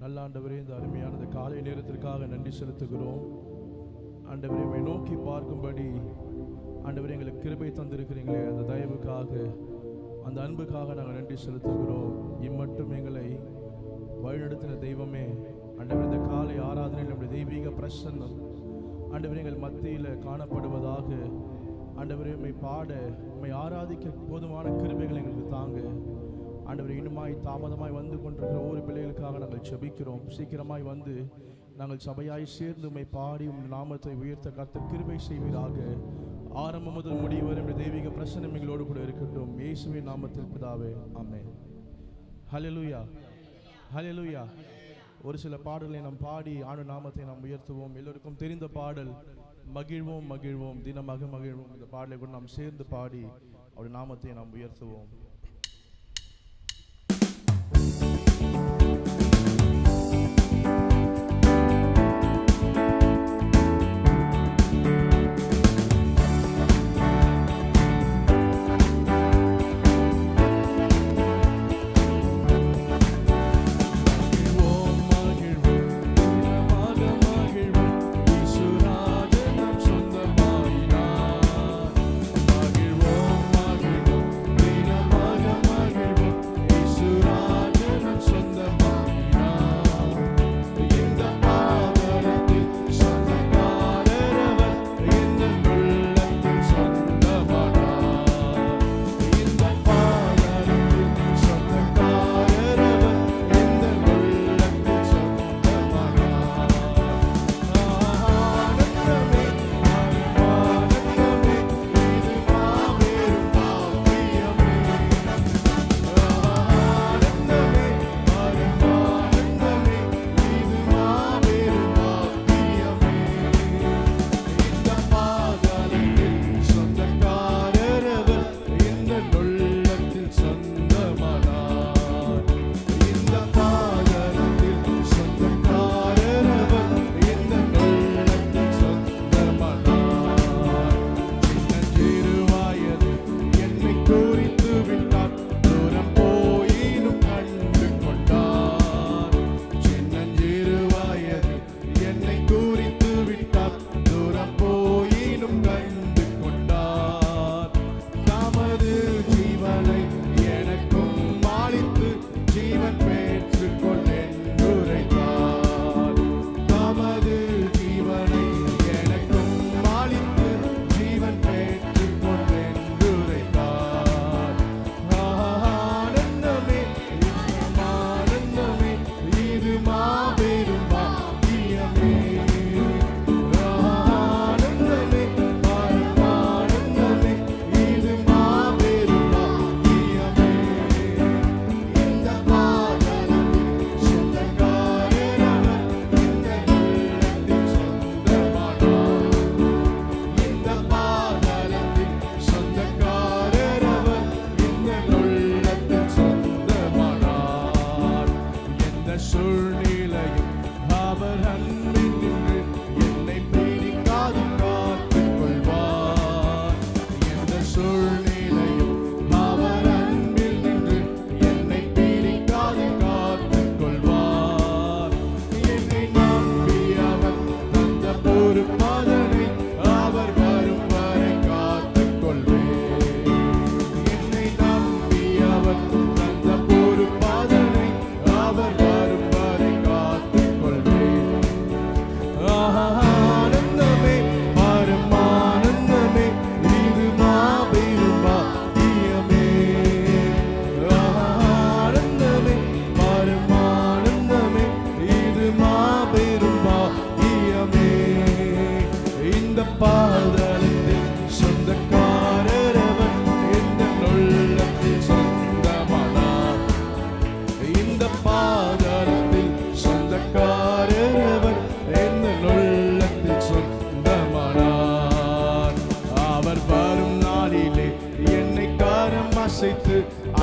நல்ல ஆண்டவரே, இந்த அருமையான இந்த காலை நேரத்திற்காக நன்றி செலுத்துகிறோம். ஆண்டவரே, உம்மை நோக்கி பார்க்கும்படி ஆண்டவரே எங்களுக்கு கிருபை தந்திருக்கிறீங்களே, அந்த தயவுக்காக, அந்த அன்புக்காக நாங்கள் நன்றி செலுத்துகிறோம். இம்மட்டும் எங்களை வழிநடத்தின தெய்வமே, ஆண்டவரே, இந்த காலை ஆராதனையில் நம்முடைய தெய்வீக பிரசன்னம் ஆண்டவரே எங்கள் மத்தியில் காணப்படுவதாக. ஆண்டவரே, உம்மை பாட, உம்மை ஆராதிக்க போதுமான கிருபைகளை எங்களுக்கு தாங்க. ஆண்டவரே, இன்னுமாய் தாமதமாய் வந்து கொண்டிருக்கிற ஒவ்வொரு பிள்ளைகளுக்காக நாங்கள் ஜெபிக்கிறோம். சீக்கிரமாய் வந்து நாங்கள் சபையாய் சேர்ந்து உம்மை பாடி உம் நாமத்தை உயர்த்த கர்த்தர் கிருபை செய்வீராக. ஆரம்பம் முதல் முடிவு வரை நம்முடைய தெய்வீக பிரசன்னம் எங்களோடு கூட இருக்கட்டும். இயேசுவின் நாமத்தில் பிதாவே, ஆமென். ஹல்லேலூயா, ஹல்லேலூயா. ஒரு சில பாடல்களை நாம் பாடி ஆண்டவர் நாமத்தை நாம் உயர்த்துவோம். எல்லோருக்கும் தெரிந்த பாடல், மகிழ்வோம் மகிழ்வோம் தினமாக மகிழ்வோம். இந்த பாடலை கூட நாம் சேர்ந்து பாடி அவருடைய நாமத்தை நாம் உயர்த்துவோம்.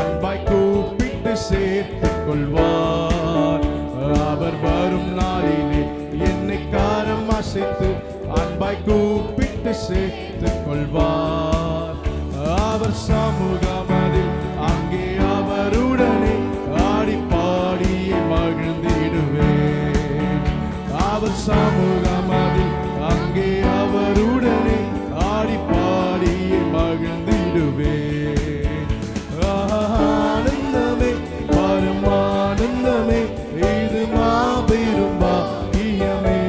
அன்பாய் கூப்பிட்டு சேர்த்துக் கொள்வார். அவர் வரும் நாளிலே என்னை காரம் அசைத்து அன்பாய் கூப்பிட்டு சேர்த்துக் கொள்வார். அவர் சமூகமதில் அங்கே அவருடனே ஆடி பாடி மகிழ்ந்திடுவே. அவர் சமூகமதில் அங்கே அவருடனே ஆடி பாடியே மகிழ்ந்திடுவேன். ஆனந்தமே பரமானந்தமே இது மாபெரும் பாக்கியமே.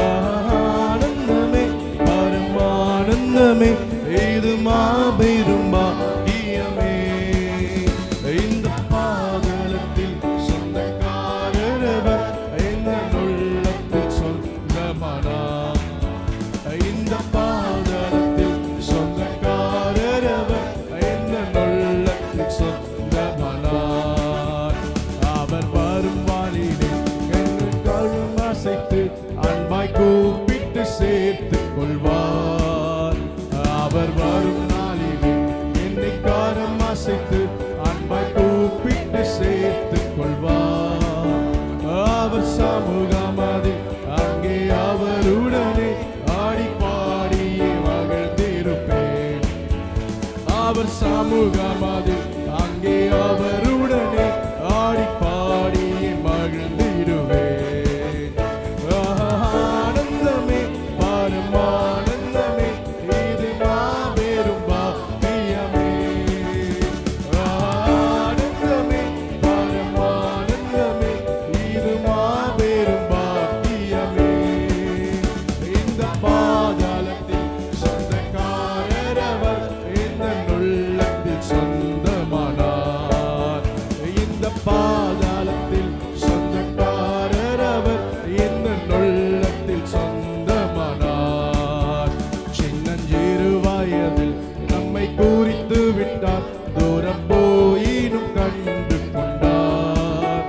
ஆனந்தமே பரமானந்தமே இது மாபெரும் பாக்கியமே. இந்த பாதலத்தில் சொந்தக்காரரவர் இந்த உள்ளத்தில் சொந்தமானார். இந்த பாதலத்தில் சொந்தக்காரரவர் இந்த உள்ளத்தில் சொந்தமானார். அவர் வரும் வானிலே எங்கள் கழும் அசைத்து அன்பாய் கூப்பிட்டு சேர்த்துக் கொள்வார். அவர் வரும் நாளிலே என்னை காரம் அசைத்து அன்பாய் கூப்பிட்டு சேர்த்துக் கொள்வார். அவர் சமூகமதில் அங்கே அவருடனே ஆடி பாடியே மகிழ்ந்திருப்பேன். அவர் சமூகமதில் அங்கே அவருடனே ஆடி பாடியே மகிழ்ந்திடுவேன். ஆனந்தமே பரமானந்தமே இது மாபெரும் பாக்கியமே. ஆனந்தமே பரமானந்தமே இது மாபெரும் பாக்கியமே. இந்த பாதாளத்தில் சொந்தக்காரரவர் இந்த உள்ளத்தில் சொந்தமானார். இந்த பாதாளத்தில் சொந்தக்காரரவர் இந்த உள்ளத்தில் சொந்தமானார். சின்னஞ்சிறு வயதில் நம்மை குறித்து விட்டார், தூரம் போயினும் கண்டு கொண்டார்.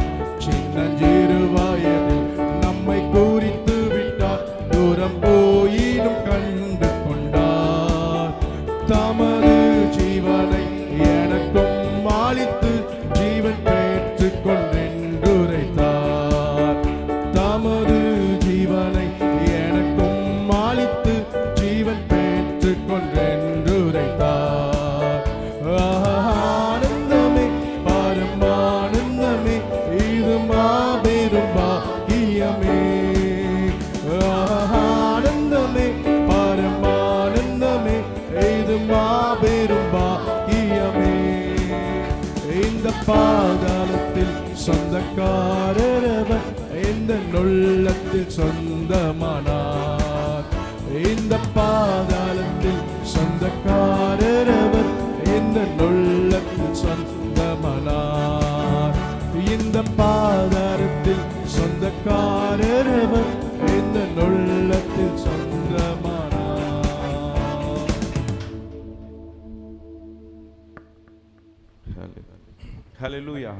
சின்னஞ்சிறு வயதில் நம்மை குறித்து விட்டார், தூரம் போயினும் கண்டு கொண்டார். தமது ஜீவனை எனக்கும் அளித்து ஜீவன் பெற்றுக் கொண்டென்றுரைத்தார். தமது ஜீவனை எனக்கும் அளித்து ஜீவன் பெற்றுக் கொண்டென்றுரைத்தார். ஆனந்தமே பரமானந்தமே இது மாபெரும் பாக்கியமே. ஆனந்தமே பரமானந்தமே இது மாபெரும் பாக்கியமே. இந்த பாதாளத்தில் சொந்தக்காரரவர் இந்த உள்ளத்தில் சொந்தமானார். இந்த பாதாளத்தில் சொந்தக்காரரவர் இந்த உள்ளத்தில் சொந்தமானார். இந்த பாதாளத்தில் சொந்தக்காரரவர் இந்த உள்ளத்தில் சொந்தமானார். ஹல்லேலூயா.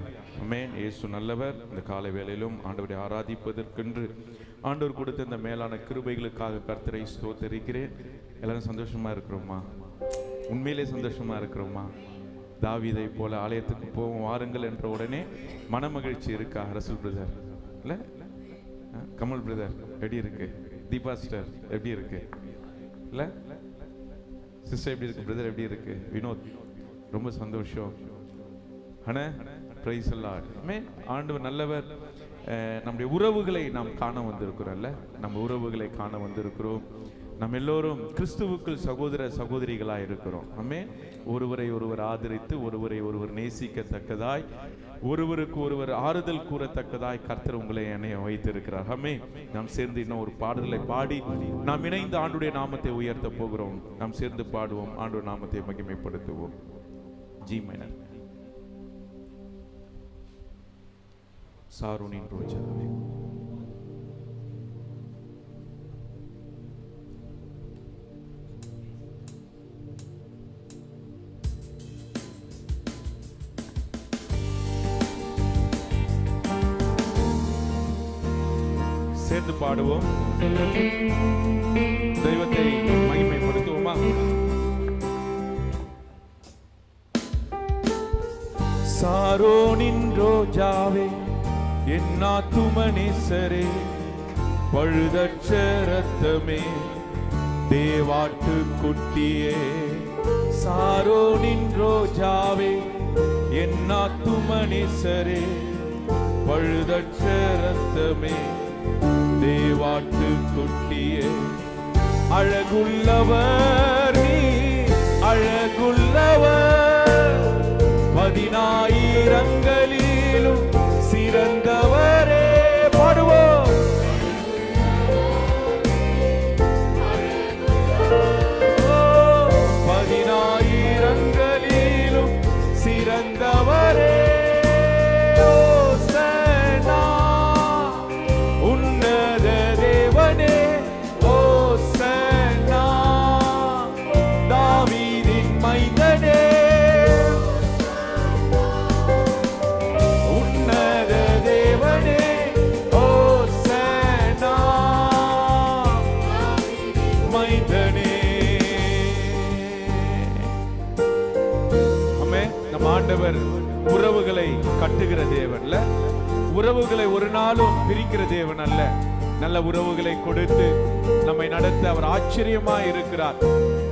ஆமென். இயேசு நல்லவர். இந்த காலை வேளையிலும் ஆண்டவரை ஆராதிப்பதற்கென்று ஆண்டவர் கொடுத்த இந்த மேலான கிருபைகளுக்காக கர்த்தரை ஸ்தோத்திரிக்கிறேன். எல்லாரும் சந்தோஷமா இருக்கிறோமா? உண்மையிலே சந்தோஷமா இருக்கிறோமா? தாவீதை போல ஆலயத்துக்கு போவோம் வாருங்கள் என்ற உடனே மனமகிழ்ச்சி இருக்கா? ரசூல் பிரதர் இல்ல, கமல் பிரதர் எப்படி இருக்கு? தீபா சிஸ்டர் எப்படி இருக்கு? இல்ல சிஸ்டர் எப்படி இருக்கு? பிரதர் எப்படி இருக்கு? வினோத் ரொம்ப சந்தோஷம். Praise the Lord. ஆமென். ஆண்டவர் நல்லவர். நம்முடைய உறவுகளை நாம் காண வந்திருக்கிறோம்ல, நம்ம உறவுகளை காண வந்திருக்கிறோம். நம்ம எல்லோரும் கிறிஸ்துவுக்குள் சகோதர சகோதரிகளாய் இருக்கிறோம். ஆமென். ஒருவரை ஒருவர் ஆதரித்து ஒருவரை ஒருவர் நேசிக்கத்தக்கதாய் ஒருவருக்கு ஒருவர் ஆறுதல் கூறத்தக்கதாய் கர்த்தர் உங்களை என்னைய வைத்திருக்கிறார். ஆமென். நாம் சேர்ந்து இன்னும் ஒரு பாடலை பாடி நாம் இணைந்து ஆண்டுடைய நாமத்தை உயர்த்த போகிறோம். நாம் சேர்ந்து பாடுவோம், ஆண்டுடைய நாமத்தை மகிமைப்படுத்துவோம். G minor. சாரோனின் ரோஜாவே. சேர்ந்து பாடுவோம், தெய்வத்தை மகிமைப்படுத்துவோமா? சாரோனின் ரோஜாவே, என் ஆத்துமனேசரே, பழுதற்ற இரத்தமே, தேவாட்டு குட்டியே. சாரோனின் ரோஜாவே, என் ஆத்துமனேசரே, பழுதற்ற இரத்தமே, தேவாட்டு குட்டியே அழகுள்ளவர் நீ அழகுள்ளவர் 10000ங்களிலும் சிறந்தவரே பாடுவோம் 10000ங்களிலும் சிறந்தவரே ஓசன்னா உன்னத தேவனே ஓசன்னா தாவீதின் மைந்தனே உன்னத தேவனே ஓசன்னா மைந்தனே. நம் ஆண்டவர் உறவுகளை கட்டுகிற தேவன், உறவுகளை ஒரு நாளும் பிரிக்கிற தேவன் அல்ல. நல்ல உறவுகளை கொடுத்து நம்மை நடத்த அவர் ஆச்சரியமா இருக்கிறார்.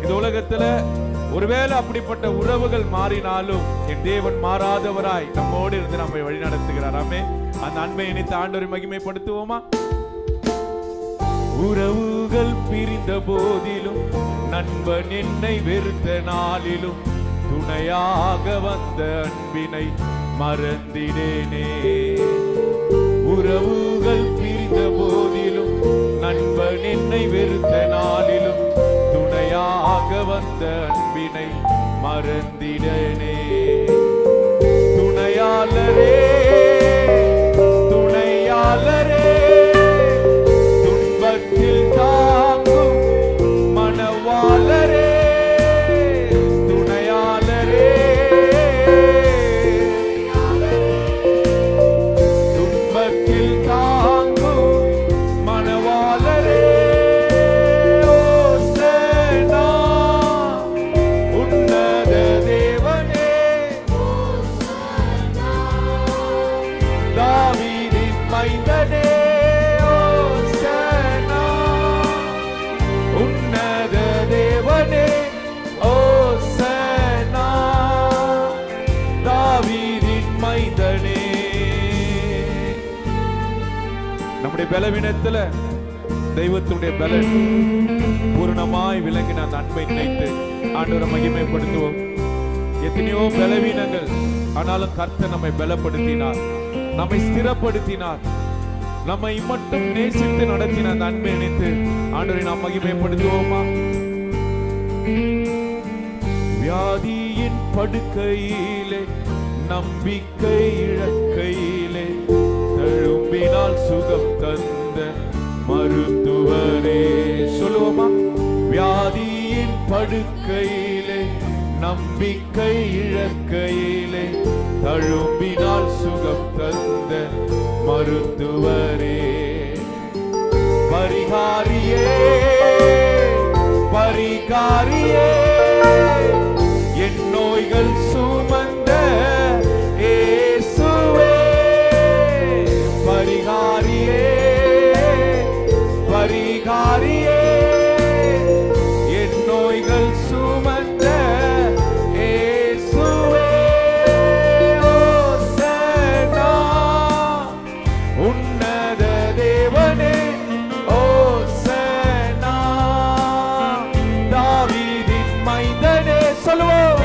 இந்த உலகத்துல ஒருவேளை அப்படிப்பட்ட உறவுகள் மாறினாலும் என் தேவன் மாறாதவராய் நம்மோடு இருந்து நம்மை வழி நடத்துகிறார். ஆமென். அந்த அன்பை இணைத்து ஆண்டவரை மகிமைப்படுத்துவோமா? உறவுகள் பிரிந்த போதிலும் நண்பன் என்னை வெறுத்த நாளிலும் துணையாக வந்த அன்பினை மறந்திடேனே. உறவுகள் பிரிந்த போதிலும் நண்பன் என்னை வெறுத்த நாளிலும் துணையாக வந்த அன்பினை மறந்திடேனே. துணையாளரே துணையாளரே துன்பத்தில் தாங்கும் மனவாளரே பலவீனத்துல தெய்வத்துடைய பலன் பூர்ணமாய் விளங்கின அந்த அன்பை நினைத்து ஆண்டவரை மகிமைப்படுத்துவோம். எத்தனையோ பலவீனங்கள் ஆனாலும் கர்த்தர் நம்மை பலப்படுத்தினார், நம்மை ஸ்திரப்படுத்தினார், நம்மை மட்டும் நேசித்து நடத்தின அந்த அன்பை நினைத்து ஆண்டவரை நாம் மகிமைப்படுத்துவோமா? வியாதியின் படுக்கையிலே நம்பிக்கை இழக்கையிலே தழும்பினால் சுகம் தந்த மருத்துவரே சொல்லுவோமா? வியாதியின் படுக்கையிலே நம்பிக்கை இழக்கையிலே தழும்பினால் சுகம் தந்த மருத்துவரே பரிகாரியே பரிகாரியே என் நோய்கள் சுமந்த இயேசுவே பரிகாரியே பரிகாரியே என் நோய்கள் சுமந்த இயேசுவே ஓசன்னா உன்னத தேவனே ஓசன்னா தாவீதின் மைந்தனே சொல்லுவோம்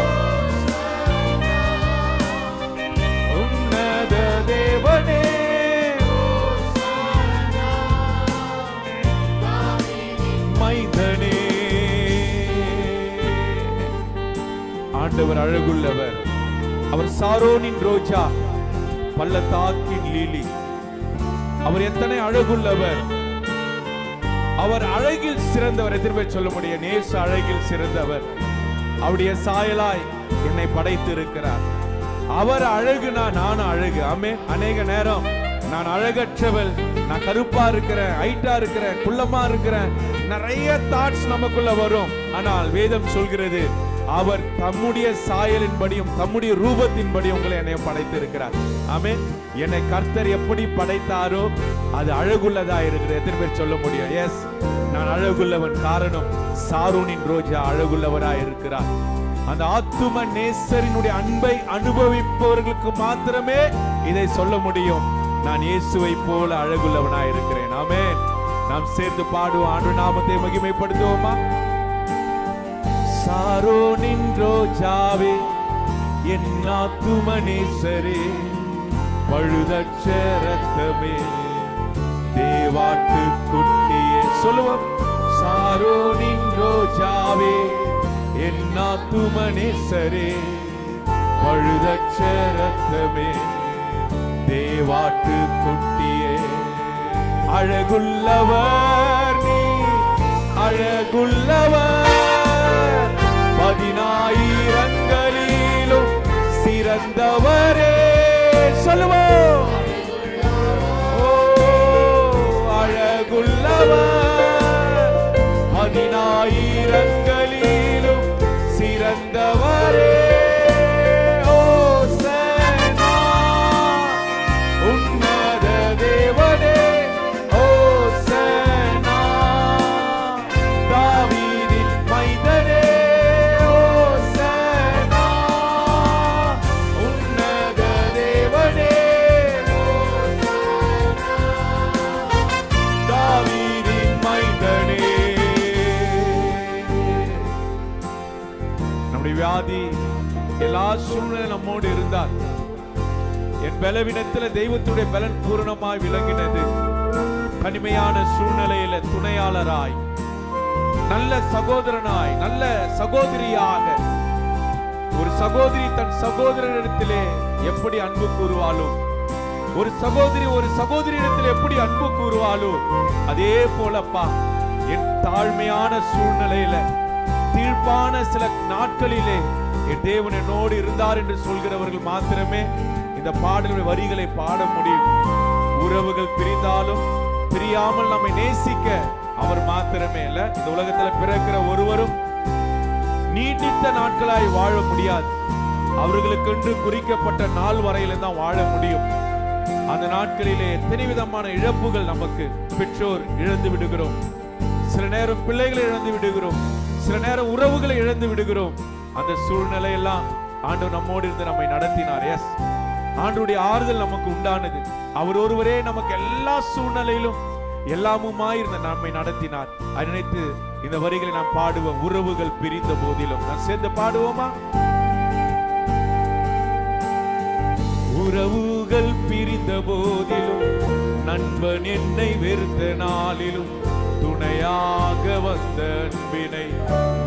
உன்னத தேவனே மைந்தனே. ஆண்டவர் அழகுள்ளவர், அவர் சாரோனின் ரோஜா பள்ளத்தாக்கின் லீலி. அவர் எத்தனை அழகுள்ளவர், அவர் அழகில் சிறந்தவர். எதிர்ப்பை சொல்ல முடியும், நேச அழகில் சிறந்தவர். அவருடைய சாயலாய் என்னை படைத்து இருக்கிறார். அவர் அழகுனா நானும் அழகு. ஆமென். அநேக நேரம் நான் அழகற்றவள், நான் கருப்பா இருக்கிறேன், ஹைட்டா இருக்கிறேன், குள்ளமா இருக்கிறேன், நிறைய தாட்ஸ் நமக்குள்ள வரும். ஆனால் வேதம் சொல்கிறது அவர் தம்முடைய சாயலின்படியும் தம்முடைய ரூபத்தின்படி உங்களை என்னையும் படைத்து இருக்கிறார். ஆமென். என்னை கர்த்தர் எப்படி படைத்தாரோ அது அழகுள்ளதா இருக்கிறது. எத்தனை பேர் சொல்ல முடியும்? எஸ், நான் அழகுள்ளவன். காரணம் சாரோனின் ரோஜா அழகுள்ளவராய் இருக்கிறார். அந்த ஆத்தும நேசரினுடைய அன்பை அனுபவிப்பவர்களுக்கு மாத்திரமே இதை சொல்ல முடியும். நான் இயேசுவை போல அழகுள்ளவனாய் இருக்கிறேன். ஆமென். நாம் சேர்ந்து பாடுவோம், ஆண்டவர் நாமத்தை மகிமைப்படுத்துவோமா? சாரோனின் ரோஜாவே, என் ஆத்தும நேசரே, பழுதற்ற இரத்தமே, தேவாட்டு குட்டியே. சொல்லுவோம், சாரோனின் ரோஜாவே, என் ஆத்தும நேசரே, பழுதற்ற இரத்தமே, தேவாட்டு குட்டியே. அழகுள்ளவர் நீ, அழகுள்ளவர், 10,000ங்களிலும் சிறந்தவரே. சொல்லுவோம், ஓ அழகுள்ளவர், 10,000ங்களிலும் சிறந்தவரே. வியாதி எல்லா சூழ்நிலை நம்மோடு இருந்தார். என் பலவீனத்தில் தெய்வத்துடைய பலன் பூரணமாய் விளங்கினது. தனிமையான சூழ்நிலையில துணையாளராய், நல்ல சகோதரனாய், நல்ல சகோதரியாக, ஒரு சகோதரி தன் சகோதரனிடத்திலே எப்படி அன்பு கூறுவாளோ, ஒரு சகோதரி ஒரு சகோதரியிடத்தில் எப்படி அன்பு கூறுவாளோ, அதே போலப்பா என் தாழ்மையான சூழ்நிலையில, தீர்ப்பான சில நாட்களிலே என் தேவன் என்னோடு இருந்தார் என்று சொல்கிறவர்கள் மாத்திரமே இந்த பாடலுடைய வரிகளை பாட முடியும். உறவுகள் பிரிந்தாலும் பிரியாமல் நம்மை நேசிக்க அவர் மாத்திரமே இல்ல. இந்த உலகத்துல பிறக்கிற ஒருவரும் நீடித்த நாட்களாய் வாழ முடியாது. அவர்களுக்கென்று குறிக்கப்பட்ட நாள் வரையில தான் வாழ முடியும். அந்த நாட்களிலே எத்தனை விதமான இழப்புகள் நமக்கு, பெற்றோர் இழந்து விடுகிறோம், சில நேரம் பிள்ளைகளை இழந்து விடுகிறோம், சில நேரம் உறவுகளை இழந்து விடுகிறோம். அந்த சூழ்நிலையெல்லாம் ஆண்டவர் நம்மோடு இருந்து நம்மை நடத்தினார். எஸ், ஆண்டவருடைய ஆறுதல் நமக்கு உண்டானது. அவர் ஒருவரே நமக்கு எல்லா சூழ்நிலையிலும் எல்லாமுமாயிருந்த நம்மை நடத்தினார். அதை நினைத்து இந்த வரிகளை நாம் பாடுவோம். உறவுகள் பிரிந்த போதிலும் நான் சேர்ந்து பாடுவோமா? உறவுகள் பிரிந்த போதிலும், நண்பன் என்னை வெறுத்த நாளிலும், துணையாக வந்த அன்பினை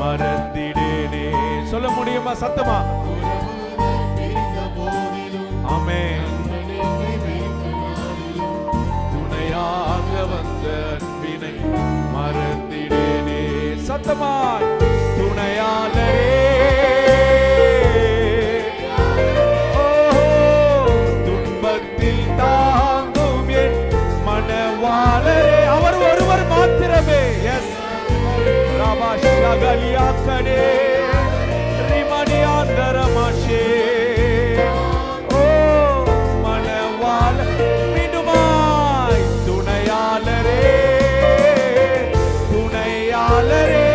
மறந்திடேனே. சொல்ல முடியுமா சத்தமா? ஆமென். துணையாக வந்த அன்பினை மறந்திடேனே. சத்தமாய், துணையாளரே, துன்பத்தில் தாங்கும் என் மனவாளரே, அவர் ஒருவர் மாத்திரமே. எஸ், ராபாஷகலியாக்கனே ரிமணியாந்தரமாஷே. ஓ மனவாள, மீண்டுமாய், துணையாளரே, துணையாளரே,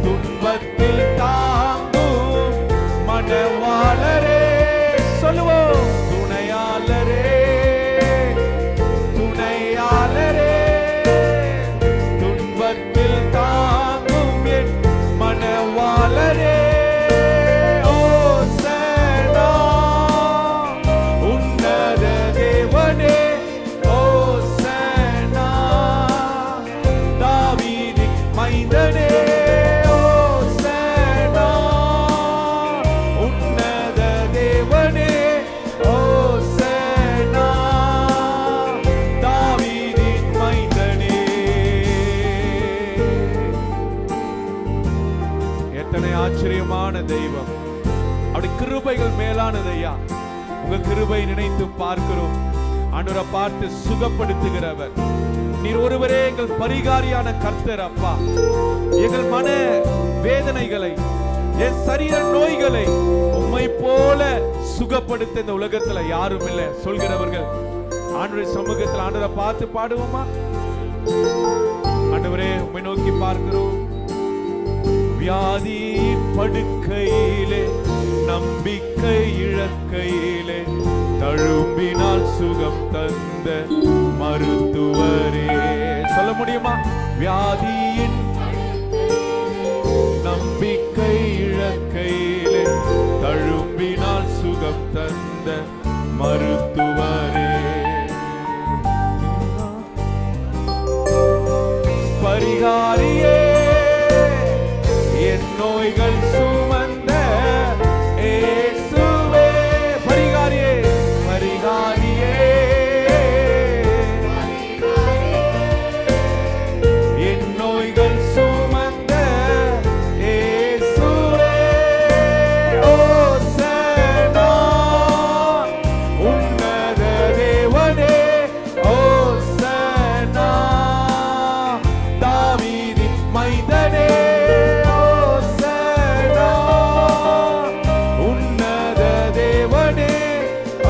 துன்பத்தில் தாங்கும் மனவாளரே. சொல்லுவோம், துணையாளரே, துணையாளரே, துன்பத்தில் தாங்கும் என் மனவாளரே. ஓ சேனா, உன்னத தேவனே, ஓ சேனா, தாவீதின் மைந்தனே, ஓ சேனா, உன்னத தேவனே, ஓ சேனா, தாவீதின் மைந்தனே. எத்தனை ஆச்சரியமான தெய்வம்! அப்படி கிருபைகள் மேலானது ஐயா. உங்க கிருபை நினைத்து பார்க்கிறோம். ஆண்டவரை பார்த்து சுகப்படுத்துகிறவர் நீர் ஒருவரே. எங்கள் பரிகாரியான கர்த்தர் அப்பா. எங்கள் மன வேதனைகளை, என் சரீர நோய்களை உம்மை போல சுகப்படுத்த இந்த உலகத்துல யாரும் இல்லை சொல்கிறவர்கள் ஆண்டவருடைய சமூகத்தில் ஆண்டவரை பார்த்து பாடுவோமா? ஆண்டவரே, உம்மை நோக்கி பார்க்கிறோம். வியாதியின் படுக்கையிலே, நம்பிக்கை இழக்கையிலே, தழும்பினால் சுகம் தந்த மருத்துவரே, சொல்ல முடியுமா? வியாதியின் நம்பிக்கை இழக்கையிலே தழும்பினால் சுகம் தந்த மருத்துவரே, பரிகாரியே, என் நோய்கள் சுமந்த இயேசுவே, பரிகாரியே, பரிகாரியே, என் நோய்கள் சுமந்த இயேசுவே, ஓசன்னா உன்னத தேவனே, ஓசன்னா தாவீதின் மைந்தனே, ஓசன்னா உன்னத தேவனே,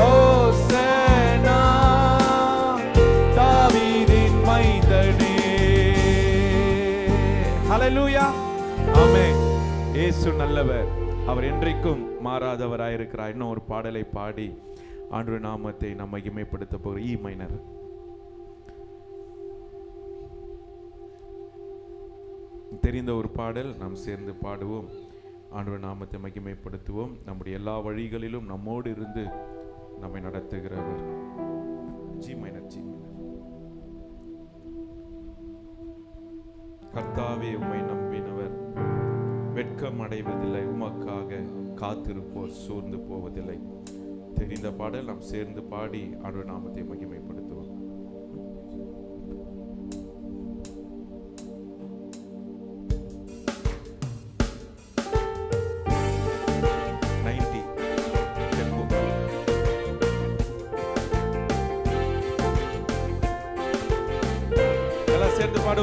ஓசன்னா தாவீதின் மைந்தனே. ஹல்லேலூயா, ஆமென். இயேசு நல்லவர், அவர் என்றைக்கும் மாறாதவராயிருக்கிறார். இன்னும் ஒரு பாடலை பாடி ஆண்டவருடைய நாமத்தை நாம் மகிமைப்படுத்த போகிறோம். இ மைனர். தெரிந்த ஒரு பாடல், நாம் சேர்ந்து பாடுவோம். ஆண்டவருடைய நாமத்தை மகிமைப்படுத்துவோம். நம்முடைய எல்லா வழிகளிலும் நம்மோடு இருந்து நம்மை நடத்துகிறவர். G minor, G minor. கர்த்தாவே, உம்மை நம்பினவர் வெட்கம் அடைவதில்லை, உமக்காக காத்திருப்போர் சோர்ந்து போவதில்லை. தெரிந்த பாடல் நாம் சேர்ந்து பாடி ஆண்டவருடைய நாமத்தை மகிமைப்படுத்துவோம்.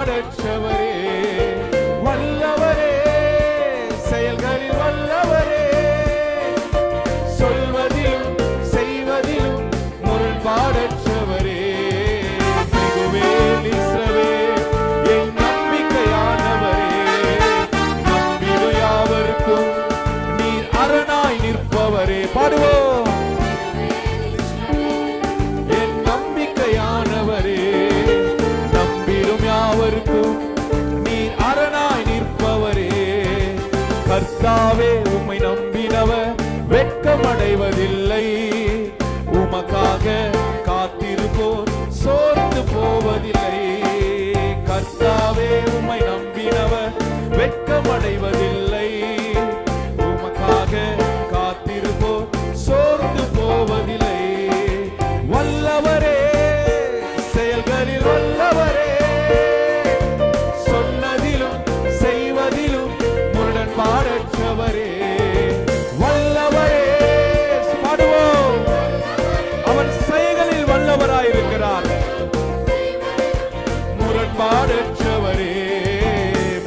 ரட்சவரே, வல்லவரே, செயல்களில் வல்லவரே, சொல்வதிலும் செய்வதிலும் முரண்பாடற்றவரே, மிகுவேல் இஸ்ரவேல் என் நம்பிக்கையானவரே, நம்பிடு யாவருக்கும் நீர் அரணாய் நிற்பவரே. பாடுவோம். என் நம்பிக்கையானவரே, நீர் அரணாய் நிற்பவரே, கர்த்தாவே, உம்மை நம்பினவர் வெட்கமடைவதில்லை, உமக்காக காத்திருப்போர் சோர்ந்து போவதில்லை. கர்த்தாவே, உம்மை நம்பினவர் வெட்கமடைவதில்லை, உமக்காக காத்திருப்போர் சோர்ந்து போவதில்லை. வல்லவரே, செயல்களில் வல்லவரே, பாடற்றவரே, வல்லவரே. பாடுவோம். அவர் செயல்களில் வல்லவராயிருக்கிறார். முரண்பாடற்றவரே,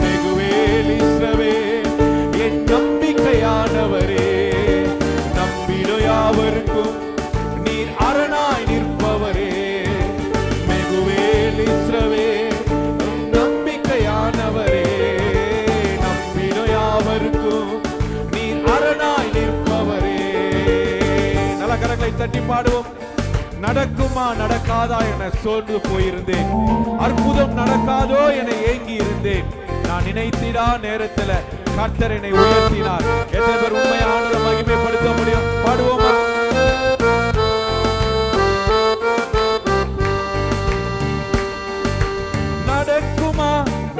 மிகுவேல் இஸ்ரவேல் என் நம்பிக்கையானவரே, நம்பிடு யாவருக்கும் நீர் அரணாய் நிற்பவரே, மிகுவேல் இஸ்ரவேல் நம்பிக்கையானவரே, நீர் அரணாய் நிற்பவரே. நல்ல கரங்களை தட்டி பாடுவோம். நடக்குமா நடக்காதா என சோர்ந்து போயிருந்தேன், அற்புதம் நடக்காதோ என ஏங்கி இருந்தேன். நான் நினைத்திடா நேரத்தில் கர்த்தர் என்னை உயர்த்தினார். எத்தனை பேர் உண்மையான மகிமைப்படுத்த முடியும்? பாடுவோமா? நடக்குமா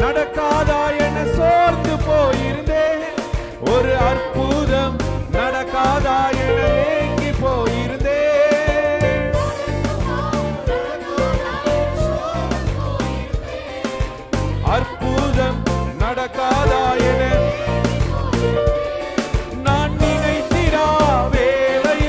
நடக்காதா என சோர்ந்து போயிருந்தேன், ஒரு அற்புதம் நடக்காதா என ஏங்கி போயிருந்தேன். அற்புதம் நடக்காதா என நான் நினைத்திடா வேளையில்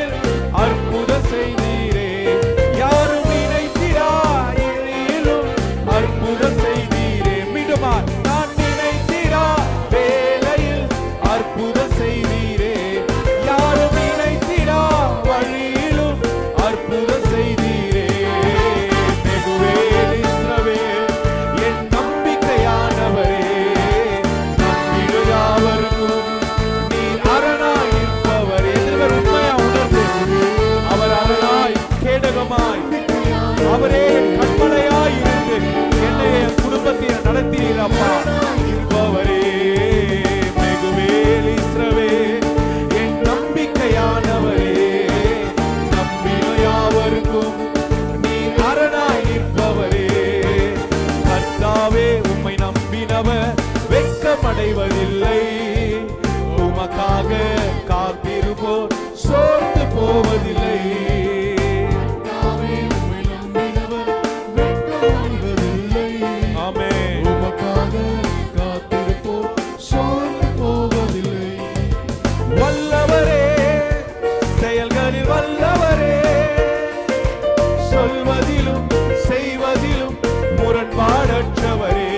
அப்பா இருப்பவரே மிகுவேல் இஸ்ரவேல் என் நம்பிக்கையானவரே நம்பின யாவருக்கும் நீ அரணாய் நிற்பவரே கர்த்தாவே உம்மை நம்பினவர் வெட்கமடைவதில்லை உமக்காக காத்திருப்போர் சோர்ந்து போவதில்லை வல்லவரே செயல்களில் வல்லவரே சொல்வதிலும் செய்வதிலும் முரண்பாடற்றவரே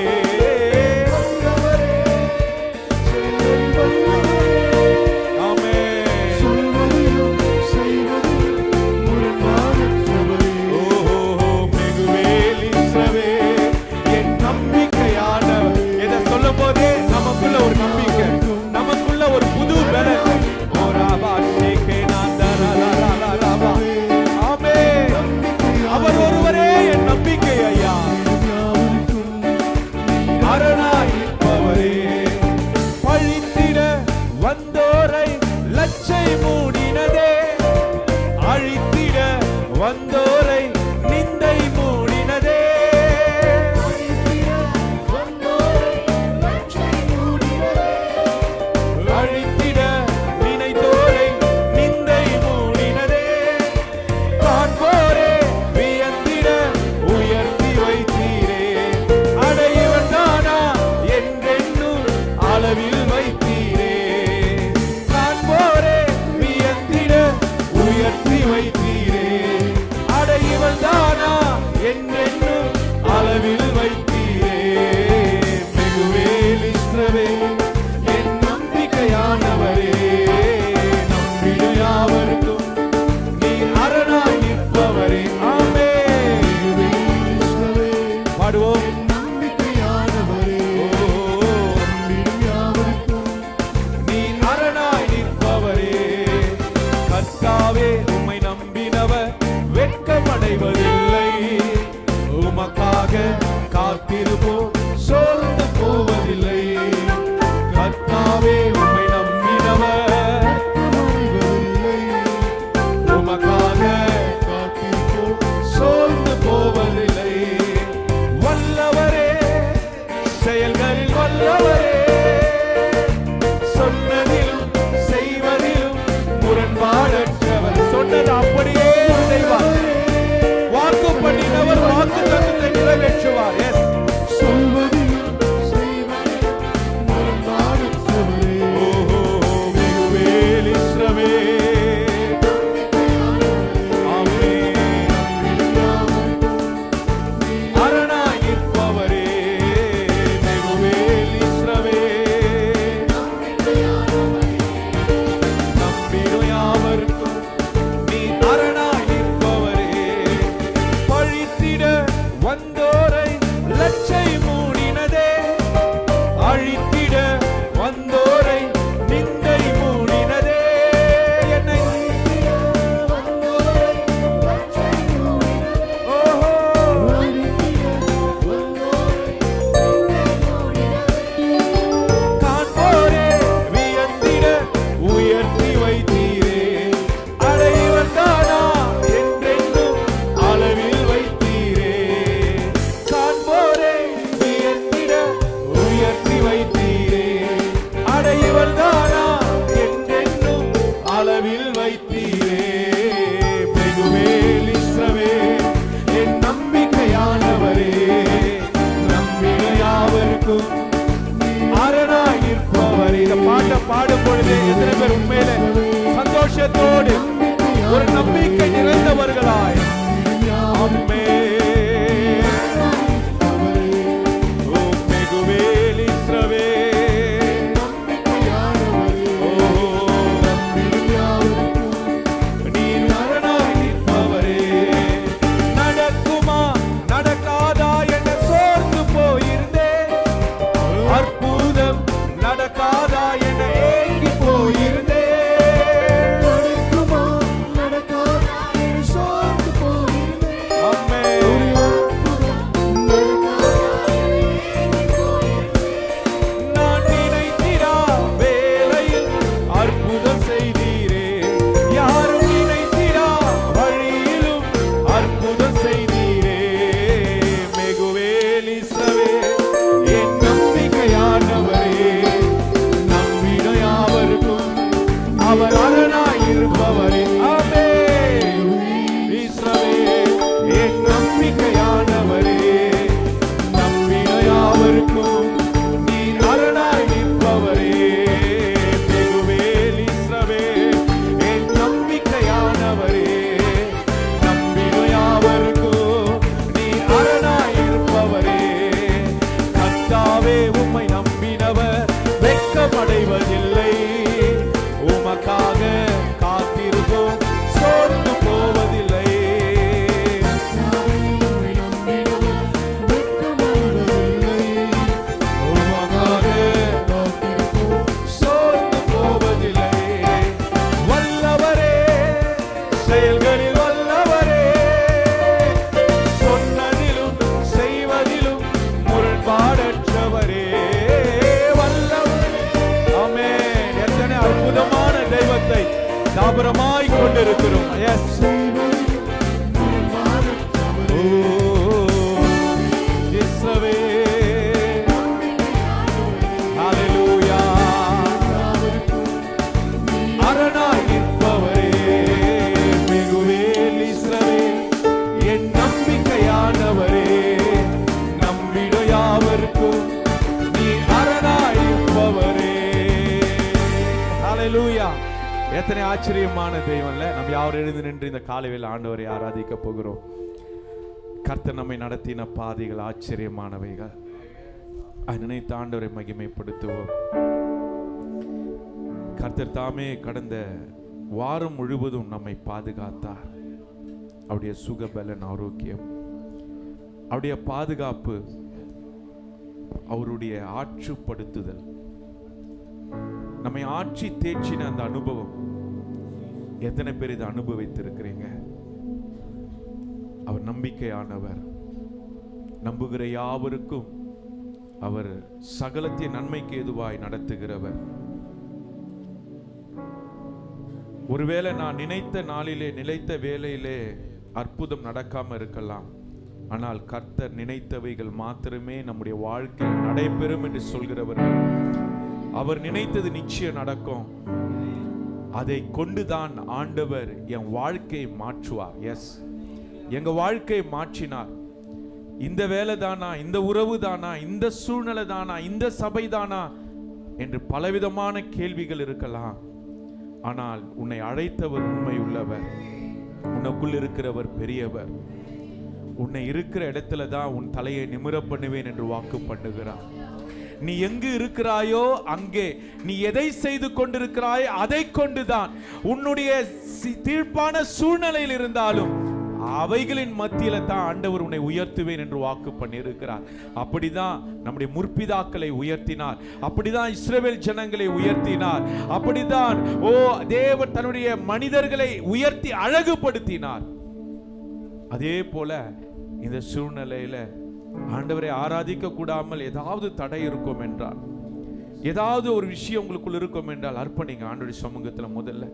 நமக்குள்ள ஒரு நம்பிக்கை நமக்குள்ள ஒரு புது பலன் அவர் ஒருவரே என் நம்பிக்கை ஐயா அரணாய் இருப்பவரே பழித்திட வந்தோரை லட்சை மூடினதே அழித்திட வந்தோரை நிந்தை மூடினதே அழித்திட நினைத்தோரை நிந்தை மூடினதே காண்போரே வியந்திட உயர்த்தி வைத்தீரே அடையவன் தானா என்றென்னும் அளவில் வைத்தீரே காண்போரே வியந்திட உயர்த்தி வைத்தீரே அடையவன் தானா என்றென்னும் அளவில் வைத்தீரே மிகுவேல் இஸ்ரவேல் என் நம்பிக்கையானவரே நம்பின யாவருக்கும் நீ அரணாய் நிற்பவரே ஆமென் பாடுவோம் நம்பிக்கையானவரே நம்பின யாவருக்கும் நீ அரணாய் நிற்பவரே கர்த்தாவே உம்மை நம்பினவர் வெட்கமடைவதில்லை உமக்காக காத்திருப்போர் சோர்ந்து போவதில்லை கர்த்தாவே உம்மை நம்பினவர் உமக்காக காத்திருப்போர் சோர்ந்து போவதில்லை வல்லவரே செயல்களில் வல்லவரே சொன்னதிலும் செய்வதிலும் முரண்பாடற்றவர் சொன்னது அப்படியே செய்வார் வாக்கு பண்ணினவர் வாக்கு தத்தத்தை நிறைவேற்றுவார் எஸ் சொல்வதிலும் செய்வதிலும் முரண்பாடற்றவரே இயேசுவே ஹalleluya அரணாய் நிற்பவரே மிகுவேல் இஸ்ரவேல் என் நம்பிக்கையானவரே நம்பிட யாவருக்கும் நீ அரணாய் நிற்பவரே ஹalleluya எத்தனை ஆச்சரியமான தெய்வம்ல. நம்ம யாரும் எழுந்து நின்று இந்த காலையில் ஆண்டவரை ஆராதிக்க போகிறோம். கர்த்தர் நம்மை நடத்தின பாதைகள் ஆச்சரியமானவைகள். அதை நினைத்து ஆண்டவரை மகிமைப்படுத்துவோம். கர்த்தர் தாமே கடந்த வாரம் முழுவதும் நம்மை பாதுகாத்தார். அவருடைய சுகபலன் ஆரோக்கியம், அவருடைய பாதுகாப்பு, அவருடைய ஆற்றுப்படுத்துதல், நம்மை ஆட்சி தேய்ச்சின அந்த அனுபவம் எத்தனை பேர் இதை அனுபவித்திருக்கிறீங்க? அவர் நம்பிக்கையானவர். நம்புகிற யாவருக்கும் அவர் சகலத்தின் நன்மைக்கு ஏதுவாய் நடத்துகிறவர். ஒருவேளை நான் நினைத்த நாளிலே நிலைத்த வேளையிலே அற்புதம் நடக்காம இருக்கலாம். ஆனால் கர்த்தர் நினைத்தவைகள் மாத்திரமே நம்முடைய வாழ்க்கையில் நடைபெறும் என்று சொல்கிறவர்கள். அவர் நினைத்தது நிச்சயம் நடக்கும். அதை கொண்டுதான் ஆண்டவர் என் வாழ்க்கையை மாற்றுவார். எஸ், எங்க வாழ்க்கையை மாற்றினார். இந்த வேலை தானா, இந்த உறவு தானா, இந்த சூழ்நிலை தானா, இந்த சபை தானா என்று பலவிதமான கேள்விகள் இருக்கலாம். ஆனால் உன்னை அழைத்தவர் உண்மை உள்ளவர். உனக்குள் இருக்கிறவர் பெரியவர். உன்னை இருக்கிற இடத்துல தான் உன் தலையை நிமிர பண்ணுவேன் என்று வாக்கு பண்ணுகிறார். நீ எங்கு இருக்கிறாயோ அங்கே, நீ எதை செய்து கொண்டிருக்கிறாயோ அதை கொண்டுதான் உன்னுடைய தீர்ப்பான சூழ்நிலையில் இருந்தாலும் அவைகளின் மத்தியில தான் ஆண்டவர் உன்னை உயர்த்துவேன் என்று வாக்கு பண்ணியிருக்கிறார். அப்படிதான் நம்முடைய முற்பிதாக்களை உயர்த்தினார். அப்படிதான் இஸ்ரவேல் ஜனங்களை உயர்த்தினார். அப்படிதான் தேவன் தன்னுடைய மனிதர்களை உயர்த்தி அழகுபடுத்தினார். அதே போல இந்த சூழ்நிலையில ஆண்டவரை ஆராதிக்க கூடாமல் ஏதாவது தடை இருக்கும் என்றால், ஏதாவது ஒரு விஷயம் உங்களுக்குள் இருக்கும் என்றால் அர்ப்பணிங்க ஆண்டவருடைய சமூகத்தில். முதல்ல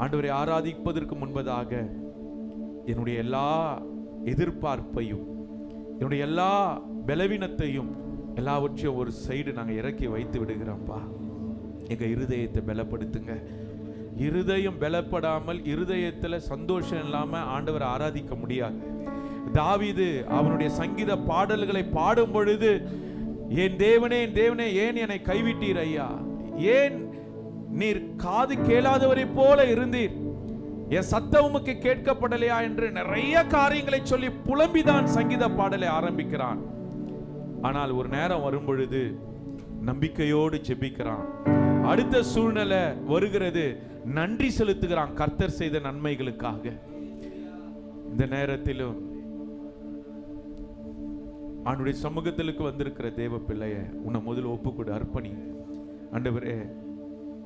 ஆண்டவரை ஆராதிப்பதற்கு முன்பதாக என்னுடைய எல்லா எதிர்பார்ப்பையும், என்னுடைய எல்லா பலவீனத்தையும், எல்லாவற்றையும் ஒரு சைடு நாங்கள் இறக்கி வைத்து விடுகிறோம்ப்பா. எங்க இருதயத்தை பலப்படுத்துங்க. இருதயம் பலப்படாமல், இருதயத்தில் சந்தோஷம் இல்லாம ஆண்டவரை ஆராதிக்க முடியாது. தாவீது அவனுடைய சங்கீத பாடல்களை பாடும் பொழுது, என் தேவனே என் தேவனே ஏன் என்னை கைவிட்டீர் ஐயா, ஏன் நீர் காது கேளாதவரை போல இருந்தீர், என் சத்தம் உமக்கு கேட்கப்படலையா என்று நிறைய காரியங்களை சொல்லி புலம்பிதான் சங்கீத பாடலை ஆரம்பிக்கிறான். ஆனால் ஒரு நேரம் வரும் பொழுது நம்பிக்கையோடு ஜெபிக்கிறான். அடுத்த சூழ்நிலை வருகிறது, நன்றி செலுத்துகிறான் கர்த்தர் செய்த நன்மைகளுக்காக. இந்த நேரத்திலும் ஆண்டுடைய சமூகத்திற்கு வந்திருக்கிற தேவ பிள்ளைய உன்னை முதல் ஒப்புக்கொடு, அர்ப்பணி. ஆண்டவரே,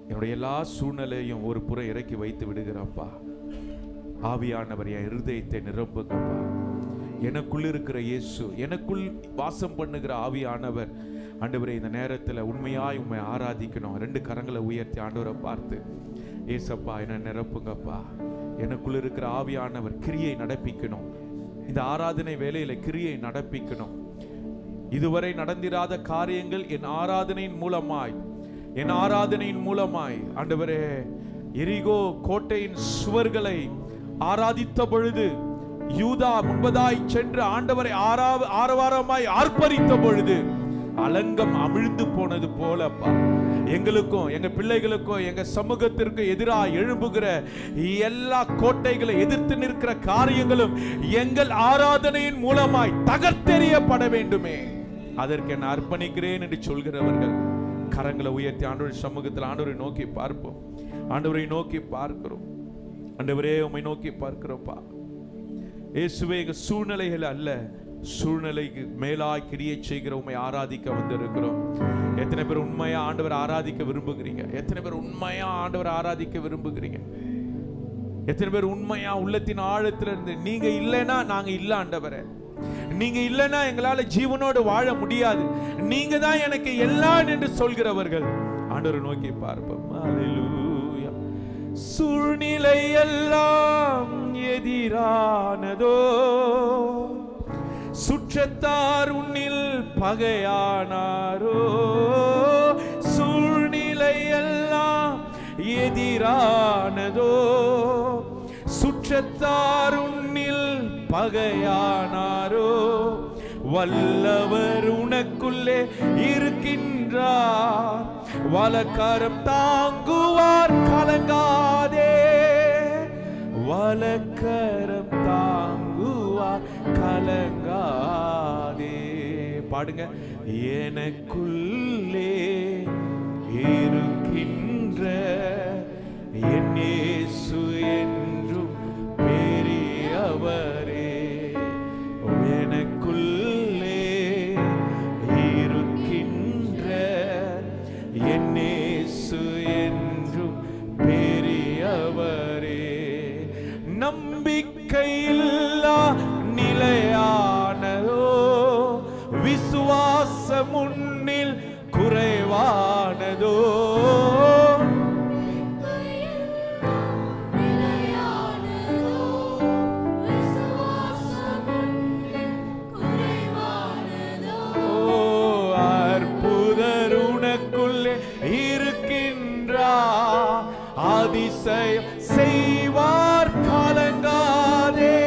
என்னுடைய எல்லா சூழ்நிலையும் ஒரு புறம் இறக்கி வைத்து விடுகிறப்பா. ஆவியானவர் என் இருதயத்தை நிரப்புங்கப்பா. எனக்குள் இருக்கிற இயேசு, எனக்குள் வாசம் பண்ணுகிற ஆவியானவர் ஆண்டவரே இந்த நேரத்தில் உண்மையாய் உண்மை ஆராதிக்கணும். 2 கரங்களை உயர்த்தி ஆண்டவரை பார்த்து, ஏசப்பா என்ன நிரப்புங்கப்பா. எனக்குள் இருக்கிற ஆவியானவர் கிரியை நடப்பிக்கணும். இந்த ஆராதனை வேளையில கிரியை நடப்பிக்கணும். இதுவரை நடந்திராத காரியங்கள் என் ஆராதனையின் மூலமாய் ஆண்டவரே, எரிகோ கோட்டையின் சுவர்களை ஆராதித்த பொழுது, யூதா முன்பதாய் சென்று ஆண்டவரை ஆரவாரமாய் ஆர்ப்பரித்த பொழுது அலங்கம் அமிழ்ந்து போனது போலப்பா, எங்களுக்கும் எங்க பிள்ளைகளுக்கும் எங்க சமூகத்திற்கு எதிராக எழும்புகிற எல்லா கோட்டைகளை எதிர்த்து நிற்கிற காரியங்களும் எங்கள் ஆராதனையின் மூலமாய் தகர்த்தெறியப்பட வேண்டுமே. அதற்கு என்ன அர்ப்பணிக்கிறேன் என்று சொல்கிறவர்கள் கரங்களை உயர்த்தி ஆண்டவருடைய சமூகத்தில் ஆண்டவரை நோக்கி பார்ப்போம். ஆண்டவரை நோக்கி பார்க்கிறோம். ஆண்டவரே, உம்மை நோக்கி பார்க்கிறோம்ப்பா. இயேசுவே, எங்க சூழ்நிலைகள் அல்ல, சூழ்நிலைக்கு மேலாய் கிரியை செய்கிற உம்மை ஆராதிக்க வந்திருக்கிறோம். எத்தனை பேர் உண்மையா ஆண்டவர் ஆராதிக்க விரும்புகிறீங்க? எத்தனை பேர் உண்மையா ஆண்டவர் ஆராதிக்க விரும்புகிறீங்க? எத்தனை பேர் உண்மையா உள்ளத்தின் ஆழத்திலிருந்து, நீங்க இல்லைன்னா நாங்க இல்ல ஆண்டவரே, நீங்க இல்லைன்னா எங்களால ஜீவனோடு வாழ முடியாது, நீங்க தான் எனக்கு எல்லாம் என்று சொல்கிறவர்கள் ஆண்டவரை நோக்கி பார்ப்போம். அல்லேலூயா. சூழ்நிலை எல்லாம் எதிரானதோ, சுற்றத்தார் உன்னில் பகையானாரோ. சூழ்நிலை எல்லாம் எதிரானதோ, சுற்றத்தார் உன்னில் பகையானாரோ. வல்லவர் உனக்குள்ளே இருக்கின்றார், வலக்கரம் தாங்குவார் கலங்காதே. வலக்கரம் தாங்குவார் கலங்காதே. பாடுங்க. எனக்குள்ளே இருக்கின்ற என் இயேசு என்றும் பெரியவரே. எனக்குள்ளே இருக்கின்ற என் இயேசு என்றும் பெரியவரே. நம்பிக்கையில்லா நிலையானதோ, விசுவாசம் முன்னில் குறைவானதோ. அற்புதர் உனக்குள்ளே இருக்கின்றார், அதிசயம் செய்வார் கலங்காதே.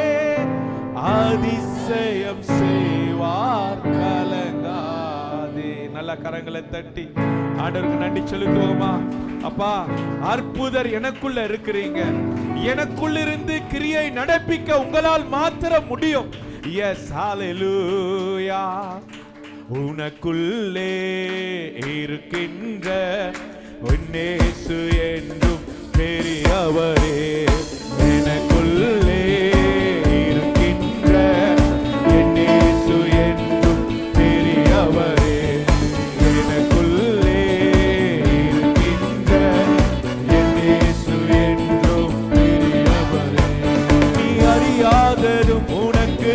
அதிசயம் செய்வார் கலங்காதே. நல்ல கரங்களை தட்டி ஆண்டவருக்கு நன்றி செலுத்துவோமா? அப்பா, அற்புதர் எனக்குள்ள இருக்கிறீங்க. எனக்குள்ள இருந்து கிரியை நடப்பிக்க உங்களால் மாத்திரம் முடியும். எஸ், ஹalleluya. உனக்குள்ளே இருக்கின்ற இயேசு என்றும் பெரியவரே. எனக்குள்ளே இருக்கின்ற இயேசு என்றும் பெரியவரே. எனக்குள்ளே இருக்கின்ற இயேசு என்றும் பெரியவரே. நீ அறியாததும் உனக்கு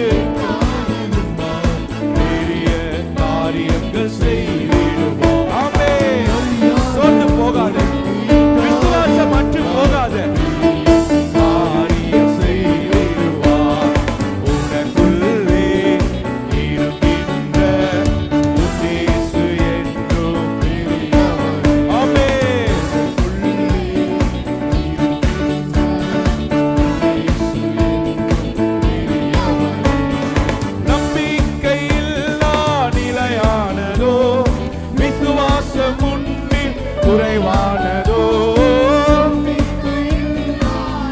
செய்திடுவோம். ஆமென். சொன்னு போகாத, விசுவாசம் மட்டும் போகாத. காரியம் செய்திடுவார். உனக்குள்ளே இருக்கின்ற இயேசு என்றும் பெரியவர். ஆமென். நம்பிக்கையில்லா நிலையானதோ, விசுவாசம் முன்னில் குறைவானதோ.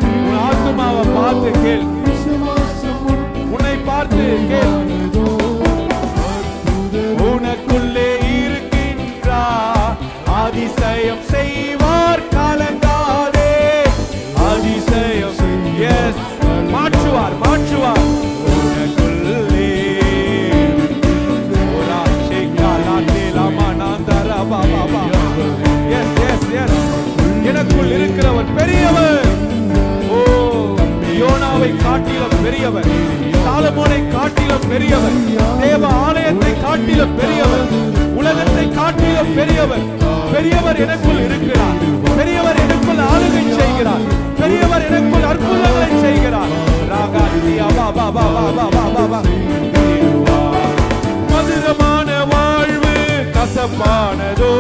உன் ஆத்துமாவை பார்த்து கேள், உன்னை பார்த்து கேள். உனக்குள்ளே இருக்கின்றார், அதிசயம் செய்வார் கலங்காதே. அதிசயம் எஸ், மாற்றுவார் மாற்றுவார். உனக்குள்ளே எனக்குள் இருக்கிறவன் பெரியவர். ஓ, யோனாவை காட்டிலும் பெரியவர், சாலமோனை காட்டிலும் பெரியவர், தேவ ஆலயத்தை காட்டிலும் பெரியவர், உலகத்தை காட்டிலும் பெரியவர். பெரியவர் எனக்குள் இருக்கிறார். பெரியவர் எனக்குள் ஆளுகை செய்கிறார். பெரியவர் எனக்குள் அற்புதங்களை செய்கிறார். மதுரமான வாழ்வு கசப்பானதோ,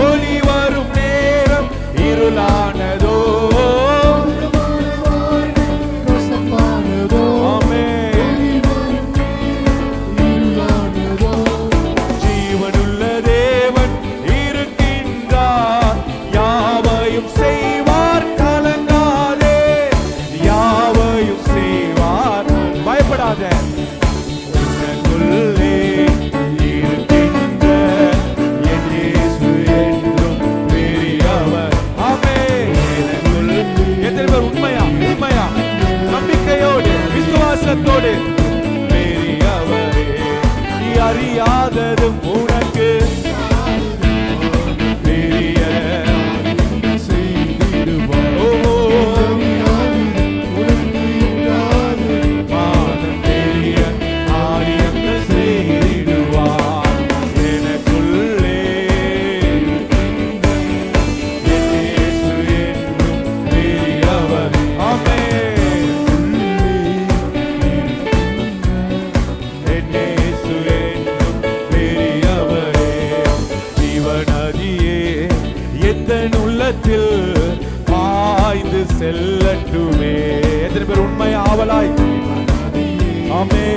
ஒளி வரும் நேரம் இருளானதோ. ஜீவனுள்ள தேவன் இருக்கின்றார், யாவையும் செய்வார் கலங்காதே. யாவையும் செய்வார், பயப்படாத. உனக்குள்ளே இருக்கின்ற என் இயேசு என்றும் பெரியவர். ஆமென். எத்தனை பேர் உண்மையா உண்மையா நம்பிக்கையோடு விசுவாசத்தோடு பெரியவரே. நீ அறியாததும் உனக்கு பெரிய செய்திடுவார். பெரிய ஆரியங்கள் செய்திடுவார். எனக்குள்ளே இயேசு என்றும் ஆமே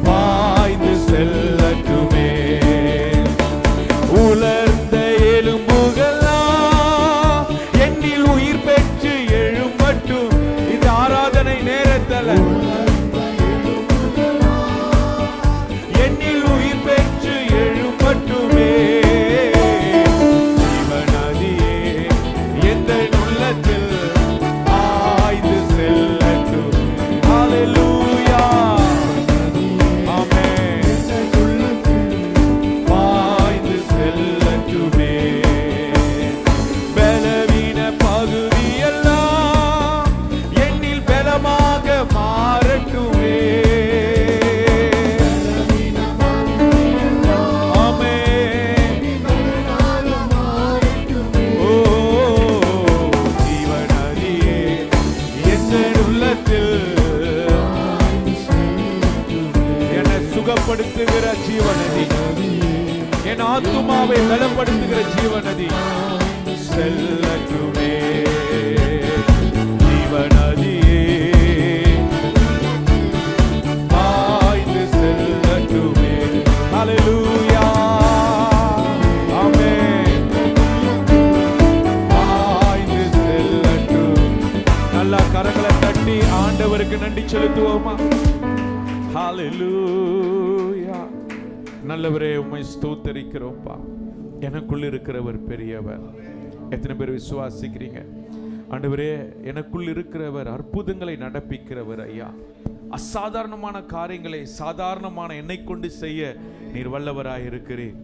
பாய்ந்து செல்லட்டுமே. உலர்ந்த எலும்புகளெல்லாம் என்னில் உயிர் பெற்று எழும்பட்டும். இந்த ஆராதனை நேரத்தில் என்னில் உயிர் பெற்று எழும்பட்டுமே. ஜீவநதியே எந்த உள்ளத்தில் ஆய்ந்து செல்லட்டும். ஹல்லேலூயா ஆமென் பாய்ந்து செல்லட்டுமே. பலவீன பகுதியெல்லாம் என்னில் பலமாக மாறட்டுமே. சுகப்படுத்துகிற ஜீவநதி, என் ஆத்துமாவை பலப்படுத்துகிற ஜீவநதி செல்லட்டுமே. ஜீவநதியே பாய்ந்து செல்லட்டுமே. ஹல்லேலூயா ஆமென் பாய்ந்து செல்லட்டும். நல்லா கரங்களை தட்டி ஆண்டவருக்கு நன்றி செலுத்துவோமா? ஹல்லேலூயா. நல்லவரே உம்மை ஸ்தோத்திரிக்கிறோம்ப்பா. எனக்குள் இருக்கிறவர் பெரியவர். எத்தனை பேர் விசுவாசிக்கிறீங்க? ஆண்டவரே எனக்குள் இருக்கிறவர் அற்புதங்களை நடப்பிக்கிறவர் ஐயா. அசாதாரணமான காரியங்களை சாதாரணமான என்னை கொண்டு செய்ய நீர் வல்லவராய் இருக்கிறீர்.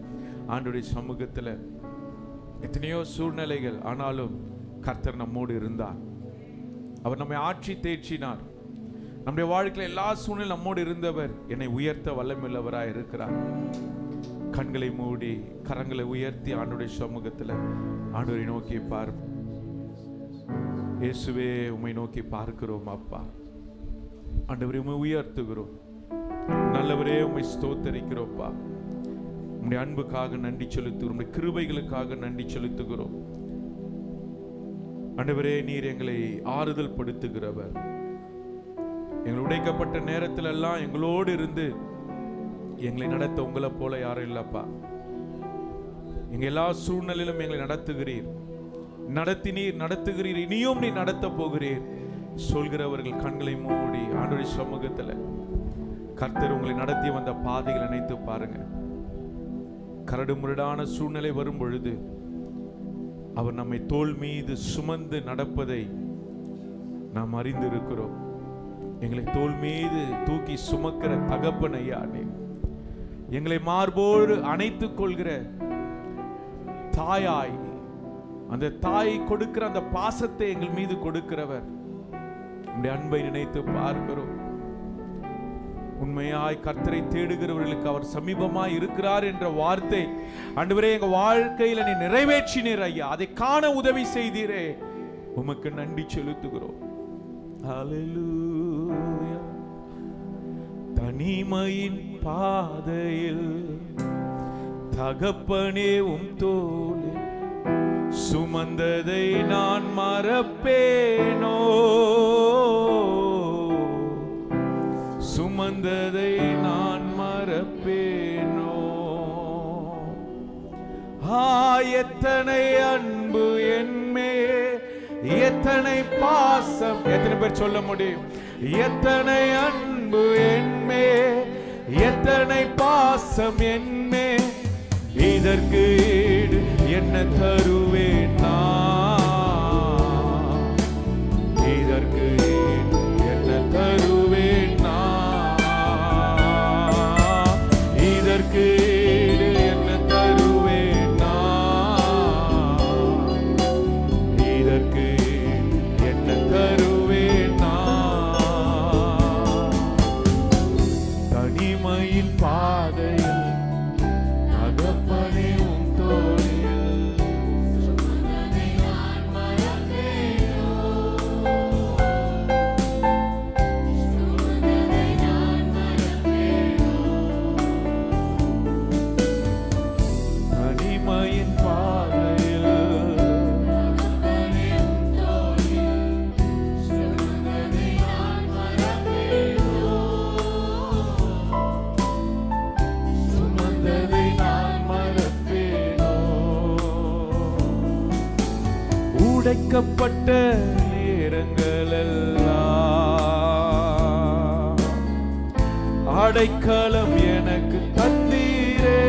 ஆண்டவருடைய சமூகத்தில் எத்தனையோ சூழ்நிலைகள், ஆனாலும் கர்த்தர் நம்மோடு இருந்தார். அவர் நம்மை ஆட்சி தேற்றினார். நம்முடைய வாழ்க்கையில் எல்லா சூழ்நிலை நம்மோடு இருந்தவர் என்னை உயர்த்த வல்லமையுள்ளவராய் இருக்கிறார். கண்களை மூடி கரங்களை உயர்த்தி ஆண்டவருடைய சமூகத்தில் ஆண்டவரை நோக்கி பார். இயேசுவே உம்மை நோக்கி பார்க்கிறோம் அப்பா. ஆண்டவரை உம்மை உயர்த்துகிறோம். நல்லவரே உம்மை ஸ்தோத்தரிக்கிறோம்ப்பா. உம்முடைய அன்புக்காக நன்றி செலுத்துகிறோம். உம்முடைய கிருபைகளுக்காக நன்றி செலுத்துகிறோம். ஆண்டவரே நீர் எங்களை ஆறுதல் படுத்துகிறவர். எங்கள் உடைக்கப்பட்ட நேரத்தில் எல்லாம் எங்களோடு இருந்து எங்களை நடத்த உங்களை போல யாரும் இல்லப்பா. எங்க எல்லா சூழ்நிலையிலும் எங்களை நடத்துகிறீர், நடத்துகிறீர், இனியும் நீ நடத்த போகிறீர் சொல்கிறவர்கள் கண்களை மூடி ஆண்டவருடைய சமூகத்தில் கர்த்தர் உங்களை நடத்தி வந்த பாதைகள் நினைத்து பாருங்க. கரடு முரடான சூழ்நிலை வரும் பொழுது அவர் நம்மை தோள் மீது சுமந்து நடப்பதை நாம் அறிந்திருக்கிறோம். எங்களை தோள் மீது தூக்கி சுமக்கிற தகப்பன் ஐயா, எங்களை மார்போடு அணைத்துக் கொள்கிற தாயாய், அந்த தாய் கொடுக்கிற அந்த பாசத்தை எங்கள் மீது கொடுக்கிறவர். உம்முடைய அன்பை நினைத்து பார்க்கிறோம். உண்மையாய் கர்த்தரை தேடுகிறவர்களுக்கு அவர் சமீபமாய் இருக்கிறார் என்ற வார்த்தை ஆண்டவரே எங்க வாழ்க்கையில நீ நிறைவேற்றினீர் ஐயா. அதை காண உதவி செய்தீரே, உமக்கு நன்றி செலுத்துகிறோம். ஹல்லேலூயா. தனிமையின் பாதையில் தகப்பனே உம் தோளில் சுமந்ததை நான் மறப்பேனோ, சுமந்ததை நான் மறப்பேனோ. எத்தனை அன்பு என்மே, எத்தனை பாசம். எத்தனை பேர் சொல்ல முடியும்? எத்தனை அன்பு என்மே, எத்தனை பாசம் என்மே, இதற்கு ஈடு என்ன தருவேன் நான், இதற்கு ஈடு என்ன தருவேன் நான், இதற்கு ஈடு என்ன தருவேன் நான், இதற்கு ஈடு என்ன தருவேன் நான். தனிமையின் பாதையில் தகப்பனே உம் தோளில் நெருக்கப்பட்ட நேரங்களெல்லாம் அடைக்கலம் எனக்கு தந்தீரே.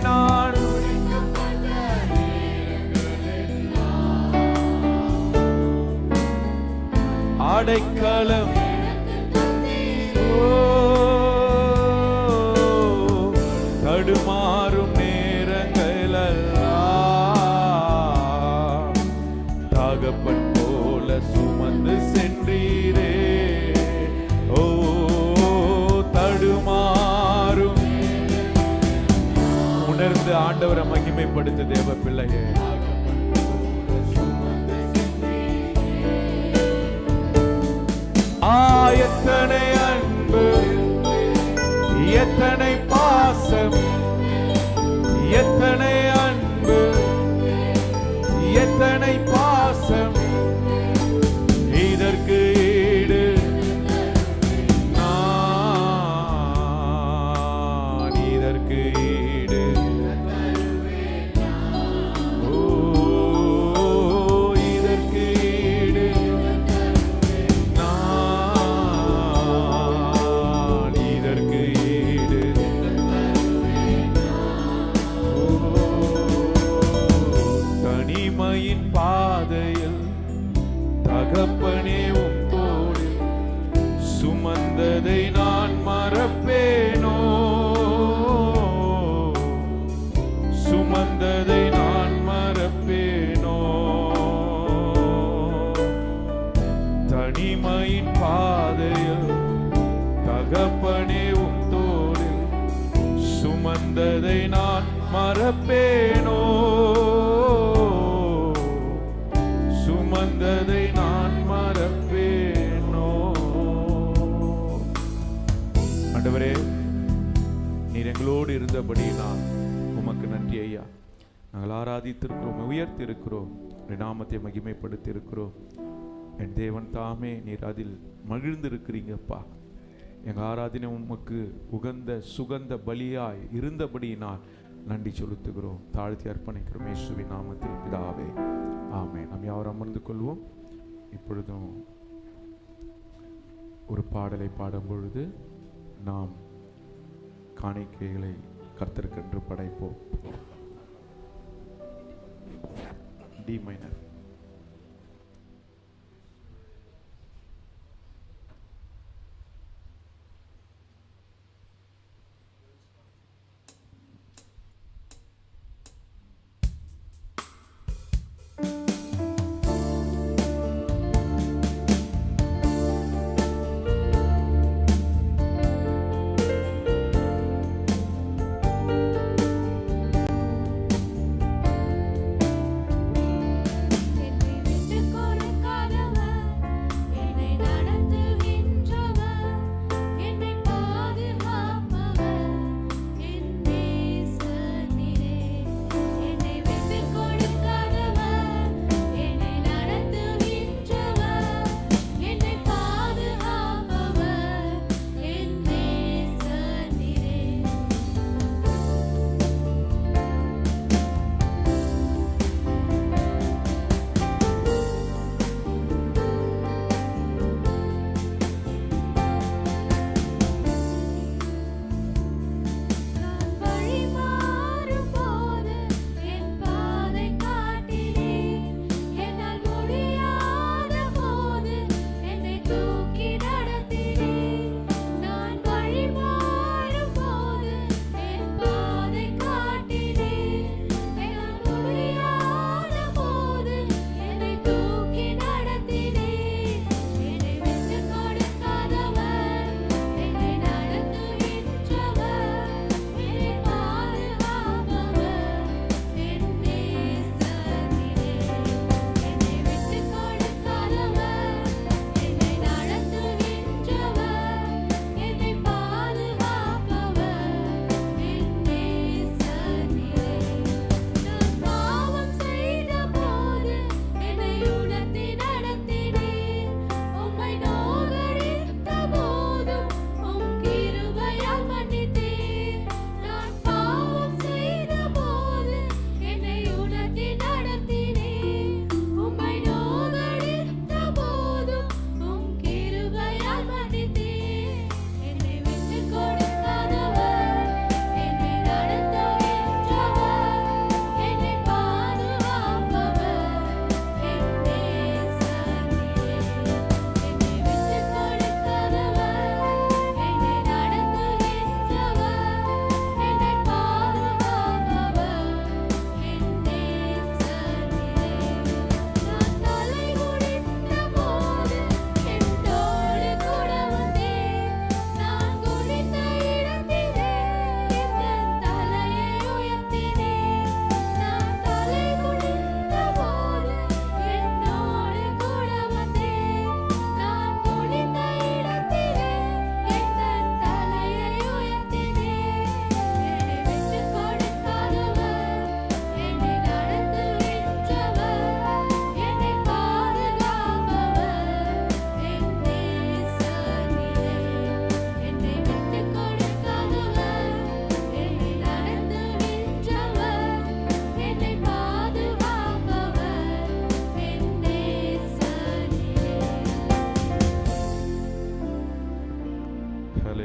நான் அடைக்கலம் தடுமாறும் நேரங்களெல்லாம் தகப்பன் போல சுமந்து சென்றீரே. ஓ தடுமாறும் உணர்ந்து ஆண்டவரை மகிமைப்படுத்த தேவ பிள்ளையே. எத்தனை அன்பு, எத்தனை பாசம், எத்தனை அன்பு, எத்தனை பாசம், இதற்கு ஈடு நான், இதற்கு ஈடு ஓ இதற்கு ஈடு நான், இதற்கு ஈடு தனிமையின் பாதையில் தகப்பனே உம் தோளில் சுமந்ததை நான் மறப்பேனோ, சுமந்ததை நான் மறப்பேனோ. தனிமையின் பாதையில் தகப்பனே உம் தோளில் சுமந்ததை நான் மறப்பேனோ, சுமந்ததை நான் மறப்பேனோ. ஆண்டவரே, நீர் எங்களோடு இருந்தபடி நான் உமக்கு நன்றி ஐயா. நாங்கள் ஆராதித்திருக்கிறோம், உயர்த்திருக்கிறோம், நாமத்தை மகிமைப்படுத்தி இருக்கிறோம். என் தேவன் தாமே நீர் அதில் மகிழ்ந்திருக்கிறீங்கப்பா. எங்கள் ஆராதனை உமக்கு உகந்த சுகந்த பலியாய் இருந்தபடியினால் நன்றி செலுத்துகிறோம், தாழ்த்தி அர்ப்பணிக்கிறோம் இயேசுவின் நாமத்தில் பிதாவே, ஆமென். நாம் யாரும் அமர்ந்து கொள்வோம். இப்பொழுதும் ஒரு பாடலை பாடும் பொழுது நாம் காணிக்கைகளை கர்த்தருக்கென்று படைப்போம். D minor.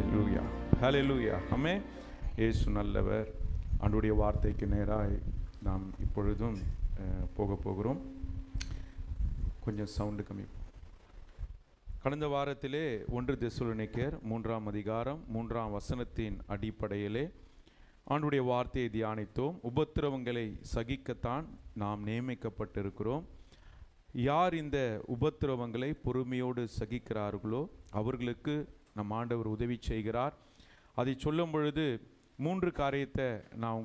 ஹalleluya ஹalleluya ஆமென். இயேசு நல்லவர். ஆண்டவருடைய வார்த்தைக்கு நேராய் நாம் இப்பொழுதும் போகிறோம். கொஞ்சம் சவுண்டு கம்மி. கடந்த வாரத்திலே 1 தெசலோனிக்கேயர் 3ஆம் அதிகாரம் 3ஆம் வசனத்தின் அடிப்படையிலே ஆண்டவருடைய வார்த்தையை தியானித்தோம். உபத்திரவங்களை சகிக்கத்தான் நாம் நியமிக்கப்பட்டிருக்கிறோம். யார் இந்த உபத்திரவங்களை பொறுமையோடு சகிக்கிறார்களோ அவர்களுக்கு நம் ஆண்டவர் உதவி செய்கிறார். அதை சொல்லும் பொழுது 3 காரியத்தை நான்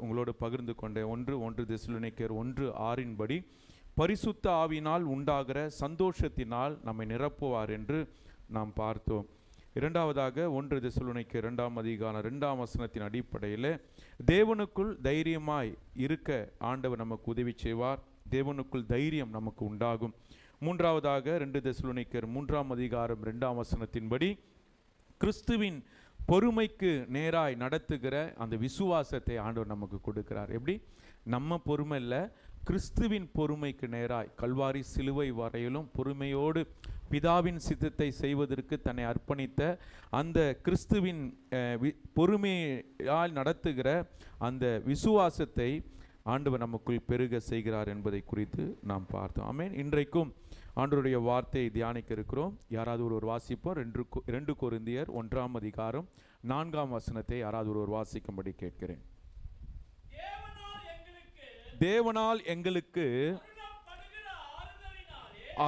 உங்களோடு பகிர்ந்து கொண்டேன். 1 தெசலோனிக்கேயர் 1:6 படி பரிசுத்த ஆவியினால் உண்டாகிற சந்தோஷத்தினால் நம்மை நிரப்புவார் என்று நாம் பார்த்தோம். இரண்டாவதாக 1 தெசலோனிக்கேயர் 2ஆம் அதிகாரம் 2ஆம் வசனத்தின் அடிப்படையில் தேவனுக்குள் தைரியமாய் இருக்க ஆண்டவர் நமக்கு உதவி செய்வார். தேவனுக்குள் தைரியம் நமக்கு உண்டாகும். மூன்றாவதாக 2 தெசலோனிக்கேயர் 3ஆம் அதிகாரம் 2ஆம் வசனத்தின்படி கிறிஸ்துவின் பொறுமைக்கு நேராய் நடத்துகிற அந்த விசுவாசத்தை ஆண்டவர் நமக்கு கொடுக்கிறார். எப்படி? நம்ம பொறுமை இல்லை, கிறிஸ்துவின் பொறுமைக்கு நேராய் கல்வாரி சிலுவை வரையிலும் பொறுமையோடு பிதாவின் சித்தத்தை செய்வதற்கு தன்னை அர்ப்பணித்த அந்த கிறிஸ்துவின் பொறுமையால் நடத்துகிற அந்த விசுவாசத்தை ஆண்டவர் நமக்குள் பெருக செய்கிறார் என்பதை குறித்து நாம் பார்த்தோம். ஆமென். இன்றைக்கும் ஆண்டவருடைய வார்த்தையை தியானிக்க இருக்கிறோம். யாராவது ஒரு வாசிப்போம். 2 கொரிந்தியர் 1ஆம் அதிகாரம் 4ஆம் வசனத்தை யாராவது ஒரு வாசிக்கும்படி கேட்கிறேன். தேவனால் எங்களுக்கு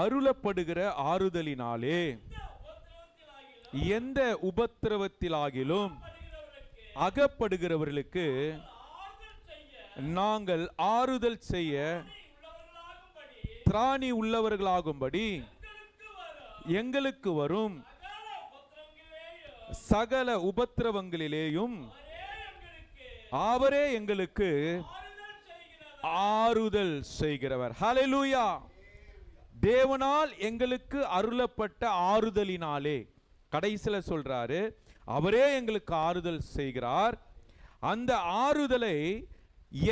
அருளப்படுகிற ஆறுதலினாலே எந்த உபத்திரவத்திலாகிலும் அகப்படுகிறவர்களுக்கு நாங்கள் ஆறுதல் செய்ய திராணி உள்ளவர்களாகும்படி எங்களுக்கு வரும் சகல உபத்திரவங்களிலேயும் அவரே எங்களுக்கு ஆறுதல் செய்கிறவர். ஹல்லேலூயா. தேவனால் எங்களுக்கு அருளப்பட்ட ஆறுதலினாலே, கடைசில சொல்றாரு, அவரே எங்களுக்கு ஆறுதல் செய்கிறார். அந்த ஆறுதலை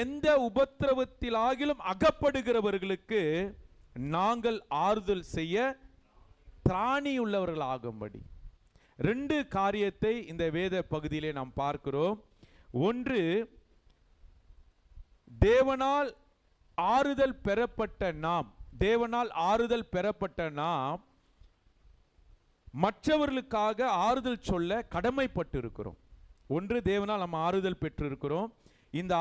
எந்த உபத்திரவத்திலாகிலும் அகப்படுகிறவர்களுக்கு நாங்கள் ஆறுதல் செய்ய திராணியுள்ளவர்களாகும்படி. 2 காரியத்தை இந்த வேத பகுதியிலே நாம் பார்க்கிறோம். ஒன்று, தேவனால் ஆறுதல் பெறப்பட்ட நாம் மற்றவர்களுக்காக ஆறுதல் சொல்ல கடமைப்பட்டு இருக்கிறோம். ஒன்று, தேவனால் நம்ம ஆறுதல் பெற்றிருக்கிறோம். இந்த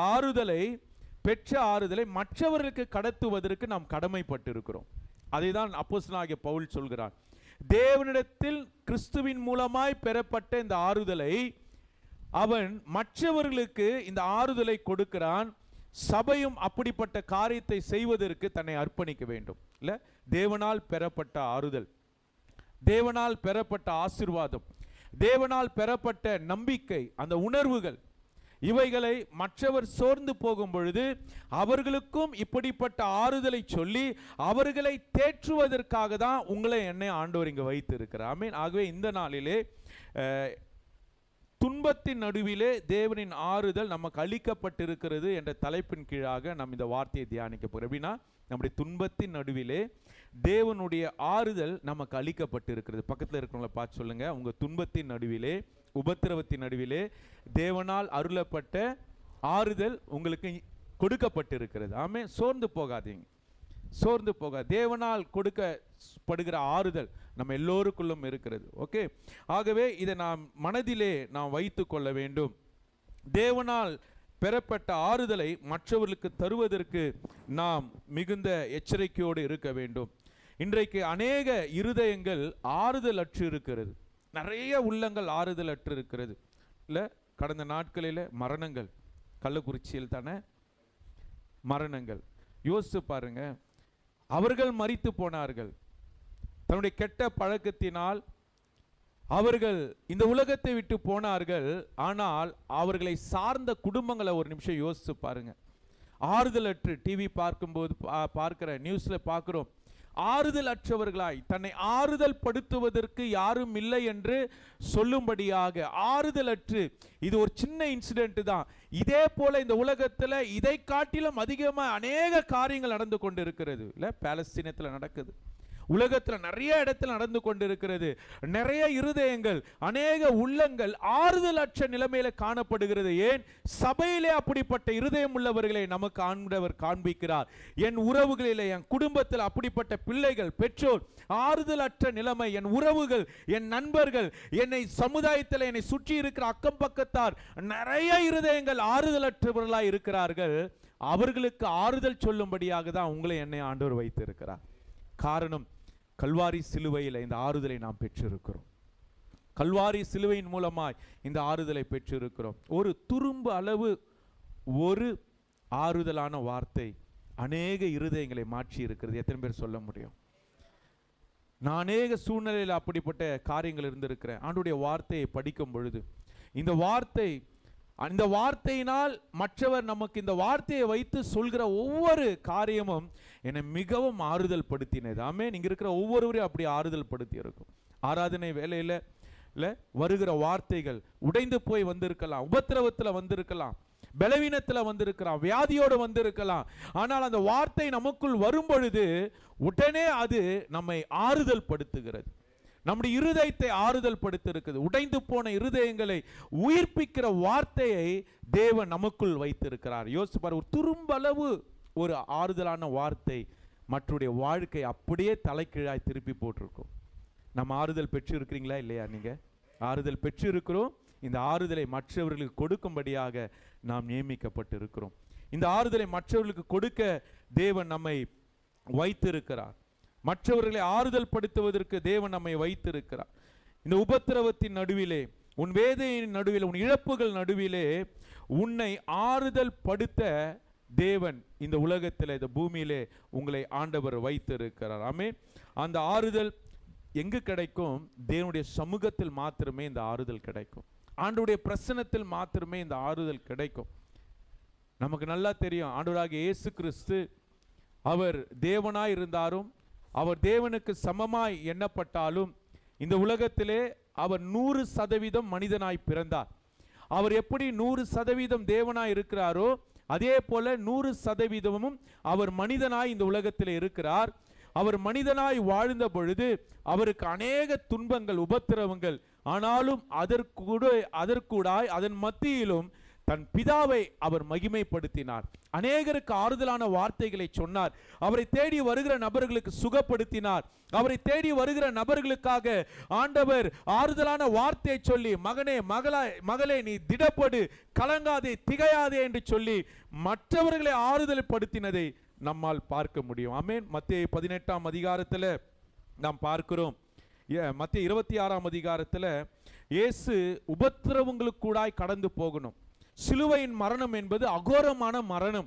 பெற்ற ஆறுதலை மற்றவர்களுக்கு கடத்துவதற்கு நாம் கடமைப்பட்டிருக்கிறோம். அதைதான் அப்போஸ்தலனாகிய பவுல் சொல்கிறார். தேவனிடத்தில் கிறிஸ்துவின் மூலமாய் பெறப்பட்ட இந்த ஆறுதலை அவன் மற்றவர்களுக்கு இந்த ஆறுதலை கொடுக்கிறான். சபையும் அப்படிப்பட்ட காரியத்தை செய்வதற்கு தன்னை அர்ப்பணிக்க வேண்டும். இல்ல, தேவனால் பெறப்பட்ட ஆறுதல், தேவனால் பெறப்பட்ட ஆசீர்வாதம், தேவனால் பெறப்பட்ட நம்பிக்கை, அந்த உணர்வுகள், இவைகளை மற்றவர் சோர்ந்து போகும் பொழுது அவர்களுக்கும் இப்படிப்பட்ட ஆறுதலை சொல்லி அவர்களை தேற்றுவதற்காக தான் உங்களை என்னை ஆண்டவர் இங்கே வைத்து இருக்கிறார். ஆமென். ஆகவே இந்த நாளிலே துன்பத்தின் நடுவிலே தேவனின் ஆறுதல் நமக்கு அளிக்கப்பட்டிருக்கிறது என்ற தலைப்பின் கீழாக நாம் இந்த வார்த்தையை தியானிக்க போகிறோம். எப்படின்னா, நம்முடைய துன்பத்தின் நடுவிலே தேவனுடைய ஆறுதல் நமக்கு அளிக்கப்பட்டிருக்கிறது. பக்கத்தில் இருக்கிறவங்களை பார்த்து சொல்லுங்க, உங்க துன்பத்தின் நடுவிலே, உபத்திரவத்தின் நடுவிலே தேவனால் அருளப்பட்ட ஆறுதல் உங்களுக்கு கொடுக்கப்பட்டிருக்கிறது. ஆமே. சோர்ந்து போகாதீங்க, சோர்ந்து போக. தேவனால் கொடுக்கப்படுகிற ஆறுதல் நம்ம எல்லோருக்குள்ளும் இருக்கிறது. ஓகே. ஆகவே இதை நாம் மனதிலே நாம் வைத்து கொள்ள வேண்டும். தேவனால் பெறப்பட்ட ஆறுதலை மற்றவர்களுக்கு தருவதற்கு நாம் மிகுந்த எச்சரிக்கையோடு இருக்க வேண்டும். இன்றைக்கு அநேக இருதயங்கள் ஆறுதல் அற்று இருக்கிறது. நிறைய உள்ளங்கள் ஆறுதல் அற்று இருக்கிறது. இல்லை, கடந்த நாட்களில் மரணங்கள், கள்ளக்குறிச்சியில் தானே மரணங்கள். யோசித்து பாருங்க. அவர்கள் மரித்து போனார்கள். தன்னுடைய கெட்ட பழக்கத்தினால் அவர்கள் இந்த உலகத்தை விட்டு போனார்கள். ஆனால் அவர்களை சார்ந்த குடும்பங்களை ஒரு நிமிஷம் யோசித்து பாருங்க. ஆறுதல் அற்று, டிவி பார்க்கும்போது பார்க்கிற நியூஸ்ல பார்க்கிறோம், ஆறுதல் அற்றவர்களாய், தன்னை ஆறுதல் படுத்துவதற்கு யாரும் இல்லை என்று சொல்லும்படியாக ஆறுதல் அற்று, இது ஒரு சின்ன இன்சிடென்ட் தான், இதே போல இந்த உலகத்தில் இதை காட்டிலும் அதிகமாக அநேக காரியங்கள் நடந்து கொண்டு இருக்கிறது. இல்லை, பாலஸ்தீனத்தில் நடக்குது. உலகத்துல நிறைய இடத்துல நடந்து கொண்டிருக்கிறது. நிறைய இருதயங்கள், அநேக உள்ளங்கள் ஆறுதலற்ற நிலைமையில காணப்படுகிறது. ஏன்? சபையிலே அப்படிப்பட்ட இருதயம் உள்ளவர்களை நமக்கு ஆண்டவர் காண்பிக்கிறார். என் உறவுகளிலே, என் குடும்பத்தில் அப்படிப்பட்ட பிள்ளைகள், பெற்றோர் ஆறுதலற்ற நிலைமை, என் உறவுகள், என் நண்பர்கள், என்னை சமுதாயத்தில் என்னை சுற்றி இருக்கிற அக்கம் பக்கத்தார் நிறைய இருதயங்கள் ஆறுதலற்றவர்களாய் இருக்கிறார்கள். அவர்களுக்கு ஆறுதல் சொல்லும்படியாக தான் உங்களை என்னை ஆண்டவர் வைத்திருக்கிறார். காரணம், கல்வாரி சிலுவையில் இந்த ஆறுதலை நாம் பெற்றிருக்கிறோம். கல்வாரி சிலுவையின் மூலமாய் இந்த ஆறுதலை பெற்றிருக்கிறோம். ஒரு துரும்பு அளவு ஒரு ஆறுதலான வார்த்தை அநேக இருதயங்களை மாற்றி இருக்கிறது. எத்தனை பேர் சொல்ல முடியும்? நான் அநேக சூழ்நிலையில் அப்படிப்பட்ட காரியங்கள் இருந்திருக்கிறேன். ஆண்டவருடைய வார்த்தையை படிக்கும் பொழுது இந்த வார்த்தையினால் மற்றவர் நமக்கு இந்த வார்த்தையை வைத்து சொல்கிற ஒவ்வொரு காரியமும் என்னை மிகவும் ஆறுதல் படுத்தினது. ஆமென். இங்க இருக்கிற ஒவ்வொருவரையும் அப்படி ஆறுதல் படுத்தி இருக்கும். ஆராதனை வேலையில வருகிற வார்த்தைகள் உடைந்து போய் வந்திருக்கலாம், உபத்திரவத்தில் வந்திருக்கலாம், பலவீனத்தில் வந்திருக்கலாம், வியாதியோடு வந்திருக்கலாம். ஆனால் அந்த வார்த்தை நமக்குள் வரும் பொழுது உடனே அது நம்மை ஆறுதல் படுத்துகிறது. நம்முடைய இருதயத்தை ஆறுதல் படுத்திருக்கிறது. உடைந்து போன இருதயங்களை உயிர்ப்பிக்கிற வார்த்தையை தேவன் நமக்குள் வைத்திருக்கிறார். யோசிப்பார், ஒரு துரும்பளவு ஒரு ஆறுதலான வார்த்தை மற்றவருடைய வாழ்க்கை அப்படியே தலைக்கீழாய் திருப்பி போட்டிருக்கும். நம்ம ஆறுதல் பெற்று இருக்கிறீங்களா இல்லையா? நீங்க ஆறுதல் பெற்று இருக்கிறோம். இந்த ஆறுதலை மற்றவர்களுக்கு கொடுக்கும்படியாக நாம் நியமிக்கப்பட்டு இருக்கிறோம். இந்த ஆறுதலை மற்றவர்களுக்கு கொடுக்க தேவன் நம்மை வைத்திருக்கிறார். மற்றவர்களை ஆறுதல் படுத்துவதற்கு தேவன் நம்மை வைத்திருக்கிறார். இந்த உபத்திரவத்தின் நடுவிலே, உன் வேதனையின் நடுவிலே, உன் இழப்புகள் நடுவிலே உன்னை ஆறுதல் படுத்த தேவன் இந்த உலகத்தில், இந்த பூமியிலே உங்களை ஆண்டவர் வைத்திருக்கிறார். ஆமென். அந்த ஆறுதல் எங்கு கிடைக்கும்? தேவனுடைய சமூகத்தில் மாத்திரமே இந்த ஆறுதல் கிடைக்கும். ஆண்டவருடைய பிரசன்னத்தில் மாத்திரமே இந்த ஆறுதல் கிடைக்கும். நமக்கு நல்லா தெரியும், ஆண்டவராகிய இயேசு கிறிஸ்து அவர் தேவனாய் இருந்தாலும், அவர் தேவனுக்கு சமமாய் எண்ணப்பட்டாலும், இந்த உலகத்திலே அவர் 100% மனிதனாய் பிறந்தார். அவர் எப்படி 100% தேவனாய் இருக்கிறாரோ அதே போல 100% அவர் மனிதனாய் இந்த உலகத்திலே இருக்கிறார். அவர் மனிதனாய் வாழ்ந்த பொழுது அவருக்கு அநேக துன்பங்கள், உபத்திரவங்கள், ஆனாலும் அதற்கூடாய் அதன் மத்தியிலும் தன் பிதாவை அவர் மகிமைப்படுத்தினார். அநேகருக்கு ஆறுதலான வார்த்தைகளை சொன்னார். அவரை தேடி வருகிற நபர்களுக்கு சுகப்படுத்தினார். அவரை தேடி வருகிற நபர்களுக்காக ஆண்டவர் ஆறுதலான வார்த்தையை சொல்லி, மகனே, மகளே, நீ திடப்படு, கலங்காதே, திகையாதே என்று சொல்லி மற்றவர்களை ஆறுதல் படுத்தினதை நம்மால் பார்க்க முடியும். ஆமென். மத்தேயு 18ஆம் அதிகாரத்தில் நாம் பார்க்கிறோம். மத்தேயு 26ஆம் அதிகாரத்தில் இயேசு உபத்திரவங்களுக்கூடாய் கடந்து போகணும். சிலுவையின் மரணம் என்பது அகோரமான மரணம்.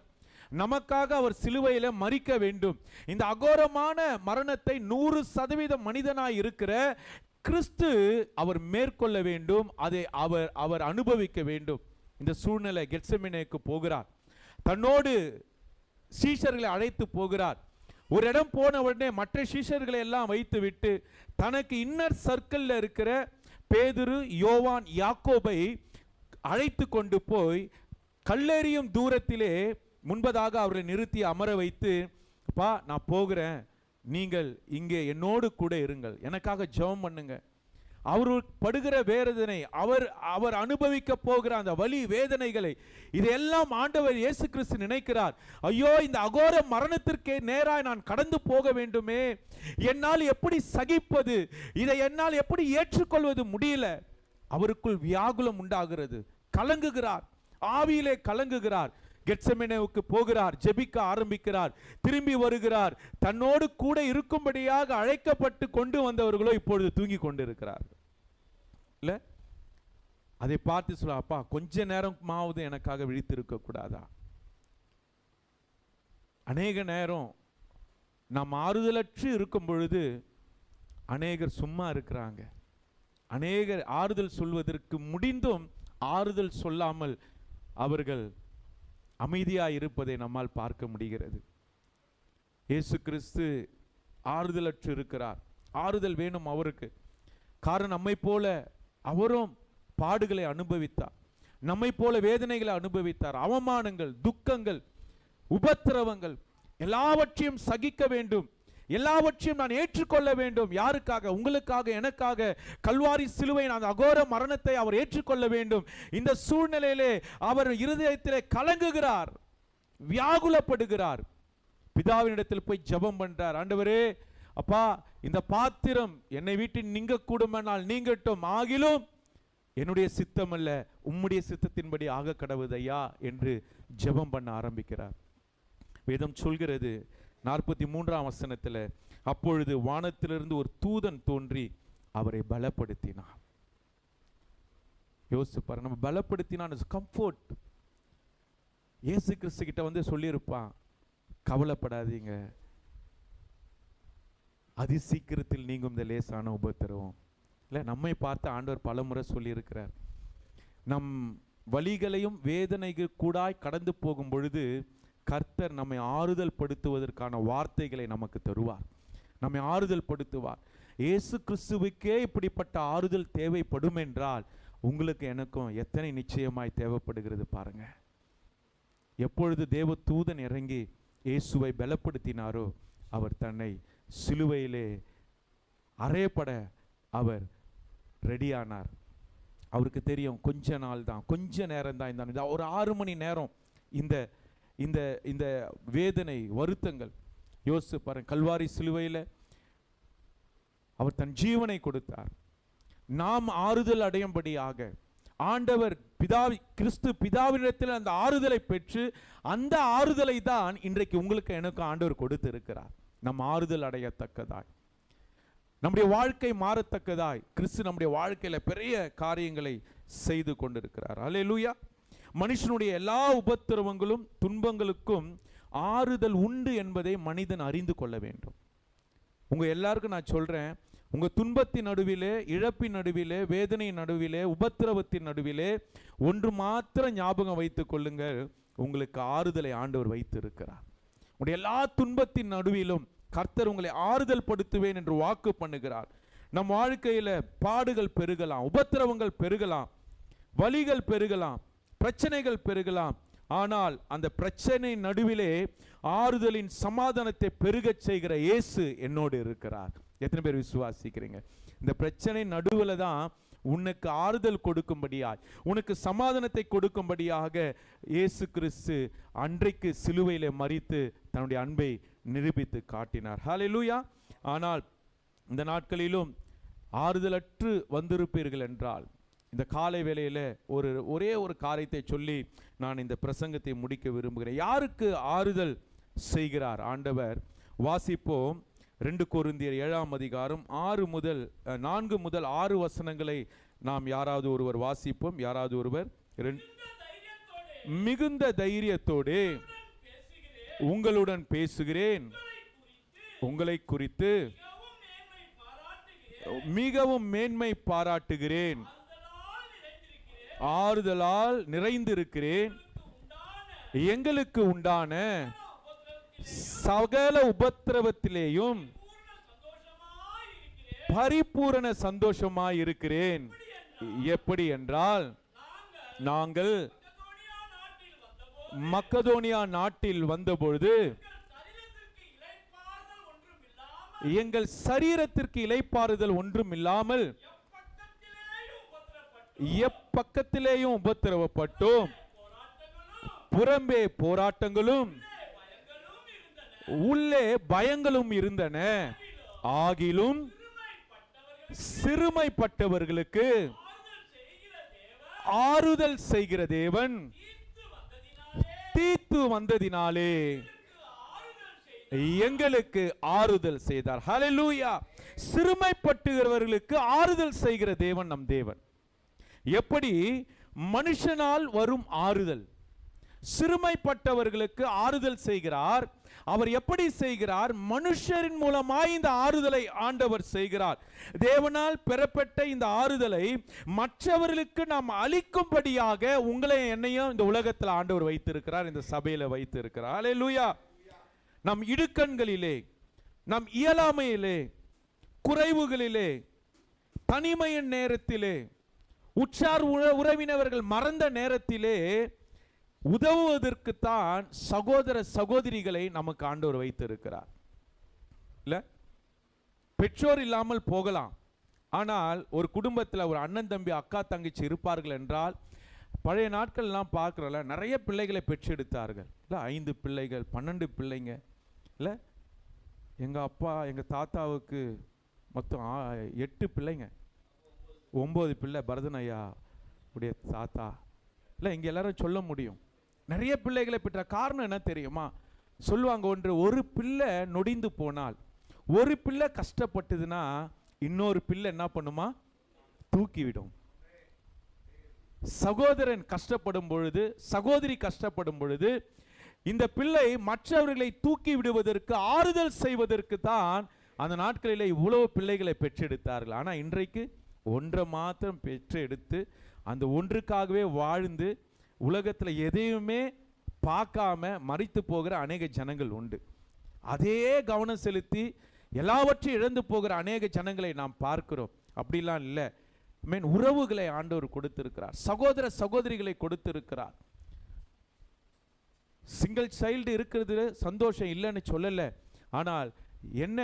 நமக்காக அவர் சிலுவையில மரிக்க வேண்டும். இந்த அகோரமான மரணத்தை 100% மனிதனாய் இருக்கிற கிறிஸ்து அவர் மேற்கொள்ள வேண்டும். அதை அவர் அனுபவிக்க வேண்டும். இந்த சூழ்நிலை கெத்செமனேக்கு போகிறார். தன்னோடு சீஷர்களை அழைத்து போகிறார். ஒரு இடம் போன உடனே மற்ற சீஷர்களை எல்லாம் வைத்து விட்டு தனக்கு இன்னர் சர்க்கிள்ல இருக்கிற பேதுரு, யோவான், யாக்கோபை அழைத்து கொண்டு போய் கல்லெறியும் தூரத்திலே முன்பதாக அவர்களை நிறுத்தி அமர வைத்து, அப்பா, நான் போகிறேன், நீங்கள் இங்கே என்னோடு கூட இருங்கள், எனக்காக ஜெபம் பண்ணுங்க. அவர் படுகிற வேதனை, அவர் அனுபவிக்க போகிற அந்த வலி வேதனைகளை இதையெல்லாம் ஆண்டவர் இயேசு கிறிஸ்து நினைக்கிறார். ஐயோ, இந்த அகோர மரணத்திற்கே நேராய் நான் கடந்து போக வேண்டுமே, என்னால் எப்படி சகிப்பது, இதை என்னால் எப்படி ஏற்றுக்கொள்வது முடியல. அவருக்குள் வியாகுலம் உண்டாகிறது, கலங்குகிறார், ஆவியிலே கலங்குகிறார். கெத்செமனேவுக்கு போகிறார், ஜெபிக்க ஆரம்பிக்கிறார், திரும்பி வருகிறார். தன்னோடு கூட இருக்கும்படியாக அழைக்கப்பட்டு கொண்டு வந்தவர்களோ இப்பொழுது தூங்கி கொண்டிருக்கிறார். இல்ல, அதை பார்த்து சொல்ல, அப்பா, கொஞ்ச நேரமாவது எனக்காக விழித்திருக்க கூடாதா? அநேக நேரம் நாம் ஆறுதலற்று இருக்கும் பொழுது அநேகர் சும்மா இருக்கிறாங்க. அநேகர் ஆறுதல் சொல்வதற்கு முடிந்தும் ஆறுதல் சொல்லாமல் அவர்கள் அமைதியாய் இருப்பதை நம்மால் பார்க்க முடிகிறது. இயேசு கிறிஸ்து ஆறுதலற்று இருக்கிறார். ஆறுதல் வேணும் அவருக்கு. காரணம், நம்மை போல அவரும் பாடுகளை அனுபவித்தார், நம்மை போல வேதனைகளை அனுபவித்தார். அவமானங்கள், துக்கங்கள், உபத்திரவங்கள் எல்லாவற்றையும் சகிக்க வேண்டும். எல்லாவற்றையும் நான் ஏற்றுக்கொள்ள வேண்டும். யாருக்காக? உங்களுக்காக, எனக்காக. கல்வாரி சிலுவை, அந்த அகோர மரணத்தை அவர் ஏற்றுக்கொள்ள வேண்டும். இந்த சூழ்நிலையிலே அவர் இருதயத்திலே கலங்குகிறார், வியாகுலப்படுகிறார். பிதாவினிடத்தில் போய் ஜெபம் பண்றார். ஆண்டவரே, அப்பா, இந்த பாத்திரம் என்னை விட்டு நீங்க கூடுமானால் நீங்கட்டும், ஆகிலும் என்னுடைய சித்தம் அல்ல, உம்முடைய சித்தத்தின்படி ஆக கடவுதையா என்று ஜெபம் பண்ண ஆரம்பிக்கிறார். வேதம் சொல்கிறது 43ஆம் வசனத்தில், அப்பொழுது வானத்திலிருந்து ஒரு தூதன் தோன்றி அவரை பலப்படுத்தினார். யோசிப்பார், நம்ம பலப்படுத்தினான், கம்ஃபோர்ட். இயேசு கிறிஸ்து கிட்ட வந்து சொல்லியிருப்பான், கவலைப்படாதீங்க, அதி சீக்கிரத்தில் நீங்கும் இந்த லேசான உபத்திரவம். இல்லை, நம்மை பார்த்து ஆண்டவர் பலமுறை சொல்லியிருக்கிறார். நம் வலிகளையும் வேதனைகள் கூடாய் கடந்து போகும் பொழுது கர்த்தர் நம்மை ஆறுதல் படுத்துவதற்கான வார்த்தைகளை நமக்கு தருவார், நம்மை ஆறுதல் படுத்துவார். இயேசு கிறிஸ்துவுக்கே இப்படிப்பட்ட ஆறுதல் தேவைப்படும் என்றால் உங்களுக்கு எனக்கும் எத்தனை நிச்சயமாய் தேவைப்படுகிறது பாருங்க. எப்பொழுது தேவ தூதன் இறங்கி இயேசுவை பலப்படுத்தினாரோ, அவர் தன்னை சிலுவையிலே அறையப்பட அவர் ரெடியானார். அவருக்கு தெரியும், கொஞ்ச நாள் தான், கொஞ்ச நேரம் தான், இந்த ஒரு 6 மணி நேரம் இந்த இந்த இந்த வேதனை வருத்தங்கள். யோசித்து பாருங்க, கல்வாரி சிலுவையில் அவர் தன் ஜீவனை கொடுத்தார். நாம் ஆறுதல் அடையும்படியாக ஆண்டவர் கிறிஸ்து பிதாவினிடத்தில் அந்த ஆறுதலை பெற்று, அந்த ஆறுதலை தான் இன்றைக்கு உங்களுக்கு எனக்கு ஆண்டவர் கொடுத்து இருக்கிறார். நம் ஆறுதல் அடையத்தக்கதாய், நம்முடைய வாழ்க்கை மாறத்தக்கதாய் கிறிஸ்து நம்முடைய வாழ்க்கையில பெரிய காரியங்களை செய்து கொண்டிருக்கிறார். அல்லேலூயா. மனுஷனுடைய எல்லா உபத்திரவங்களும் துன்பங்களுக்கும் ஆறுதல் உண்டு என்பதை மனிதன் அறிந்து கொள்ள வேண்டும். உங்க எல்லாருக்கும் நான் சொல்றேன், உங்க துன்பத்தின் நடுவிலே, இழப்பின் நடுவிலே, வேதனையின் நடுவிலே, உபத்திரவத்தின் நடுவிலே ஒன்று மாத்திரம் ஞாபகம் வைத்துக் கொள்ளுங்கள், உங்களுக்கு ஆறுதலை ஆண்டவர் வைத்து இருக்கிறார். உங்களுடைய எல்லா துன்பத்தின் நடுவிலும் கர்த்தர் உங்களை ஆறுதல் படுத்துவேன் என்று வாக்கு பண்ணுகிறார். நம் வாழ்க்கையில பாடுகள் பெருகலாம், உபத்திரவங்கள் பெருகலாம், வலிகள் பெருகலாம், பிரச்சனைகள் பெருகலாம். ஆனால் அந்த பிரச்சனை நடுவிலே ஆறுதலின் சமாதானத்தை பெருகச் செய்கிற இயேசு என்னோடு இருக்கிறார். எத்தனை பேர் விசுவாசிக்கிறீங்க? இந்த பிரச்சனை நடுவில் தான் உனக்கு ஆறுதல் கொடுக்கும்படியாய், உனக்கு சமாதானத்தை கொடுக்கும்படியாக இயேசு கிறிஸ்து அன்றைக்கு சிலுவையிலே மரித்து தன்னுடைய அன்பை நிரூபித்து காட்டினார். ஹல்லேலூயா. ஆனால் இந்த நாட்களிலும் ஆறுதலற்று வந்திருப்பீர்கள் என்றால், இந்த காலை வேளையில் ஒரே ஒரு காரியத்தை சொல்லி நான் இந்த பிரசங்கத்தை முடிக்க விரும்புகிறேன். யாருக்கு ஆறுதல் செய்கிறார் ஆண்டவர்? வாசிப்போம். 2 கொரிந்தியர் 7ஆம் அதிகாரம் 4 முதல் 6 வசனங்களை நாம் யாராவது ஒருவர் வாசிப்போம். யாராவது ஒருவர். மிகுந்த தைரியத்தோடு உங்களுடன் பேசுகிறேன், உங்களை குறித்து மிகவும் மேன்மை பாராட்டுகிறேன், ஆறுதலால் நிறைந்திருக்கிறேன், எங்களுக்கு உண்டான சகல உபத்திரவத்திலேயும் பரிபூரண சந்தோஷமாய் இருக்கிறேன். எப்படி என்றால், நாங்கள் மக்கதோனியா நாட்டில் வந்தபொழுது எங்கள் சரீரத்திற்கு இளைப்பாறுதல் ஒன்றும் இல்லாமல் எப்பக்கத்திலேயும் உபத்திரவப்பட்டோம், புறம்பே போராட்டங்களும் உள்ளே பயங்களும் இருந்தன. ஆகிலும் சிறுமைப்பட்டவர்களுக்கு ஆறுதல் செய்கிற தேவன் தீத்து வந்ததினாலே எங்களுக்கு ஆறுதல் செய்தார். ஹல்லேலூயா. சிறுமைப்பட்டுகிறவர்களுக்கு ஆறுதல் செய்கிற தேவன் நம் தேவன். எப்படி மனுஷனால் வரும் ஆறுதல், சிறுமைப்பட்டவர்களுக்கு ஆறுதல் செய்கிறார். அவர் எப்படி செய்கிறார்? மனுஷரின் மூலமாய் இந்த ஆறுதலை ஆண்டவர் செய்கிறார். தேவனால் பெறப்பட்ட இந்த ஆறுதலை மற்றவர்களுக்கு நாம் அளிக்கும்படியாக உங்களை என்னையும் இந்த உலகத்தில் ஆண்டவர் வைத்திருக்கிறார், இந்த சபையில வைத்திருக்கிறார். அல்லேலூயா. நம் இடுக்கண்களிலே, நம் இயலாமையிலே, குறைவுகளிலே, தனிமையின் நேரத்திலே, உற்றார் உறவினர்கள் மறந்த நேரத்திலே உதவுவதற்குத்தான் சகோதர சகோதரிகளை நமக்கு ஆண்டவர் வைத்திருக்கிறார். இல்லை? பெற்றோர் இல்லாமல் போகலாம், ஆனால் ஒரு குடும்பத்தில் ஒரு அண்ணன் தம்பி அக்கா தங்கச்சி இருப்பார்கள் என்றால், பழைய நாட்கள்லாம் பார்க்குறோம்ல, நிறைய பிள்ளைகளை பெற்றெடுத்தார்கள் இல்லை? 5 பிள்ளைகள் 12 பிள்ளைங்க இல்லை? எங்கள் அப்பா எங்கள் தாத்தாவுக்கு மொத்தம் 8 பிள்ளைங்க, 9 பிள்ளை. பரதன் ஐயா உடைய தாத்தா இல்லை, இங்கே எல்லாரும் சொல்ல முடியும். நிறைய பிள்ளைகளை பெற்ற காரணம் என்ன தெரியுமா? சொல்லுவாங்க, ஒரு பிள்ளை நொடிந்து போனால், ஒரு பிள்ளை கஷ்டப்பட்டதுன்னா இன்னொரு பிள்ளை என்ன பண்ணுமா? தூக்கிவிடும். சகோதரன் கஷ்டப்படும் பொழுது, சகோதரி கஷ்டப்படும் பொழுது, இந்த பிள்ளை மற்றவர்களை தூக்கி விடுவதற்கு, ஆறுதல் செய்வதற்கு தான் அந்த நாட்களில் இவ்வளவு பிள்ளைகளை பெற்றெடுத்தார்கள். ஆனால் இன்றைக்கு ஒன்றை மாத்திரம் பெற்று எடுத்து அந்த ஒன்றுக்காகவே வாழ்ந்து உலகத்தில் எதையுமே பார்க்காம மறித்து போகிற அநேக ஜனங்கள் உண்டு. அதே கவனம் செலுத்தி எல்லாவற்றையும் இழந்து போகிற அநேக ஜனங்களை நாம் பார்க்கிறோம். அப்படிலாம் இல்லை. உறவுகளை ஆண்டவர் கொடுத்திருக்கிறார், சகோதர சகோதரிகளை கொடுத்திருக்கிறார். சிங்கிள் சைல்டு இருக்கிறது சந்தோஷம் இல்லைன்னு சொல்லலை. ஆனால் என்ன,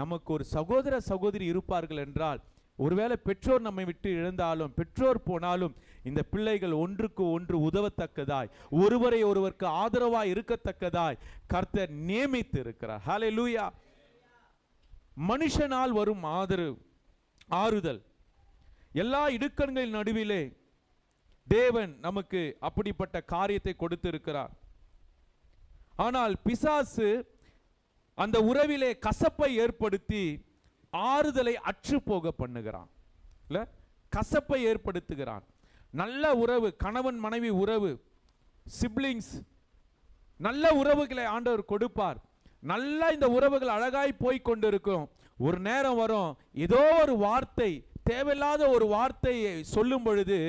நமக்கு ஒரு சகோதர சகோதரி இருப்பார்கள் என்றால், ஒருவேளை பெற்றோர் நம்மை விட்டு இழந்தாலும், பெற்றோர் போனாலும், இந்த பிள்ளைகள் ஒன்றுக்கு ஒன்று உதவத்தக்கதாய், ஒருவரை ஒருவருக்கு ஆதரவாய் இருக்கத்தக்கதாய் கர்த்தர் நியமித்து இருக்கிறார். ஹல்லேலூயா. மனுஷனால் வரும் ஆறுதல், எல்லா இடுக்கண்களின் நடுவிலே தேவன் நமக்கு அப்படிப்பட்ட காரியத்தை கொடுத்திருக்கிறார். ஆனால் பிசாசு அந்த உறவிலே கசப்பை ஏற்படுத்தி ஆறுதலை அற்று போக பண்ணுகிறான் இல்ல? கசப்பை ஏற்படுத்துகிறான். நல்ல உறவு, கணவன் மனைவி உறவு, சிப்ளிங்ஸ், நல்ல உறவுகளை ஆண்டவர் கொடுப்பார். நல்ல இந்த உறவுகள் அழகாய் போய் கொண்டிருக்கும். ஒரு நேரம் வரும், ஏதோ ஒரு வார்த்தை, தேவையில்லாத ஒரு வார்த்தையை சொல்லும் பொழுது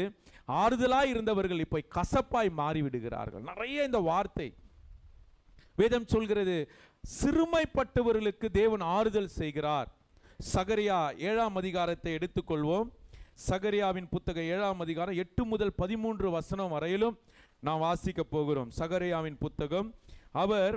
ஆறுதலாய் இருந்தவர்கள் இப்போ கசப்பாய் மாறிவிடுகிறார்கள். நிறைய இந்த வார்த்தை வேதம் சொல்கிறது, சிறுமைப்பட்டவர்களுக்கு தேவன் ஆறுதல் செய்கிறார். சகரியா 7ஆம் அதிகாரத்தை எடுத்துக்கொள்வோம். சகரியாவின் புத்தகம் 7ஆம் அதிகாரம் 8 முதல் 13 வசனம் வரையிலும் நாம் வாசிக்க போகிறோம். சகரியாவின் புத்தகம். அவர்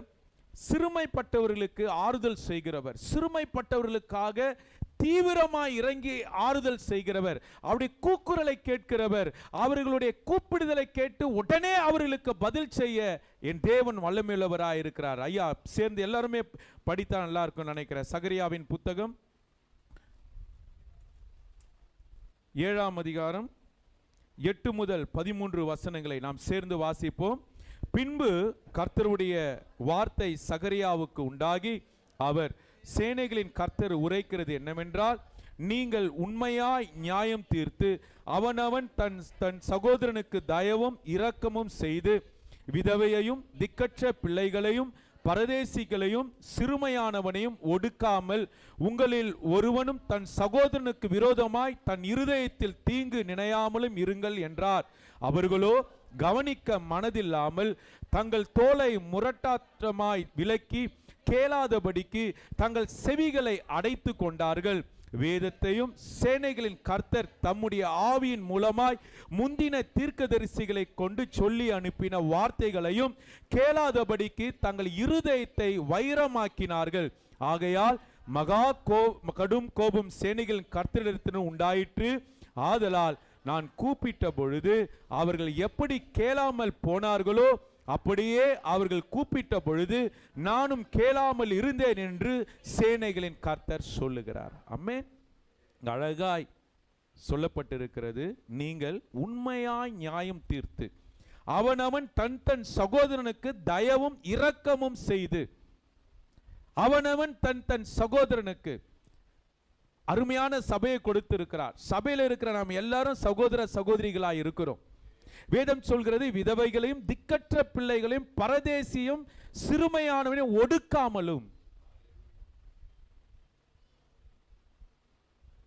சிறுமைப்பட்டவர்களுக்கு ஆறுதல் செய்கிறவர், சிறுமைப்பட்டவர்களுக்காக தீவிரமாய் இறங்கி ஆறுதல் செய்கிறவர், அவருடைய கூக்குரலை கேட்கிறவர், அவர்களுடைய கூப்பிடுதலை கேட்டு உடனே அவர்களுக்கு பதில் செய்ய என் தேவன் வல்லமையுள்ளவராய் இருக்கிறார். ஐயா சேர்ந்து எல்லாருமே படித்தா நல்லா இருக்கும் நினைக்கிறேன். சகரியாவின் புத்தகம் 7ஆம் அதிகாரம் 8 முதல் 13 வசனங்களை நாம் சேர்ந்து வாசிப்போம். பின்பு கர்த்தருடைய வார்த்தை சகரியாவுக்கு உண்டாகி, அவர், சேனைகளின் கர்த்தர் உரைக்கிறது என்னவென்றால், நீங்கள் உண்மையாய் நியாயம் தீர்த்து அவனவன் தன் சகோதரனுக்கு தயவும் இரக்கமும் செய்து, விதவையையும் திக்கற்ற பிள்ளைகளையும் பரதேசிகளையும் சிறுமையானவனையும் ஒடுக்காமல், உங்களில் ஒருவனும் தன் சகோதரனுக்கு விரோதமாய் தன் இருதயத்தில் தீங்கு நினையாமலும் இருங்கள் என்றார். அவர்களோ கவனிக்க மனதில்லாமல் தங்கள் தோலை முரட்டாற்றமாய் விலக்கி கேளாதபடிக்கு தங்கள் செவிகளை அடைத்து கொண்டார்கள். வேதத்தையும் சேனைகளின் கர்த்தர் தம்முடைய ஆவியின் மூலமாய் முந்தின தீர்க்கதரிசிகளை கொண்டு சொல்லி அனுப்பின வார்த்தைகளையும் கேளாதபடிக்கு தங்கள் இருதயத்தை வைரமாக்கினார்கள். ஆகையால் மகா கடும் கோபம் சேனைகளின் கர்த்தரிடத்திலும் உண்டாயிற்று. ஆதலால் நான் கூப்பிட்ட பொழுது அவர்கள் எப்படி கேளாமல் போனார்களோ அப்படியே அவர்கள் கூப்பிட்ட பொழுது நானும் கேளாமல் இருந்தேன் என்று சேனைகளின் கர்த்தர் சொல்லுகிறார். ஆமென். அழகாய் சொல்லப்பட்டிருக்கிறது, நீங்கள் உண்மையாய் நியாயம் தீர்த்து அவனவன் தன் சகோதரனுக்கு தயவும் இரக்கமும் செய்து, அவனவன் தன் சகோதரனுக்கு அருமையான சபையை கொடுத்திருக்கிறார். சபையில் இருக்கிற நாம் எல்லாரும் சகோதர சகோதரிகளாய் இருக்கிறோம். வேதம் சொல்கிறது, விதவைகளையும் திக்கற்ற பிள்ளைகளையும் பரதேசியும் சிறுமையானவனையும் ஒடுக்காமலும்.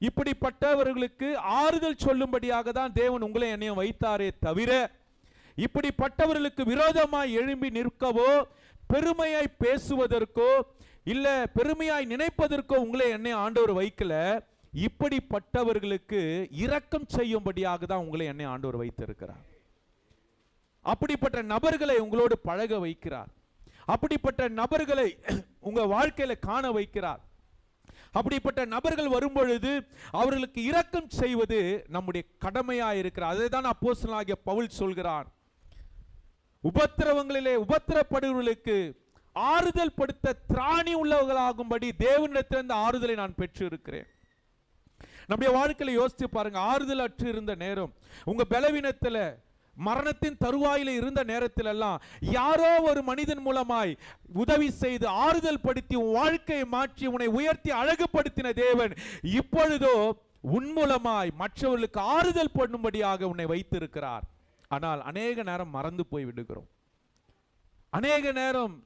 இப்படிப்பட்டவர்களுக்கு ஆறுதல் சொல்லும்படியாக தான் தேவன் உங்களை என்னையும் வைத்தாரே தவிர, இப்படிப்பட்டவர்களுக்கு விரோதமாய் எழும்பி நிற்கவோ, பெருமையாய் பேசுவதற்கோ, இல்ல பெருமையாய் நினைப்பதற்கோ உங்களை என்னை ஆண்டவர் வைக்கல. இப்படிப்பட்டவர்களுக்கு இரக்கம் செய்யும்படியாக தான் உங்களை என்னை ஆண்டவர் வைத்திருக்கிறார். அப்படிப்பட்ட நபர்களை உங்களோடு பழக வைக்கிறார். அப்படிப்பட்ட நபர்களை உங்க வாழ்க்கையில காண வைக்கிறார். அப்படிப்பட்ட நபர்கள் வரும்பொழுது அவர்களுக்கு இரக்கம் செய்வது நம்முடைய கடமையாக இருக்கிறார். அதை தான் அப்போஸ்தலனாகிய பவுல் சொல்கிறான். உபத்திரவங்களிலே உபத்திரப்படுவர்களுக்கு ஆறுதல் படுத்த திராணி உள்ளவர்களாகும்படி தேவனிடத்திலிருந்து ஆறுதலை நான் பெற்று இருக்கிறேன். நம்முடைய வாழ்க்கையில யோசிச்சு பாருங்க. ஆறுதல் அற்று இருந்த நேரம், உங்க பலவீனத்துல மரணத்தின் தருவாயில இருந்த நேரத்தில் எல்லாம் யாரோ ஒரு மனிதன் மூலமாய் உதவி செய்து ஆறுதல் படுத்தி உன் வாழ்க்கையை மாற்றி உன்னை உயர்த்தி அழகுபடுத்தின தேவன் இப்பொழுதோ உன் மூலமாய் மற்றவர்களுக்கு ஆறுதல் பண்ணும்படியாக உன்னை வைத்திருக்கிறார். ஆனால் அநேக நேரம் மறந்து போய் விடுகிறோம். அநேக நேரம்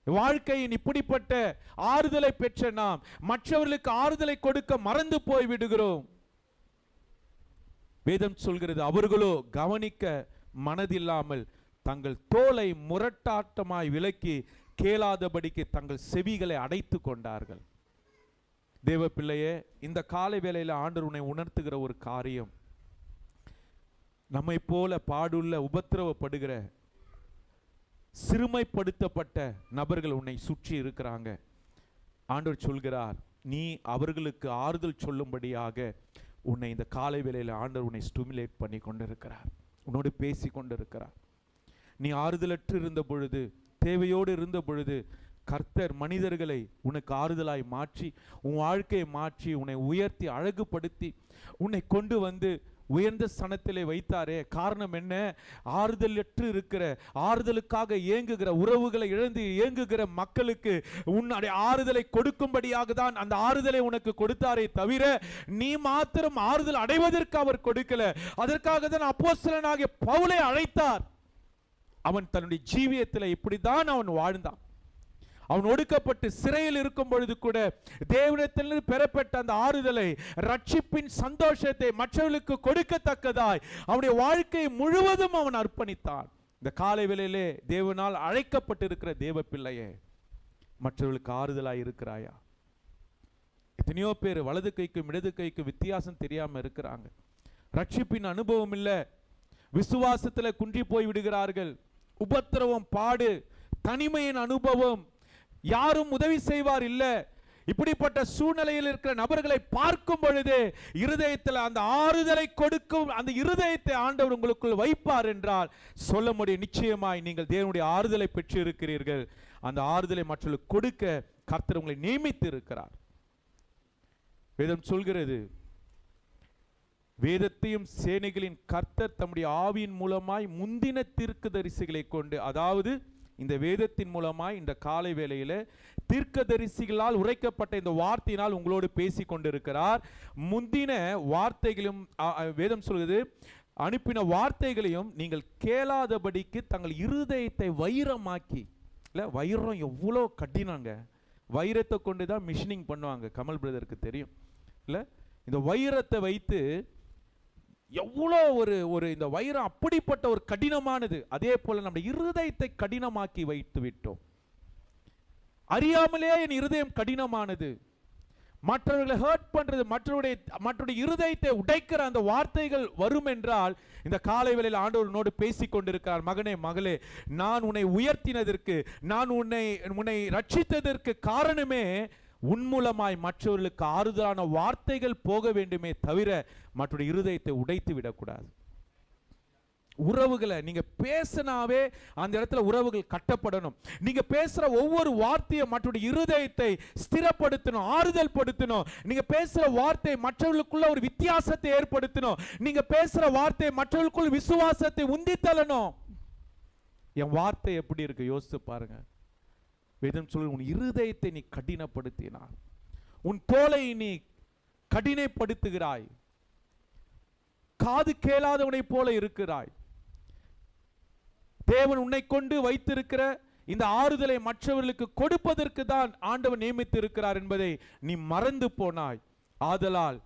வாழ்க்கையின் இப்படிப்பட்ட ஆறுதலை பெற்ற நாம் மற்றவர்களுக்கு ஆறுதலை கொடுக்க மறந்து போய் விடுகிறோம். வேதம் சொல்கிறது, அவர்களோ கவனிக்க மனதில்லாமல் தங்கள் தோலை முரட்டாட்டமாய் விலக்கி கேளாதபடிக்கு தங்கள் செவிகளை அடைத்து கொண்டார்கள். தேவ பிள்ளையே, இந்த காலை வேளையில ஆண்டவர் உன்னை உணர்த்துகிற ஒரு காரியம், நம்மை போல பாடுள்ள உபத்திரவப்படுகிற சிறுமைப்படுத்தப்பட்ட நபர்கள் உன்னை சுற்றி இருக்கிறாங்க. ஆண்டவர் சொல்கிறார், நீ அவர்களுக்கு ஆறுதல் சொல்லும்படியாக உன்னை இந்த காலை வேளையில ஆண்டவர் உன்னை ஸ்டிமுலேட் பண்ணி கொண்டிருக்கிறார், உன்னோடு பேசி கொண்டிருக்கிறார். நீ ஆறுதலற்று இருந்த பொழுது, தேவையோடு இருந்த பொழுது கர்த்தர் மனிதர்களை உனக்கு ஆறுதலாய் மாற்றி உன் வாழ்க்கையை மாற்றி உன்னை உயர்த்தி அழகுபடுத்தி உன்னை கொண்டு வந்து உயர்ந்த ஸ்தானத்திலே வைத்தாரே. காரணம் என்ன? ஆறுதலற்று இருக்கிற, ஆறுதலுக்காக ஏங்குகிற, உறவுகளை இழந்து ஏங்குகிற மக்களுக்கு உன்னுடைய ஆறுதலை கொடுக்கும்படியாக தான் அந்த ஆறுதலை உனக்கு கொடுத்தாரே தவிர நீ மாத்திரம் ஆறுதல் அடைவதற்கு அவர் கொடுக்கல. அதற்காக தான் அப்போஸ்தலனாகிய பவுலை அழைத்தார். அவன் தன்னுடைய ஜீவியத்தில் இப்படிதான் அவன் வாழ்ந்தான். அவன் ஒடுக்கப்பட்டு சிறையில் இருக்கும் பொழுது கூட தேவனிடத்திலிருந்து பெறப்பட்ட அந்த ஆறுதலை, ரட்சிப்பின் சந்தோஷத்தை மற்றவர்களுக்கு கொடுக்கத்தக்கதாய் அவனுடைய வாழ்க்கை முழுவதும் அவன் அர்ப்பணித்தான். இந்த காலை வேளையிலே தேவனால் அழைக்கப்பட்டிருக்கிற தேவ பிள்ளையே, மற்றவர்களுக்கு ஆறுதலாய் இருக்கிறாயா? எத்தனையோ பேர் வலது கைக்கும் இடது கைக்கும் வித்தியாசம் தெரியாம இருக்கிறாங்க. ரட்சிப்பின் அனுபவம் இல்லை, விசுவாசத்துல குன்றி போய் விடுகிறார்கள். உபத்திரவம், பாடு, தனிமையின் அனுபவம், யாரும் உதவி செய்வார் இல்ல. இப்படிப்பட்ட சூழ்நிலையில் இருக்கிற நபர்களை பார்க்கும் பொழுது இருதயத்தில் அந்த ஆறுதலை கொடுக்கும் அந்த இருதயத்தை ஆண்டவர் உங்களுக்குள் வைப்பார் என்றால் சொல்ல முடியும், நிச்சயமாய் நீங்கள் தேவனுடைய ஆறுதலை பெற்று இருக்கிறீர்கள். அந்த ஆறுதலை மற்றவர்களுக்கு கொடுக்க கர்த்தர் உங்களை நியமித்து இருக்கிறார். வேதம் சொல்கிறது, வேதத்தையும் சேனைகளின் கர்த்தர் தம்முடைய ஆவியின் மூலமாய் முந்தின தீர்க்கதரிசிகளை கொண்டு, அதாவது இந்த வேதத்தின் மூலமாய் இந்த காலை வேளையில தீர்க்கதரிசிகளால் உரைக்கப்பட்ட இந்த வார்த்தையினால் உங்களோடு பேசி கொண்டிருக்கிறார். முந்தின வார்த்தைகளும் வேதம் சொல்கிறது, அனுப்பின வார்த்தைகளையும் நீங்கள் கேளாதபடிக்கு தங்கள் இருதயத்தை வைரமாக்கி. இல்லை, வைரம் எவ்வளோ கடினங்க. வைரத்தை கொண்டு தான் மிஷினிங் பண்ணுவாங்க, கமல் பிரதருக்கு தெரியும் இல்லை. இந்த வைரத்தை வைத்து எவ்வளோ ஒரு இந்த வைரம் அப்படிப்பட்ட ஒரு கடினமானது. அதே போல நம்முடைய இருதயத்தை கடினமாக்கி வைத்து விட்டோம். அறியாமலே என் இருதயம் கடினமானது. மற்றவர்களை ஹர்ட் பண்றது, மற்றவருடைய இருதயத்தை உடைக்கிற அந்த வார்த்தைகள் வரும் என்றால் இந்த காலை வேளையில் ஆண்டவரோடு பேசிக் கொண்டிருக்கிறார். மகனே, மகளே, நான் உன்னை உயர்த்தினதற்கு, நான் உன்னை ரட்சித்ததற்கு காரணமே உன் மூலமாய் மற்றவர்களுக்கு ஆறுதலான வார்த்தைகள் போக வேண்டுமே தவிர மற்றொரு இருதயத்தை உடைத்து விடக்கூடாது. உறவுகளை நீங்க பேசினாவே அந்த இடத்துல உறவுகள் கட்டப்படணும். நீங்க பேசுற ஒவ்வொரு வார்த்தையும் மற்றொரு இருதயத்தை ஸ்திரப்படுத்தணும், ஆறுதல் படுத்தணும். நீங்க பேசுற வார்த்தை மற்றவர்களுக்குள்ள ஒரு வித்தியாசத்தை ஏற்படுத்தணும். நீங்க பேசுற வார்த்தை மற்றவர்களுக்குள்ள விசுவாசத்தை உந்தி தள்ளணும். என் வார்த்தை எப்படி இருக்கு யோசித்து பாருங்க. வேதம் சொல்லு, உன் இருதயத்தை நீ கடினப்படுத்தினாய், உன் தோலை நீ கடினப்படுத்துகிறாய், காது கேளாதவனை போல இருக்கிறாய். தேவன் உன்னை கொண்டு வைத்திருக்கிற இந்த ஆறுதலை மற்றவர்களுக்கு கொடுப்பதற்கு தான் ஆண்டவன் நியமித்து இருக்கிறார் என்பதை நீ மறந்து போனாய். ஆதலால்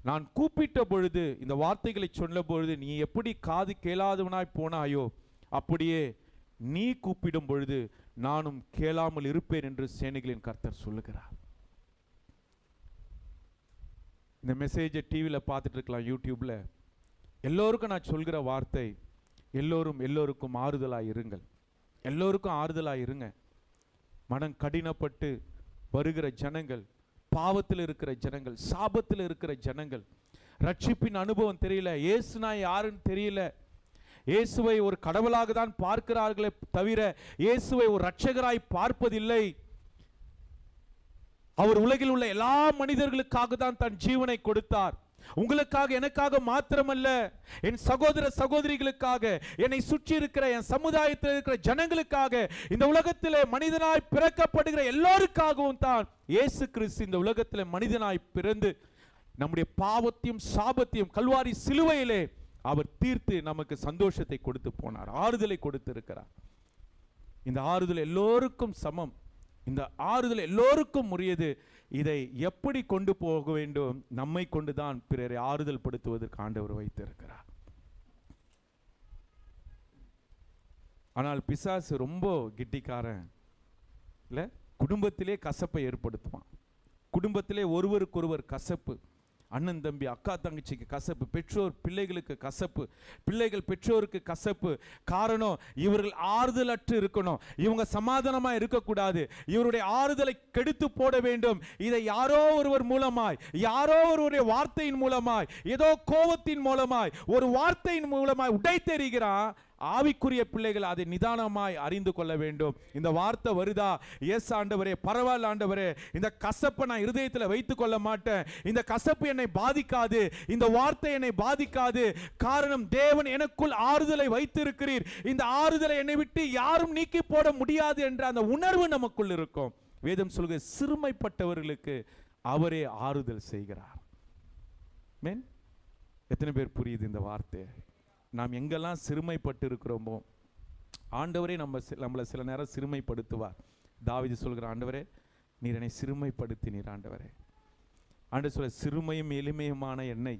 நான் கூப்பிட்ட பொழுது, இந்த வார்த்தைகளை சொன்ன பொழுது நீ எப்படி காது கேளாதவனாய் போனாயோ அப்படியே நீ கூப்பிடும் பொழுது நானும் கேளாமல் இருப்பேன் என்று சேனைகளின் கர்த்தர் சொல்லுகிறார். இந்த மெசேஜை டிவியில் பார்த்துட்டு இருக்கலாம், யூடியூப்ல. எல்லோருக்கும் நான் சொல்கிற வார்த்தை, எல்லோருக்கும் ஆறுதலாய் இருங்கள். எல்லோருக்கும் ஆறுதலாய் இருங்க. மனம் கடினப்பட்டு வருகிற ஜனங்கள், பாவத்தில் இருக்கிற ஜனங்கள், சாபத்தில் இருக்கிற ஜனங்கள், ரட்சிப்பின் அனுபவம் தெரியல, இயேசுனா யாருன்னு தெரியல, இயேசுவை ஒரு கடவுளாக தான் பார்க்கிறார்களே தவிர இயேசுவை ஒரு இரட்சகராய் பார்ப்பதில்லை. அவர் உலகில் உள்ள எல்லா மனிதர்களுக்காக தான் தன் ஜீவனை கொடுத்தார். உங்களுக்காக, எனக்காக மாத்திரமல்ல, என் சகோதர சகோதரிகளுக்காக, என்னை சுற்றி இருக்கிற என் சமுதாயத்தில் இருக்கிற ஜனங்களுக்காக, இந்த உலகத்திலே மனிதனாய் பிறக்கப்படுகிற எல்லோருக்காகவும் தான் இயேசு கிறிஸ்து இந்த உலகத்திலே மனிதனாய் பிறந்து நம்முடைய பாவத்தையும் சாபத்தையும் கல்வாரி சிலுவையிலே அவர் தீர்த்து நமக்கு சந்தோஷத்தை கொடுத்து போனார், ஆறுதலை கொடுத்து இருக்கிறார். இந்த ஆறுதல் எல்லோருக்கும் சமம், இந்த ஆறுதல் எல்லோருக்கும் உரியது. இதை எப்படி கொண்டு போக வேண்டும்? நம்மை கொண்டுதான் பிறரை ஆறுதல் படுத்துவதற்கு ஆண்டவர் வைத்திருக்கிறார். ஆனால் பிசாசு ரொம்ப கிட்டிக்காரன் இல்ல, குடும்பத்திலே கசப்பை ஏற்படுத்துவான். குடும்பத்திலே ஒருவருக்கொருவர் கசப்பு, அண்ணன் தம்பி அக்கா தங்கச்சிக்கு கசப்பு, பெற்றோர் பிள்ளைகளுக்கு கசப்பு, பிள்ளைகள் பெற்றோருக்கு கசப்பு. காரணம், இவர்கள் ஆறுதல் அற்று இருக்கணும், இவங்க சமாதானமா இருக்கக்கூடாது, இவருடைய ஆறுதலை கெடுத்து போட வேண்டும். இதை யாரோ ஒருவர் மூலமாய், யாரோ ஒருவருடைய வார்த்தையின் மூலமாய், ஏதோ கோபத்தின் மூலமாய், ஒரு வார்த்தையின் மூலமாய் உடைத்தெறிகிறான். ஆவிக்குரிய பிள்ளைகள் அதை நிதானமாய் அறிந்து கொள்ள வேண்டும். இந்த வார்த்தை வருதா, எஸ் ஆண்டவரே, பரவாயில்ல ஆண்டவரே, இந்த கசப்பை நான் இருதயத்தில் வைத்துக் கொள்ள மாட்டேன், இந்த கசப்பு என்னை பாதிக்காது, இந்த வார்த்தை என்னை பாதிக்காது. காரணம், தேவன் எனக்குள் ஆறுதலை வைத்திருக்கிறீர், இந்த ஆறுதலை என்னை விட்டு யாரும் நீக்கி போட முடியாது என்ற அந்த உணர்வு நமக்குள் இருக்கும். வேதம் சொல்கிற சிறுமைப்பட்டவர்களுக்கு அவரே ஆறுதல் செய்கிறார். எத்தனை பேர் புரியுது இந்த வார்த்தை? நாம் எங்கெல்லாம் சிறுமைப்பட்டு இருக்கிறோமோ ஆண்டவரே நம்மளை சில நேரம் சிறுமைப்படுத்துவார். தாவீது சொல்கிற, ஆண்டவரே நீர் என்னை சிறுமைப்படுத்தினீர் ஆண்டவரே. ஆண்டவர் சொல்ல, சிறுமையும் எளிமையுமான என்னை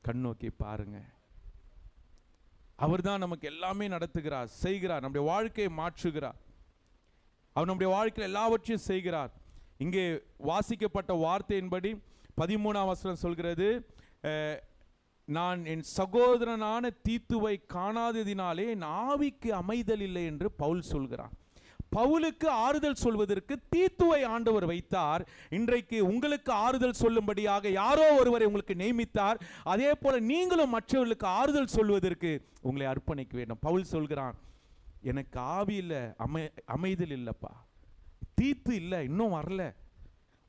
கண்ணோக்கி பாருங்க. அவர் தான் நமக்கு எல்லாமே நடத்துகிறார், செய்கிறார், நம்முடைய வாழ்க்கையை மாற்றுகிறார். அவர் நம்முடைய வாழ்க்கையில் எல்லாவற்றையும் செய்கிறார். இங்கே வாசிக்கப்பட்ட வார்த்தையின்படி 13ஆம் வசனம் சொல்கிறது, நான் என் சகோதரனான தீத்துவை காணாததினாலே என் ஆவிக்கு அமைதல் இல்லை என்று பவுல் சொல்கிறான். பவுலுக்கு ஆறுதல் சொல்வதற்கு தீத்துவை ஆண்டவர் வைத்தார். இன்றைக்கு உங்களுக்கு ஆறுதல் சொல்லும்படியாக யாரோ ஒருவரை உங்களுக்கு நியமித்தார். அதே போல நீங்களும் மற்றவர்களுக்கு ஆறுதல் சொல்வதற்கு உங்களை அர்ப்பணிக்க வேண்டும். பவுல் சொல்கிறான், எனக்கு ஆவியில் அமைதல் இல்லைப்பா, தீத்து இல்லை, இன்னும் வரல.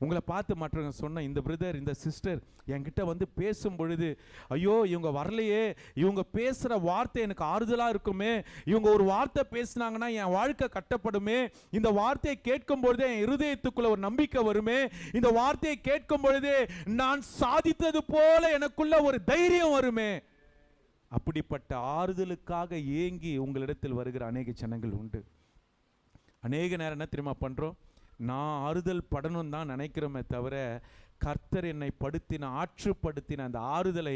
உங்களை பார்த்து மற்றவங்க சொன்ன, இந்த பிரதர் இந்த சிஸ்டர் என்கிட்ட வந்து பேசும் பொழுது, ஐயோ இவங்க வரலையே, இவங்க பேசுகிற வார்த்தை எனக்கு ஆறுதலாக இருக்குமே, இவங்க ஒரு வார்த்தை பேசினாங்கன்னா என் வாழ்க்கை கட்டப்படுமே, இந்த வார்த்தையை கேட்கும் பொழுதே என் இருதயத்துக்குள்ள ஒரு நம்பிக்கை வருமே, இந்த வார்த்தையை கேட்கும் பொழுதே நான் சாதித்தது போல எனக்குள்ள ஒரு தைரியம் வருமே. அப்படிப்பட்ட ஆறுதலுக்காக ஏங்கி உங்களிடத்தில் வருகிற அநேக ஜனங்கள் உண்டு. அநேக நேரம் என்ன தெரியுமா பண்றோம்? நான் ஆறுதல் படணும் தான் நினைக்கிறோமே தவிர, கர்த்தர் என்னை படுத்தின ஆற்றுப்படுத்தின அந்த ஆறுதலை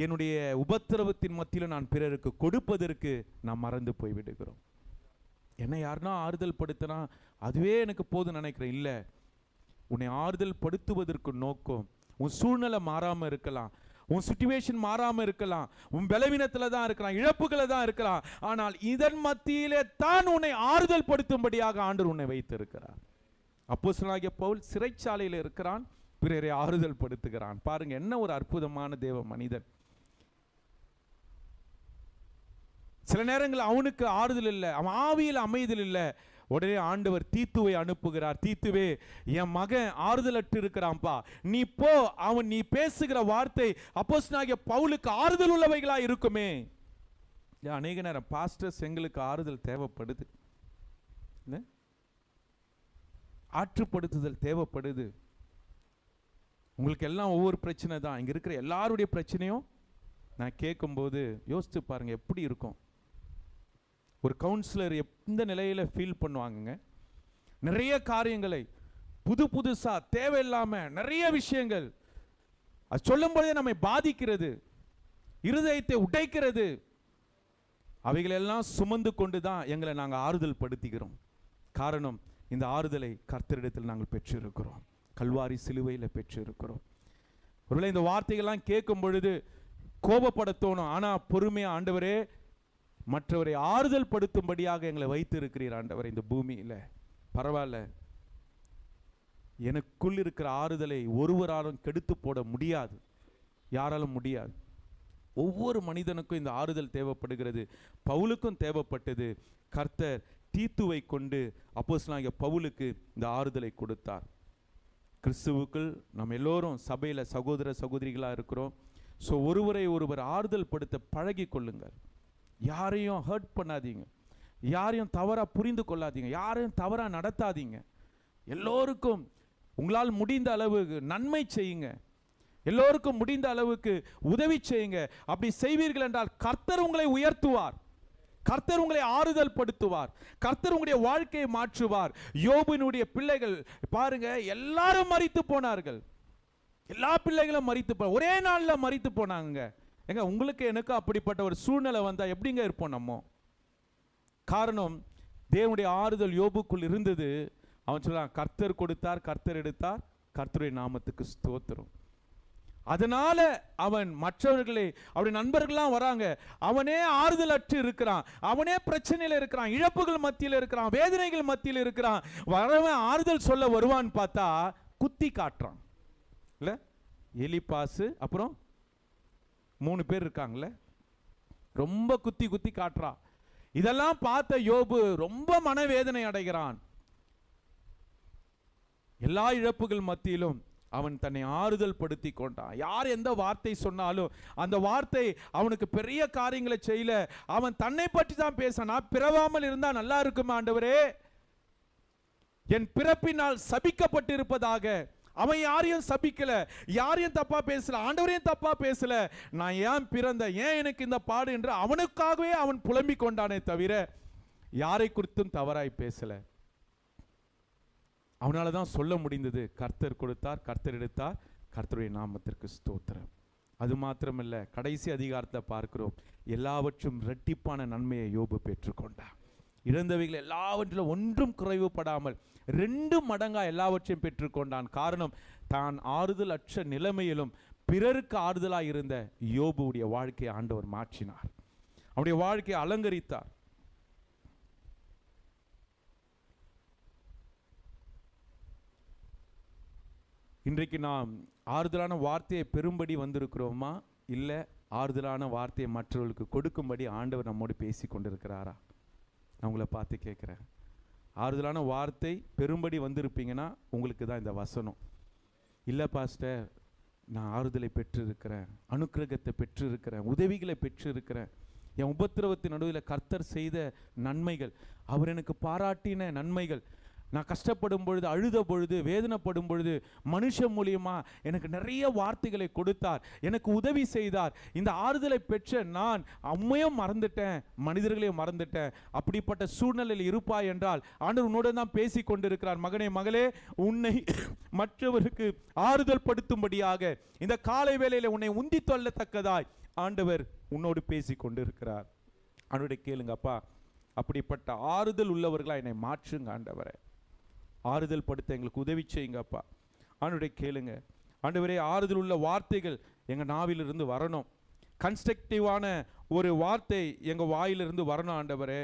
என்னுடைய உபத்திரவத்தின் மத்தியில் நான் பிறருக்கு கொடுப்பதற்கு நான் மறந்து போய் விடுகிறோம். என்னை யாருன்னா ஆறுதல் படுத்தினா அதுவே எனக்கு போதும் நினைக்கிறேன். இல்லை, உன்னை ஆறுதல் படுத்துவதற்கு நோக்கம் உன் சூழ்நிலை மாறாமல் இருக்கலாம், உன் சிச்சுவேஷன் மாறாமல் இருக்கலாம், உன் பலவீனத்தில் தான் இருக்கலாம், இழப்புகளை தான் இருக்கலாம். ஆனால் இதன் மத்தியிலே தான் உன்னை ஆறுதல் படுத்தும்படியாக ஆண்டவர் உன்னை வைத்திருக்கிறார். அப்போஸ்தலனாகிய பவுல் சிறைச்சாலையில் இருக்கிறான், பிறரை ஆறுதல் படுத்துகிறான். பாருங்க, என்ன ஒரு அற்புதமான தேவ மனிதன். சில நேரங்கள் அவனுக்கு ஆறுதல் இல்லை, அவன் ஆவியில் அமைதல் இல்லை. உடனே ஆண்டவர் தீத்துவை அனுப்புகிறார். தீத்துவே, என் மகன் ஆறுதலற்று இருக்கிறான்பா, நீ போ, அவன் நீ பேசுகிற வார்த்தை அப்போஸ்தலனாகிய பவுலுக்கு ஆறுதல் உள்ளவைகளா இருக்குமே. அநேக நேரம் பாஸ்டர்ஸ் எங்களுக்கு ஆறுதல் தேவைப்படுது, ஆற்றுப்படுத்துதல் தேவைப்படுது. உங்களுக்கு எல்லாம் ஒவ்வொரு பிரச்சனை தான். இங்கே இருக்கிற எல்லாருடைய பிரச்சனையும் நான் கேட்கும்போது யோசித்து பாருங்க எப்படி இருக்கும். ஒரு கவுன்சிலர் எந்த நிலையில் ஃபீல் பண்ணுவாங்க? நிறைய காரியங்களை புது புதுசா தேவையில்லாம நிறைய விஷயங்கள் அது சொல்லும் பொழுதே நம்மை பாதிக்கிறது, இருதயத்தை உடைக்கிறது. அவைகளெல்லாம் சுமந்து கொண்டு தான் எங்களை நாங்கள் ஆறுதல் படுத்திக்கிறோம். காரணம், இந்த ஆறுதலை கர்த்தரிடத்தில் நாங்கள் பெற்றிருக்கிறோம், கல்வாரி சிலுவையில் பெற்றிருக்கிறோம். ஒருவேளை இந்த வார்த்தைகள்லாம் கேட்கும் பொழுது கோபப்பட தோணும். ஆனால் பொறுமையா, ஆண்டவரே மற்றவரை ஆறுதல் படுத்தும்படியாக எங்களை வைத்து இருக்கிறீர் ஆண்டவரே இந்த பூமியில். பரவாயில்ல, எனக்குள் இருக்கிற ஆறுதலை ஒருவராலும் கெடுத்து போட முடியாது, யாராலும் முடியாது. ஒவ்வொரு மனிதனுக்கும் இந்த ஆறுதல் தேவைப்படுகிறது. பவுலுக்கும் தேவைப்பட்டது. கர்த்தர் தீத்துவை கொண்டு அப்போஸ்தலனாகிய பவுலுக்கு இந்த ஆறுதலை கொடுத்தார். கிறிஸ்துவுக்குள் நம்ம எல்லோரும் சபையில் சகோதர சகோதரிகளாக இருக்கிறோம். ஸோ ஒருவரை ஒருவர் ஆறுதல் படுத்த பழகி கொள்ளுங்கள். யாரையும் ஹர்ட் பண்ணாதீங்க, யாரையும் தவறாக புரிந்து கொள்ளாதீங்க, யாரையும் தவறாக நடத்தாதீங்க. எல்லோருக்கும் உங்களால் முடிந்த அளவுக்கு நன்மை செய்யுங்க, எல்லோருக்கும் முடிந்த அளவுக்கு உதவி செய்யுங்க. அப்படி செய்வீர்கள் என்றால் கர்த்தர் உங்களை உயர்த்துவார், கர்த்தர் உங்களை ஆறுதல் படுத்துவார், கர்த்தர் உங்களுடைய வாழ்க்கையை மாற்றுவார். யோபினுடைய பிள்ளைகள் பாருங்க, எல்லாரும் மரித்து போனார்கள், எல்லா பிள்ளைகளும் மரித்து ஒரே நாளில் மரித்து போனாங்க. எங்க உங்களுக்கு எனக்கு அப்படிப்பட்ட ஒரு சூழ்நிலை வந்தா எப்படிங்க இருப்போம் நம்ம? காரணம், தேவனுடைய ஆறுதல் யோபுக்குள் இருந்தது. அவன் சொல்றான், கர்த்தர் கொடுத்தார், கர்த்தர் எடுத்தார், கர்த்தருடைய நாமத்துக்கு ஸ்தோத்திரம். அதனால அவன் மற்றவர்களே, அவருடைய நண்பர்கள்லாம் வராங்க, அவனே ஆறுதல் அற்று இருக்கிறான், அவனே பிரச்சனையில் இருக்கிறான், இழப்புகள் மத்தியில் இருக்கிறான், வேதனைகள் மத்தியில் இருக்கிறான். வரவன் ஆறுதல் சொல்ல வருவான்னு பார்த்தா குத்தி காட்டுறான் இல்ல. எலிப்பாசு அப்புறம் 3 பேர் இருக்காங்கல்ல, ரொம்ப குத்தி குத்தி காட்டுறான். இதெல்லாம் பார்த்த யோபு ரொம்ப மனவேதனை அடைகிறான். எல்லா இழப்புகள் மத்தியிலும் அவன் தன்னை ஆறுதல் படுத்தி கொண்டான். யார் எந்த வார்த்தை சொன்னாலும் அந்த வார்த்தை அவனுக்கு பெரிய காரியங்களை செய்யல. அவன் தன்னை பற்றி தான் பேசான். நான் பிறவாமல் இருந்தா நல்லா இருக்குமா ஆண்டவரே, என் பிறப்பினால் சபிக்கப்பட்டு இருப்பதாக. அவன் யாரையும் சபிக்கல, யாரையும் தப்பா பேசல, ஆண்டவரையும் தப்பா பேசல. நான் ஏன் பிறந்த, ஏன் எனக்கு இந்த பாடு என்று அவனுக்காகவே அவன் புலம்பிக் கொண்டானே தவிர யாரை குறித்தும் தவறாய் பேசல. அவனால தான் சொல்ல முடிந்தது, கர்த்தர் கொடுத்தார், கர்த்தர் எடுத்தார், கர்த்தருடைய நாமத்திற்கு ஸ்தோத்திரம். அது மாத்திரமல்ல, கடைசி அதிகாரத்தை பார்க்கிறோம், எல்லாவற்றும் இரட்டிப்பான நன்மையை யோபு பெற்றுக்கொண்டார். இழந்தவைகள் எல்லாவற்றிலும் ஒன்றும் குறைவுபடாமல் 2 மடங்கா எல்லாவற்றையும் பெற்றுக்கொண்டான். காரணம், தான் ஆறுதல் அற்ற நிலைமையிலும் பிறருக்கு ஆறுதலாய் இருந்த யோபுடைய வாழ்க்கையை ஆண்டவர் மாற்றினார், அவருடைய வாழ்க்கையை அலங்கரித்தார். இன்றைக்கு நாம் ஆறுதலான வார்த்தையை பெறும்படி வந்திருக்கிறோமா, இல்லை ஆறுதலான வார்த்தையை மற்றவர்களுக்கு கொடுக்கும்படி ஆண்டவர் நம்மோடு பேசி கொண்டிருக்கிறாரா? நான் உங்களை பார்த்து கேட்குறேன். ஆறுதலான வார்த்தை பெரும்படி வந்திருப்பீங்கன்னா உங்களுக்கு தான் இந்த வசனம். இல்லை பாஸ்டர், நான் ஆறுதலை பெற்றிருக்கிறேன், அனுக்கிரகத்தை பெற்றிருக்கிறேன், உதவிகளை பெற்றிருக்கிறேன், என் உபத்திரவத்தின் நடுவில் கர்த்தர் செய்த நன்மைகள், அவர் எனக்கு பாராட்டின நன்மைகள், நான் கஷ்டப்படும் பொழுது, அழுத பொழுது, வேதனைப்படும் பொழுது மனுஷன் மூலியமா எனக்கு நிறைய வார்த்தைகளை கொடுத்தார், எனக்கு உதவி செய்தார். இந்த ஆறுதலை பெற்ற நான் அம்மையும் மறந்துட்டேன், மனிதர்களையும் மறந்துட்டேன். அப்படிப்பட்ட சூழ்நிலையில் இருப்பாய் என்றால் ஆண்டவர் உன்னோடு தான் பேசி கொண்டிருக்கிறார். மகனே மகளே, உன்னை மற்றவருக்கு ஆறுதல் படுத்தும்படியாக இந்த காலை வேளையில உன்னை உந்தி தொல்லத்தக்கதாய் ஆண்டவர் உன்னோடு பேசி கொண்டிருக்கிறார். ஆண்டவரை கேளுங்க, அப்பா அப்படிப்பட்ட ஆறுதல் உள்ளவர்களா என்னை மாற்றுங்க ஆண்டவரே, ஆறுதல் படுத்த எங்களுக்கு உதவி செய்யுங்கப்பா. ஆண்டவரை கேளுங்க ஆண்டவரே, ஆறுதல் உள்ள வார்த்தைகள் எங்கள் நாவிலிருந்து வரணும், கன்ஸ்ட்ரக்டிவான ஒரு வார்த்தை எங்கள் வாயிலிருந்து வரணும் ஆண்டவரே.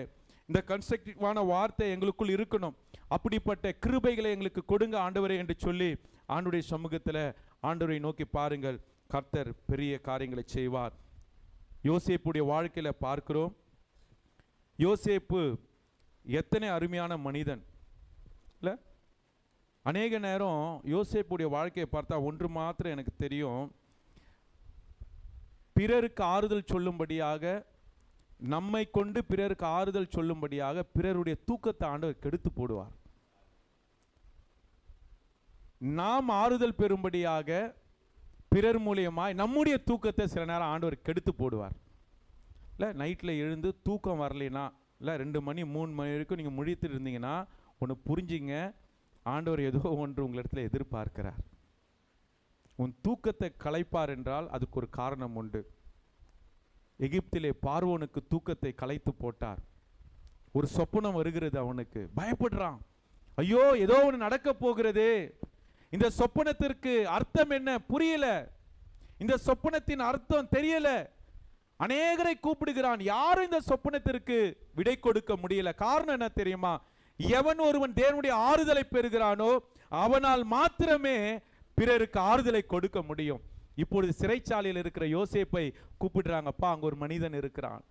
இந்த கன்ஸ்ட்ரக்டிவான வார்த்தை எங்களுக்குள் இருக்கணும். அப்படிப்பட்ட கிருபைகளை எங்களுக்கு கொடுங்க ஆண்டவரே என்று சொல்லி ஆண்டவருடைய சமூகத்தில் ஆண்டவரை நோக்கி பாருங்கள், கர்த்தர் பெரிய காரியங்களை செய்வார். யோசேப்புடைய வாழ்க்கையில் பார்க்கிறோம். யோசேப்பு எத்தனை அருமையான மனிதன் இல்லை. அநேக நேரம் யோசேப்புடைய வாழ்க்கையை பார்த்தா ஒன்று மாத்திரம் எனக்கு தெரியும், பிறருக்கு ஆறுதல் சொல்லும்படியாக, நம்மை கொண்டு பிறருக்கு ஆறுதல் சொல்லும்படியாக பிறருடைய தூக்கத்தை ஆண்டவர் கெடுத்து போடுவார். நாம் ஆறுதல் பெறும்படியாக பிறர் மூலியமாய் நம்முடைய தூக்கத்தை சில நேரம் ஆண்டவர் கெடுத்து போடுவார். இல்லை, நைட்டில் எழுந்து தூக்கம் வரலைன்னா, இல்லை 2 மணி 3 மணி வரைக்கும் நீங்கள் முழித்துட்டு இருந்தீங்கன்னா ஒன்று புரிஞ்சிங்க, ஆண்டவர் ஏதோ ஒன்று உங்களிடத்துல எதிர்பார்க்கிறார். உன் தூக்கத்தை கலைப்பார் என்றால் அதுக்கு ஒரு காரணம் உண்டு. எகிப்திலே பார்வோனுக்கு தூக்கத்தை கலைத்து போட்டார். ஒரு சொப்பனம் வருகிறது, அவனுக்கு பயப்படுறான், ஐயோ ஏதோ ஒன்று நடக்க போகிறது, இந்த சொப்பனத்திற்கு அர்த்தம் என்ன புரியல, இந்த சொப்பனத்தின் அர்த்தம் தெரியல. அநேகரை கூப்பிடுகிறான், யாரும் இந்த சொப்பனத்திற்கு விடை கொடுக்க முடியல. காரணம் என்ன தெரியுமா? எவன் ஒருவன் தேவனுடைய ஆறுதலை பெறுகிறானோ அவனால் மாத்திரமே பிறருக்கு ஆறுதலை கொடுக்க முடியும். இப்பொழுது சிறைச்சாலையில் இருக்கிற யோசேப்பை கூப்பிடுறாங்கப்பா, அங்க ஒரு மனிதன் இருக்கிறான்,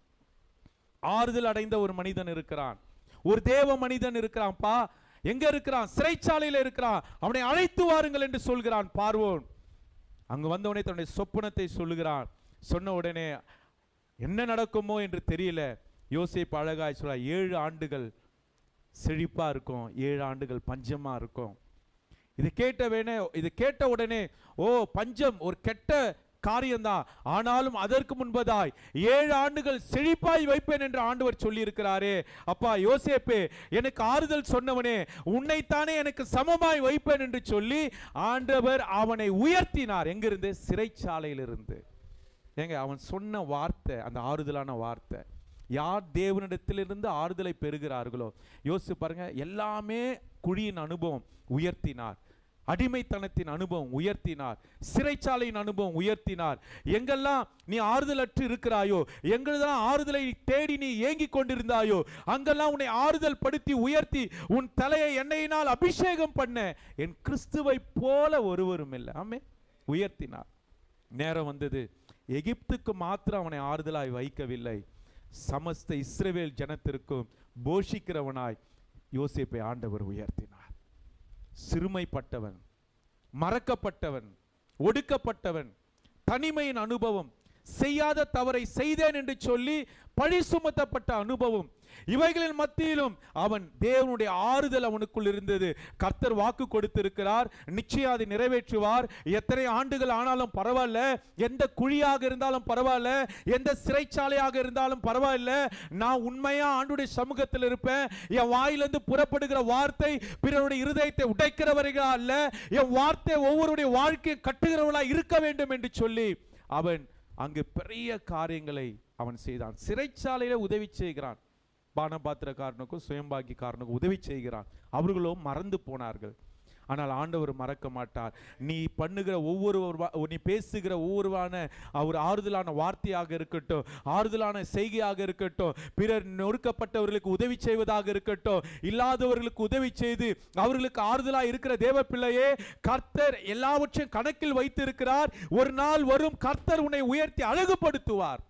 ஆறுதல் அடைந்த ஒரு மனிதன் இருக்கிறான், ஒரு தேவ மனிதன் இருக்கிறான்ப்பா. எங்க இருக்கிறான்? சிறைச்சாலையில் இருக்கிறான், அவனை அழைத்து வாருங்கள் என்று சொல்கிறான் பார்வோன். அங்கு வந்தவனே தன்னுடைய சொப்பனத்தை சொல்லுகிறான். சொன்ன உடனே என்ன நடக்குமோ என்று தெரியல. யோசேப்பு அழகாய் சொல்ல, 7 ஆண்டுகள் செழிப்பா இருக்கும், 7 ஆண்டுகள் பஞ்சமா இருக்கும். இது கேட்ட உடனே ஓ, பஞ்சம் ஒரு கெட்ட காரியம்தான், ஆனாலும் அதற்கு முன்பதாய் 7 ஆண்டுகள் செழிப்பாய் வைப்பேன் என்று ஆண்டவர் சொல்லி இருக்கிறாரே. அப்பா யோசேப்பே, எனக்கு ஆறுதல் சொன்னவனே, உன்னைத்தானே எனக்கு சமமாய் வைப்பேன் என்று சொல்லி ஆண்டவர் அவனை உயர்த்தினார். எங்கிருந்து? சிறைச்சாலையிலிருந்து. ஏங்க, அவன் சொன்ன வார்த்தை, அந்த ஆறுதலான வார்த்தை. யார் தேவனிடத்திலிருந்து ஆறுதலை பெறுகிறார்களோ, யோசிச்சு பாருங்க, எல்லாமே குழியின் அனுபவம் உயர்த்தினார், அடிமைத்தனத்தின் அனுபவம் உயர்த்தினார், சிறைச்சாலையின் அனுபவம் உயர்த்தினார். எங்கெல்லாம் நீ ஆறுதலற்று இருக்கிறாயோ, எங்கெல்லாம் ஆறுதலை தேடி நீ ஏங்கிக் கொண்டிருந்தாயோ, அங்கெல்லாம் உன்னை ஆறுதல் படுத்தி உயர்த்தி உன் தலையை எண்ணெயினால் அபிஷேகம் பண்ண என் கிறிஸ்துவை போல ஒருவரும் இல்லை. ஆமே, உயர்த்தினார். நேரம் வந்தது, எகிப்துக்கு மாத்திரம் அவனை ஆறுதலாய் வைக்கவில்லை, சமஸ்த இஸ்ரவேல் ஜனத்திற்கும் போஷிக்கிறவனாய் யோசேப்பை ஆண்டவர் உயர்த்தினார். சிறுமைப்பட்டவன், மறக்கப்பட்டவன், ஒடுக்கப்பட்டவன், தனிமையின் அனுபவம், செய்யாத தவறை செய்தேன் என்று சொல்லி பழி சுமத்தப்பட்ட அனுபவம், இவைகளின் மத்தியிலும் அவன் தேவனுடைய ஆறுதல் அவனுக்குள் இருந்தது. கர்த்தர் வாக்கு கொடுத்திருக்கிறார், நிச்சயம் அதை நிறைவேற்றுவார். எத்தனை ஆண்டுகள் ஆனாலும் பரவாயில்ல, எந்த குழியாக இருந்தாலும் பரவாயில்ல, எந்த சிறைச்சாலையாக இருந்தாலும் பரவாயில்ல, நான் உண்மையா ஆண்டுடைய சமூகத்தில் இருப்பேன். என் வாயிலிருந்து புறப்படுகிற வார்த்தை பிறருடைய இருதயத்தை உடைக்கிறவர்களா அல்ல, என் வார்த்தை ஒவ்வொருடைய வாழ்க்கையை கட்டுகிறவர்களா இருக்க வேண்டும் என்று சொல்லி அவன் அங்கு பெரிய காரியங்களை அவன் செய்தான். சிறைச்சாலையில உதவி செய்கிறான், பானபாத்திரக்காரனுக்கும் சுயம்பாக்கிக்காரனுக்கும் உதவி செய்கிறான். அவர்களோ மறந்து போனார்கள். ஆனால் ஆண்டவர் மறக்க மாட்டார். நீ பண்ணுகிற நீ பேசுகிற ஒவ்வொருவான ஒரு ஆறுதலான வார்த்தையாக இருக்கட்டும், ஆறுதலான செய்கையாக இருக்கட்டும், பிறர் நொறுக்கப்பட்டவர்களுக்கு உதவி செய்வதாக இருக்கட்டும், இல்லாதவர்களுக்கு உதவி செய்து அவர்களுக்கு ஆறுதலாக இருக்கிற தேவ பிள்ளையே, கர்த்தர் எல்லாவற்றையும் கணக்கில் வைத்திருக்கிறார். ஒரு நாள் வரும், கர்த்தர் உன்னை உயர்த்தி அழகுபடுத்துவார்,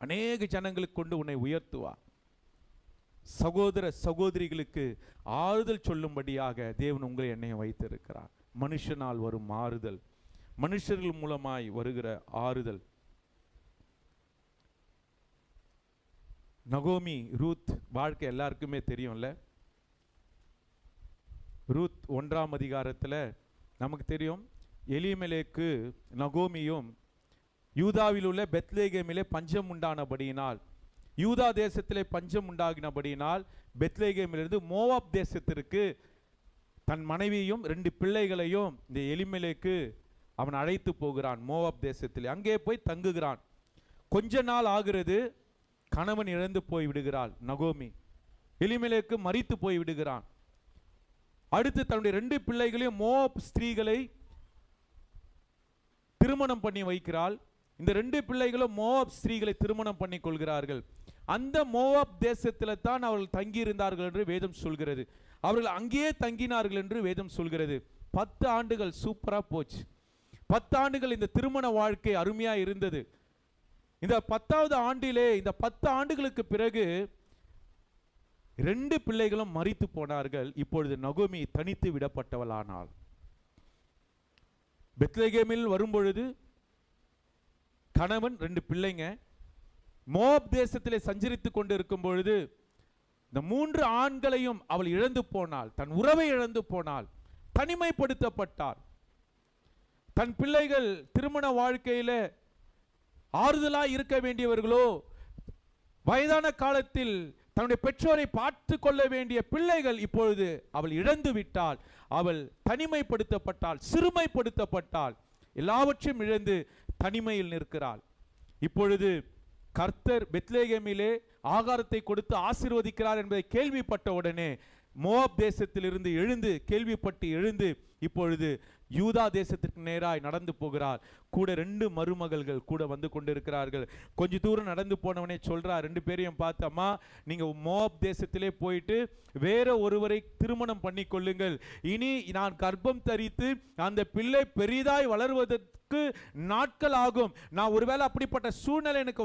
அநேக ஜனங்களுக்கு கொண்டு உன்னை உயர்த்துவார். சகோதர சகோதரிகளுக்கு ஆறுதல் சொல்லும்படியாக தேவன் உங்களை என்னையும் வைத்திருக்கிறார். மனுஷனால் வரும் ஆறுதல், மனுஷர்கள் மூலமாய் வருகிற ஆறுதல். நகோமி, ரூத் வாழ்க்கை எல்லாருக்குமே தெரியும்ல. ரூத் 1ஆம் அதிகாரத்தில் நமக்கு தெரியும், எலிமெலேக்கு நகோமியும் யூதாவில் உள்ள பெத்லேகேமிலே பஞ்சம் உண்டானபடியினால், யூதா தேசத்திலே பஞ்சம் உண்டாகினபடியினால் பெத்லேகேமிலிருந்து மோவாப் தேசத்திற்கு தன் மனைவியும் 2 பிள்ளைகளையும் இந்த எலிமெலேக்கு அவன் அழைத்து போகிறான். மோவாப் தேசத்தில் அங்கே போய் தங்குகிறான். கொஞ்ச நாள் ஆகிறது, கணவன் இழந்து போய் விடுகிறாள் நகோமி. எலிமெலேக்கு மரித்து போய் விடுகிறான். அடுத்து தன்னுடைய 2 பிள்ளைகளையும் மோவாப் ஸ்திரீகளை திருமணம் பண்ணி வைக்கிறாள். இந்த 2 பிள்ளைகளும் மோவாப் ஸ்திரீகளை திருமணம் பண்ணி கொள்கிறார்கள். அந்த மோவாப் தேசத்தில் தான் அவர்கள் தங்கியிருந்தார்கள் என்று வேதம் சொல்கிறது. அவர்கள் அங்கேயே தங்கினார்கள் என்று வேதம் சொல்கிறது. 10 ஆண்டுகள் சூப்பரா போச்சு. 10 ஆண்டுகள் இந்த திருமண வாழ்க்கை அருமையா இருந்தது. இந்த 10வது ஆண்டிலே, இந்த 10 ஆண்டுகளுக்கு பிறகு 2 பிள்ளைகளும் மரித்து போனார்கள். இப்பொழுது நகோமி தனித்து விடப்பட்டவளானாள். பெத்லெகேமில் வரும்பொழுது கணவன் 2 பிள்ளைங்க. மோவாப் தேசத்திலே சஞ்சரித்துக் கொண்டு இருக்கும் பொழுது இந்த 3 ஆண்களையும் அவள் இழந்து போனாள். தன் உறவை இழந்து போனாள், தனிமைப்படுத்தப்பட்டாள். தன் பிள்ளைகள் திருமண வாழ்க்கையில ஆறுதலாய் இருக்க வேண்டியவர்களோ, வயதான காலத்தில் தன்னுடைய பெற்றோரை பார்த்து கொள்ள வேண்டிய பிள்ளைகள் இப்பொழுது அவள் இழந்து விட்டாள். அவள் தனிமைப்படுத்தப்பட்டாள், சிறுமைப்படுத்தப்பட்டாள், எல்லாவற்றையும் இழந்து தனிமையில் நிற்கிறாள். இப்பொழுது கர்த்தர் பெத்லெகேமிலே ஆகாரத்தை கொடுத்து ஆசீர்வதிக்கிறார் என்பதை கேள்விப்பட்ட உடனே மோவாப் தேசத்திலிருந்து எழுந்து, கேள்விப்பட்டு எழுந்து இப்பொழுது யூதா தேசத்திற்கு நேராய் நடந்து போகிறார். கூட 2 மருமகள்கள் கூட வந்து கொண்டிருக்கிறார்கள். கொஞ்ச தூரம் நடந்து போனவனே சொல்றார் 2 பேரையும் பார்த்து, அம்மா நீங்க மோவாப் தேசத்திலே போயிட்டு வேற ஒருவரை திருமணம் பண்ணி கொள்ளுங்கள். இனி நான் கர்ப்பம் தரித்து அந்த பிள்ளை பெரிதாய் வளர்வதற்கு நாட்கள் ஆகும். நான் ஒருவேளை அப்படிப்பட்ட சூழ்நிலை எனக்கு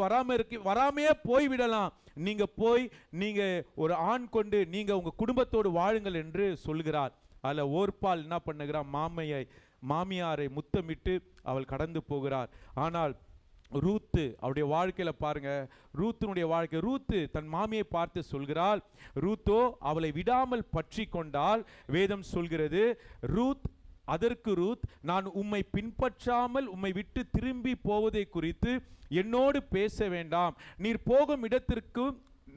வராமையே போய்விடலாம். நீங்க போய் நீங்க ஒரு ஆண் கொண்டு நீங்க உங்க குடும்பத்தோடு வாழுங்கள் என்று சொல்கிறார். அதில் ஓர்பால் என்ன பண்ணுகிறார், மாமியாரை முத்தமிட்டு அவள் கடந்து போகிறார். ஆனால் ரூத்து அவருடைய வாழ்க்கையில பாருங்க, ரூத்தினுடைய வாழ்க்கை, ரூத்து தன் மாமியை பார்த்து சொல்கிறாள், ரூத்தோ அவளை விடாமல் பற்றி கொண்டால் வேதம் சொல்கிறது, அதற்கு ரூத், நான் உம்மை பின்பற்றாமல் உம்மை விட்டு திரும்பி போவதை குறித்து என்னோடு பேச வேண்டாம். நீர் போகும் இடத்திற்கு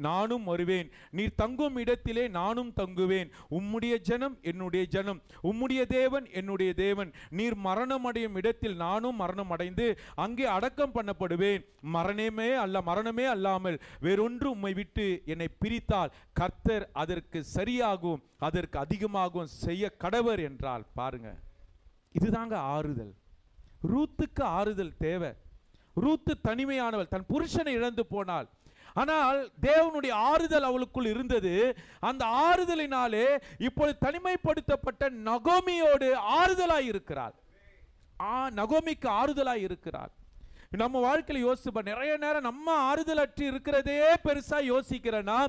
நானும் வருவேன், நீர் தங்கும் இடத்திலே நானும் தங்குவேன். உம்முடைய ஜனம் என்னுடைய ஜனம், உம்முடைய தேவன் என்னுடைய தேவன். நீர் மரணமடையும் இடத்தில் நானும் மரணம் அடைந்து அங்கே அடக்கம் பண்ணப்படுவேன். மரணமே அல்லாமல் வேறொன்று உம்மை விட்டு என்னை பிரித்தால் கர்த்தர் அதற்கு சரியாகவும் அதற்கு அதிகமாகவும் செய்ய கடவர் என்றால். பாருங்க, இதுதாங்க ஆறுதல். ரூத்துக்கு ஆறுதல் தேவை. ரூத்து தனிமையானவள், தன் புருஷனை இழந்து போனாள். ஆனால் தேவனுடைய ஆறுதல் அவளுக்குள் இருந்தது. அந்த ஆறுதலினாலே இப்பொழுது தனிமைப்படுத்தப்பட்ட நகோமியோடு ஆறுதலாய் இருக்கிறாள். நகோமிக்கு ஆறுதலாய் இருக்கிறாள். நம்ம வாழ்க்கையில் யோசிப்ப நிறைய நேரம் நம்ம ஆறுதல் அற்று இருக்கிறதே பெருசா யோசிக்கிறேன்னா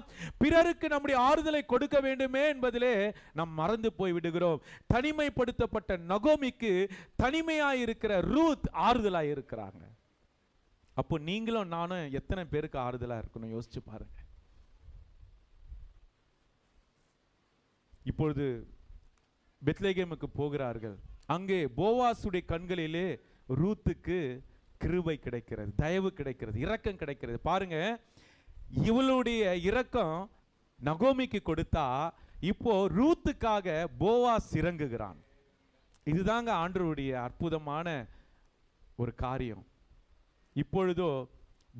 பிறருக்கு நம்முடைய ஆறுதலை கொடுக்க வேண்டுமே என்பதிலே நாம் மறந்து போய் விடுகிறோம். தனிமைப்படுத்தப்பட்ட நகோமிக்கு தனிமையாய் இருக்கிற ரூத் ஆறுதலாய் இருக்கிறாங்க. அப்போ நீங்களும் நானும் எத்தனை பேருக்கு ஆறுதலா இருக்கணும் யோசிச்சு பாருங்க. இப்பொழுது பெத்லகேமுக்கு போகிறார்கள். அங்கே போவாசுடைய கண்களிலே ரூத்துக்கு கிருபை கிடைக்கிறது, தயவு கிடைக்கிறது, இரக்கம் கிடைக்கிறது. பாருங்க, இவளுடைய இரக்கம் நகோமிக்கு கொடுத்தா இப்போ ரூத்துக்காக போவாஸ் இறங்குகிறான். இதுதாங்க ஆண்டவருடைய அற்புதமான ஒரு காரியம். இப்பொழுதோ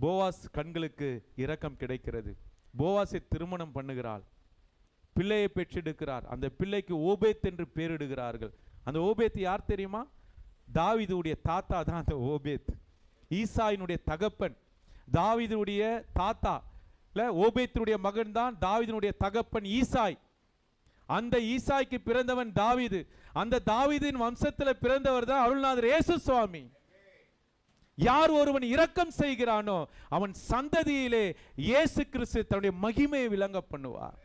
போவாஸ் கண்களுக்கு இரக்கம் கிடைக்கிறது. போவாஸை திருமணம் பண்ணுகிறாள், பிள்ளையை பெற்றெடுக்கிறார். அந்த பிள்ளைக்கு ஓபேத் என்று பேரிடுகிறார்கள். அந்த ஓபேத் யார் தெரியுமா? தாவீதுடைய தாத்தா தான் அந்த ஓபேத். ஈசாயினுடைய தகப்பன் தாவீதுடைய தாத்தா இல்ல, ஓபேத்தினுடைய மகன் தான் தாவீதினுடைய தகப்பன் ஈசாய். அந்த ஈசாய்க்கு பிறந்தவன் தாவீது. அந்த தாவீதின் வம்சத்தில் பிறந்தவர் தான் அருள்நாதர் இயேசு சுவாமி. யார் ஒருவன் இரக்கம் செய்கிறானோ அவன் சந்ததியிலே இயேசு கிறிஸ்து தன்னுடைய மகிமையை விளங்க பண்ணுவார்.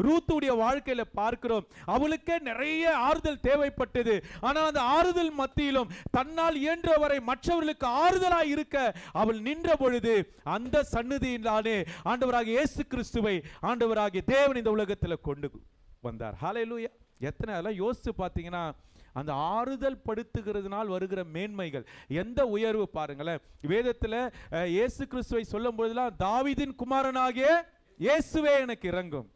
ரூத்துடைய வாழ்க்கையில பார்க்கிறோம், அவளுக்கே நிறைய ஆறுதல் தேவைப்பட்டது. ஆனால் அந்த ஆறுதல் மத்தியிலும் தன்னால் இயன்றவரை மற்றவர்களுக்கு ஆறுதலாய் இருக்க அவள் நின்ற பொழுது அந்த சந்நிதியினாலே ஆண்டவராகிய இயேசு கிறிஸ்துவை ஆண்டவராகிய தேவன் இந்த உலகத்தில் கொண்டு வந்தார். ஹல்லேலூயா. எத்தனை அதெல்லாம் யோசிச்சு பார்த்தீங்கன்னா அந்த ஆறுதல் படுத்துகிறதுனால் வருகிற மேன்மைகள், எந்த உயர்வு பாருங்களேன். வேதத்தில் இயேசு கிறிஸ்துவை சொல்லும் பொழுதெல்லாம் தாவீதின் குமாரனாகிய இயேசுவே எனக்கு இறங்கும்.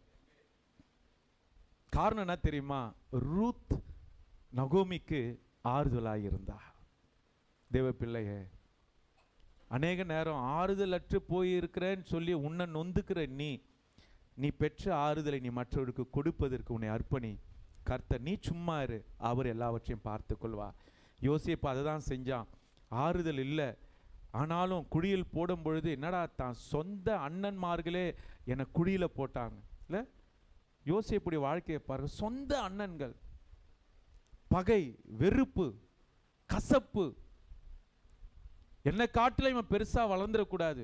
காரணம் என்ன தெரியுமா? ரூத் நகோமிக்கு ஆறுதலாக இருந்தா. தேவ பிள்ளையே, அநேக நேரம் ஆறுதல் அற்று போயிருக்கிறேன்னு சொல்லி உன்னை நொந்துக்கிற நீ பெற்ற ஆறுதலை நீ மற்றவருக்கு கொடுப்பதற்கு உன்னை அர்ப்பணி. கர்த்தர், நீ சும்மா இரு, அவர் எல்லாவற்றையும் பார்த்து கொள்வார். யோசேப்பு அதை தான் செஞ்சான். ஆறுதல் இல்லை, ஆனாலும் குழியில் போடும் பொழுது என்னடா தான் சொந்த அண்ணன்மார்களே என்னை குழியில் போட்டாங்க இல்லை. யோசேப்புடைய வாழ்க்கையை பாருங்க, சொந்த அண்ணன்கள், பகை, வெறுப்பு, கசப்பு. என்னை காட்டில இவன் பெருசா வளர்ந்துடக்கூடாது,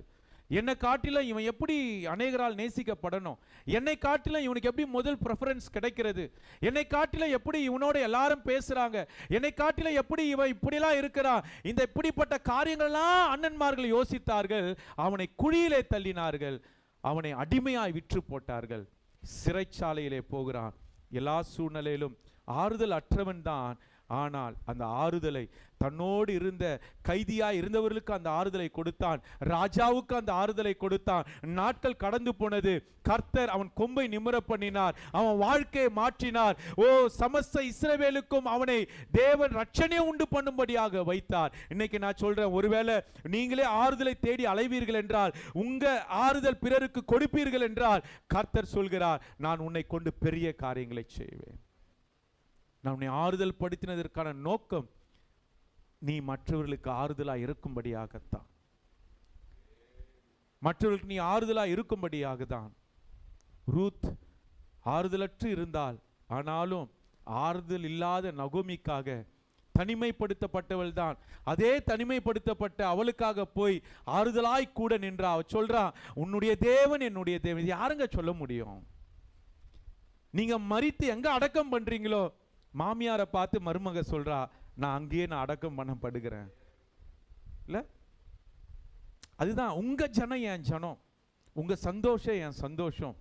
என்னை காட்டில இவன் எப்படி அநேகரால் நேசிக்கப்படணும், என்னை காட்டில இவனுக்கு எப்படி முதல் ப்ரெஃபரன்ஸ் கிடைக்கிறது, என்னை காட்டில எப்படி இவனோட எல்லாரும் பேசுறாங்க, என்னை காட்டில எப்படி இவன் இப்படிலாம் இருக்கிறான், இந்த இப்படிப்பட்ட காரியங்கள்லாம் அண்ணன்மார்கள் யோசித்தார்கள். அவனை குழியிலே தள்ளினார்கள், அவனை அடிமையாய் விற்று போட்டார்கள். சிறைச்சாலையிலே போகிறான். எல்லா சூழ்நிலையிலும் ஆறுதல் அற்றவன் தான். ஆனால் அந்த ஆறுதலை தன்னோடு இருந்த கைதியாய் இருந்தவர்களுக்கு அந்த ஆறுதலை கொடுத்தான், ராஜாவுக்கு அந்த ஆறுதலை கொடுத்தான். நாட்கள் கடந்து போனது. கர்த்தர் அவன் கொம்பை நிமிர பண்ணினார், அவன் வாழ்க்கையை மாற்றினார். சமஸ்த இஸ்ரவேலுக்கும் அவனை தேவன் ரட்சணையை உண்டு பண்ணும்படியாக வைத்தார். இன்னைக்கு நான் சொல்றேன், ஒருவேளை நீங்களே ஆறுதலை தேடி அலைவீர்கள் என்றால், உங்க ஆறுதல் பிறருக்கு கொடுப்பீர்கள் என்றால், கர்த்தர் சொல்கிறார், நான் உன்னை கொண்டு பெரிய காரியங்களை செய்வேன். நான் உன்னை ஆறுதல் படுத்தினதற்கான நோக்கம் நீ மற்றவர்களுக்கு ஆறுதலாக இருக்கும்படியாகத்தான். மற்றவர்களுக்கு நீ ஆறுதலாக இருக்கும்படியாக தான். ரூத் ஆறுதலற்று இருந்தால், ஆனாலும் ஆறுதல் இல்லாத நகோமிக்காக தனிமைப்படுத்தப்பட்டவள் தான். அதே தனிமைப்படுத்தப்பட்ட அவளுக்காக போய் ஆறுதலாய் கூட நின்றா. அவள் சொல்றா, உன்னுடைய தேவன் என்னுடைய தேவன். யாருங்க சொல்ல முடியும்? நீங்க மரித்து எங்க அடக்கம் பண்றீங்களோ, மாமியாரை பார்த்து மருமக சொல்றா, நான் அங்கேயே நான் அடக்கம் பண்ணப்படுகிறேன். இல்ல, அதுதான் உங்க ஜனம் என் ஜனம், உங்க சந்தோஷம் என் சந்தோஷம்.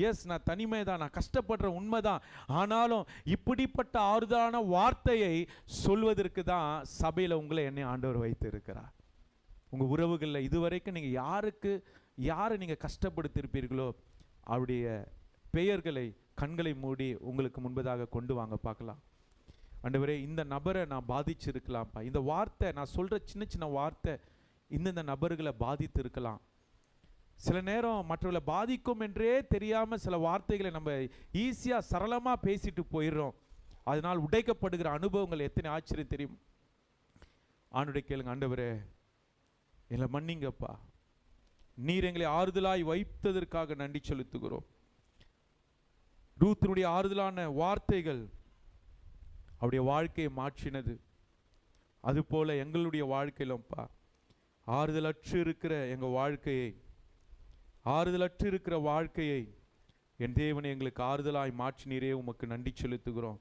எஸ், நான் தனிமை தான், நான் கஷ்டப்படுற உண்மைதான். ஆனாலும் இப்படிப்பட்ட ஆறுதலான வார்த்தையை சொல்வதற்கு தான் சபையில் உங்களை என்னை ஆண்டவர் வைத்து இருக்கிறார். உங்கள் உறவுகளில் இதுவரைக்கும் நீங்கள் யாரை நீங்கள் கஷ்டப்படுத்தியிருப்பீர்களோ அவருடைய பெயர்களை கண்களை மூடி உங்களுக்கு முன்பதாக கொண்டு வாங்க பார்க்கலாம். ஆண்டவரே, இந்த நபரை நான் பாதிச்சிருக்கலாம்ப்பா, இந்த வார்த்தை நான் சொல்கிற சின்ன சின்ன வார்த்தை இந்த நபர்களை பாதித்து இருக்கலாம். சில நேரம் மற்றவர்களை பாதிக்கும் என்றே தெரியாமல் சில வார்த்தைகளை நம்ம ஈஸியாக சரளமாக பேசிட்டு போயிடுறோம். அதனால் உடைக்கப்படுகிற அனுபவங்கள் எத்தனை ஆச்சரியம் தெரியும். ஆண்டுடைய கேளுங்க, ஆண்டவரே என்னை மன்னிங்கப்பா, நீர் எங்களை ஆறுதலாய் வைத்ததற்காக நன்றி செலுத்துகிறோம். ரூத்தினுடைய ஆறுதலான வார்த்தைகள் அவருடைய வாழ்க்கையை மாற்றினது. அதுபோல எங்களுடைய வாழ்க்கையிலும்ப்பா ஆறுதலற்று இருக்கிற எங்கள் வாழ்க்கையை, ஆறுதலற்று இருக்கிற வாழ்க்கையை என் தேவனை எங்களுக்கு ஆறுதலாய் மாற்றினீரே, உமக்கு நன்றி செலுத்துகிறோம்.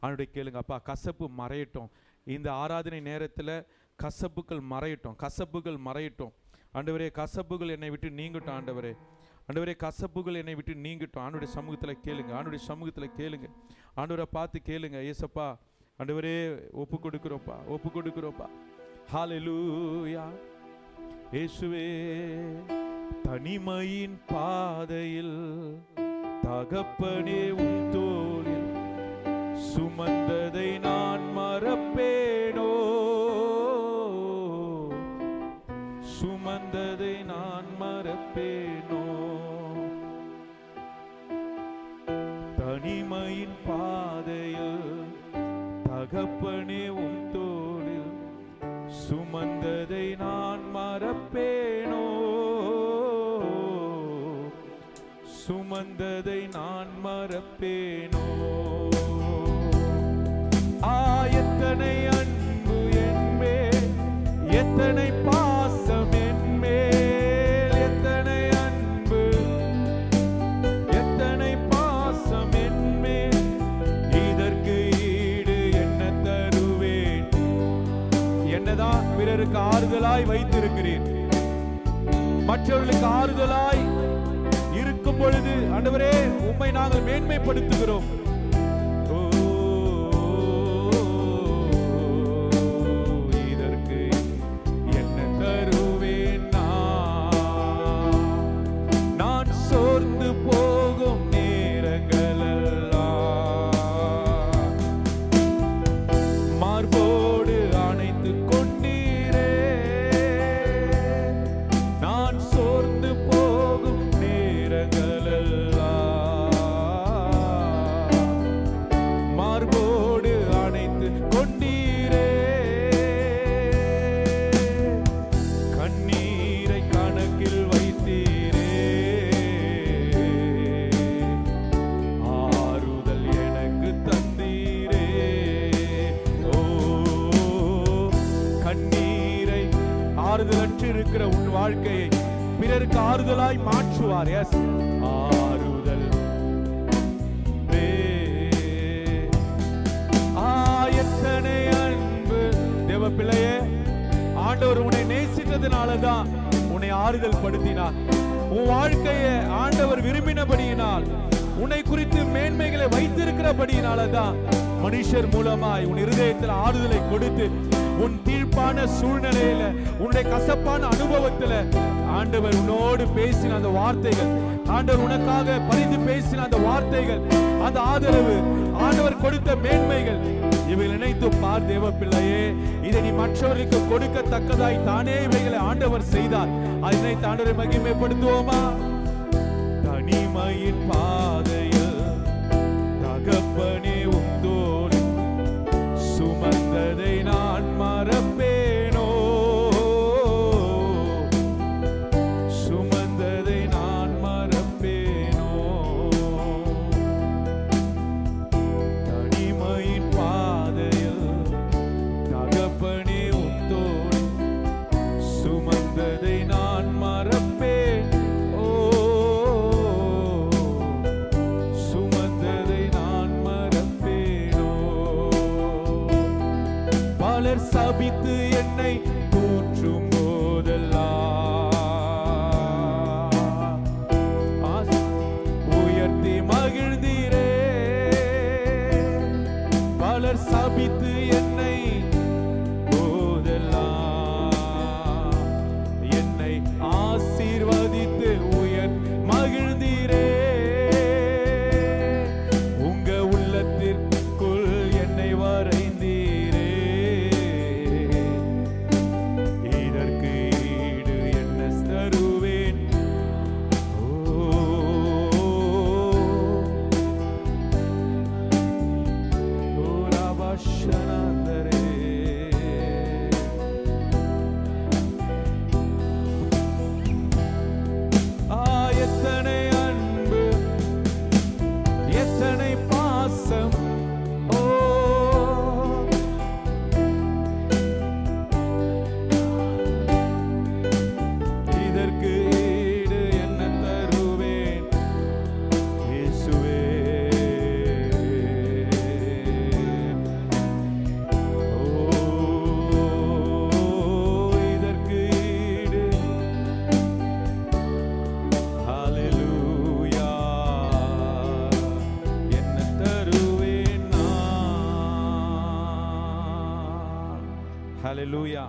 ஆண்டுடைய கேளுங்க, அப்பா கசப்பு மறையட்டும். இந்த ஆராதனை நேரத்தில் கசப்புகள் மறையட்டும், கசப்புகள் மறையட்டும். ஆண்டவரே, கசப்புகள் என்னை விட்டு நீங்கட்டும். ஆண்டவரே, ஆண்டவரே, கசப்புகள் என்னை விட்டு நீங்கட்டும். ஆண்டுடைய சமூகத்தில் கேளுங்க, ஆண்டுடைய சமூகத்தில் கேளுங்க, ஆண்டவரை பார்த்து கேளுங்க. ஏசப்பா, ஆண்டவரே ஒப்பு கொடுக்கிறோப்பா, ஒப்பு கொடுக்கிறோப்பா. ஹல்லேலூயா. இயேசுவே, தனிமையின் பாதையில் தகப்பனே உன் தோளில் சுமந்ததை நான் மறப்பேனோ, சுமந்ததை நான் மறப்பேனோ. தனிமையின் பாதையில் தகப்பனே உன் தோளில் சுமந்ததை நான் மறப்பேனோ, சுமந்ததை நான் மறப்பேனோ. எத்தனை அன்பு என்மேல், எத்தனை பாசம் என்மேல், எத்தனை அன்பு, எத்தனை பாசம் என்மேல், இதற்கு ஈடு என்ன தருவேன்? என்னதான் பிறருக்கு ஆறுதலாய் வைத்திருக்கிறேன், மற்றவர்களுக்கு ஆறுதலாய் இருக்கும் பொழுது ஆண்டவரே உம்மை நாங்கள் மேன்மைப்படுத்துகிறோம். இதற்கு என்ன தருவேன்? நான் சோர்ந்து போகும் நேரங்களெல்லாம் மார்போடு அணைத்து கொண்டீரே. நான் சோர்ந்து போகும் மார்போடு அணைத்து கொண்டீரே. கண்ணீரை கணக்கில் வைத்தீரே, ஆறுதல் எனக்கு தந்தீரே. ஓ, கண்ணீரை, ஆறுதலற்று இருக்கிற உன் வாழ்க்கையை பிறருக்கு ஆறுதலாய் மாற்றுவார். எஸ், ஆறுதல். எத்தனை அன்பு தேவ பிள்ளையே, ஆண்டவர் உன்னை நேசித்ததுனாலதான் உன்னை ஆறுதல் படுத்தினார். உன் வாழ்க்கையை ஆண்டவர் விரும்பினபடியினால், உன்னை குறித்து மேன்மைகளை வைத்திருக்கிறபடியினாலதான் மனுஷர் மூலமாய் உன் இருதயத்தில் ஆறுதலை கொடுத்து உன் தீர்ப்பான சூழ்நிலையில, உன்னுடைய கசப்பான அனுபவத்துல ஆண்டவர் உன்னோடு பேசின அந்த வார்த்தைகள், ஆண்டவர் உனக்காக பரிந்து பேசின அந்த வார்த்தைகள், அந்த ஆதரவு, ஆண்டவர் கொடுத்த மேன்மைகள், இவைகள் நினைத்து பார் தேவ பிள்ளையே. இதை நீ மற்றவர்களுக்கு கொடுக்கத்தக்கதாய் தானே இவைகளை ஆண்டவர் செய்தார். அதனை ஆண்டவரை மகிமைப்படுத்துவோமா? தனிமையின் பாதையில் தகப்பனே உன் தோளில் சபித்து என்னை தூற்றும் போதெல்லாம் உயர்த்தி மகிழ்ந்தீரே. பலர் சபித்து என்னை போதெல்லாம் என்னை ஆசீர்வதித்து உயர் மகிழ்ந்தீரே. உங்க உள்ளத்திற்குள் என்னை வரைந்தீரே. இதற்கு ஈடு என்ன தருவேன்? ஓ ராபாஷனாந்தரே. எத்தனை அன்பு, எத்தனை பாசம். ஓ இதற்கு ஈடு என்ன தருவேன் இயேசுவே? ஓ இதற்கு ஈடு ஹalleluya என்ன தருவேன் நான்? ஹalleluya.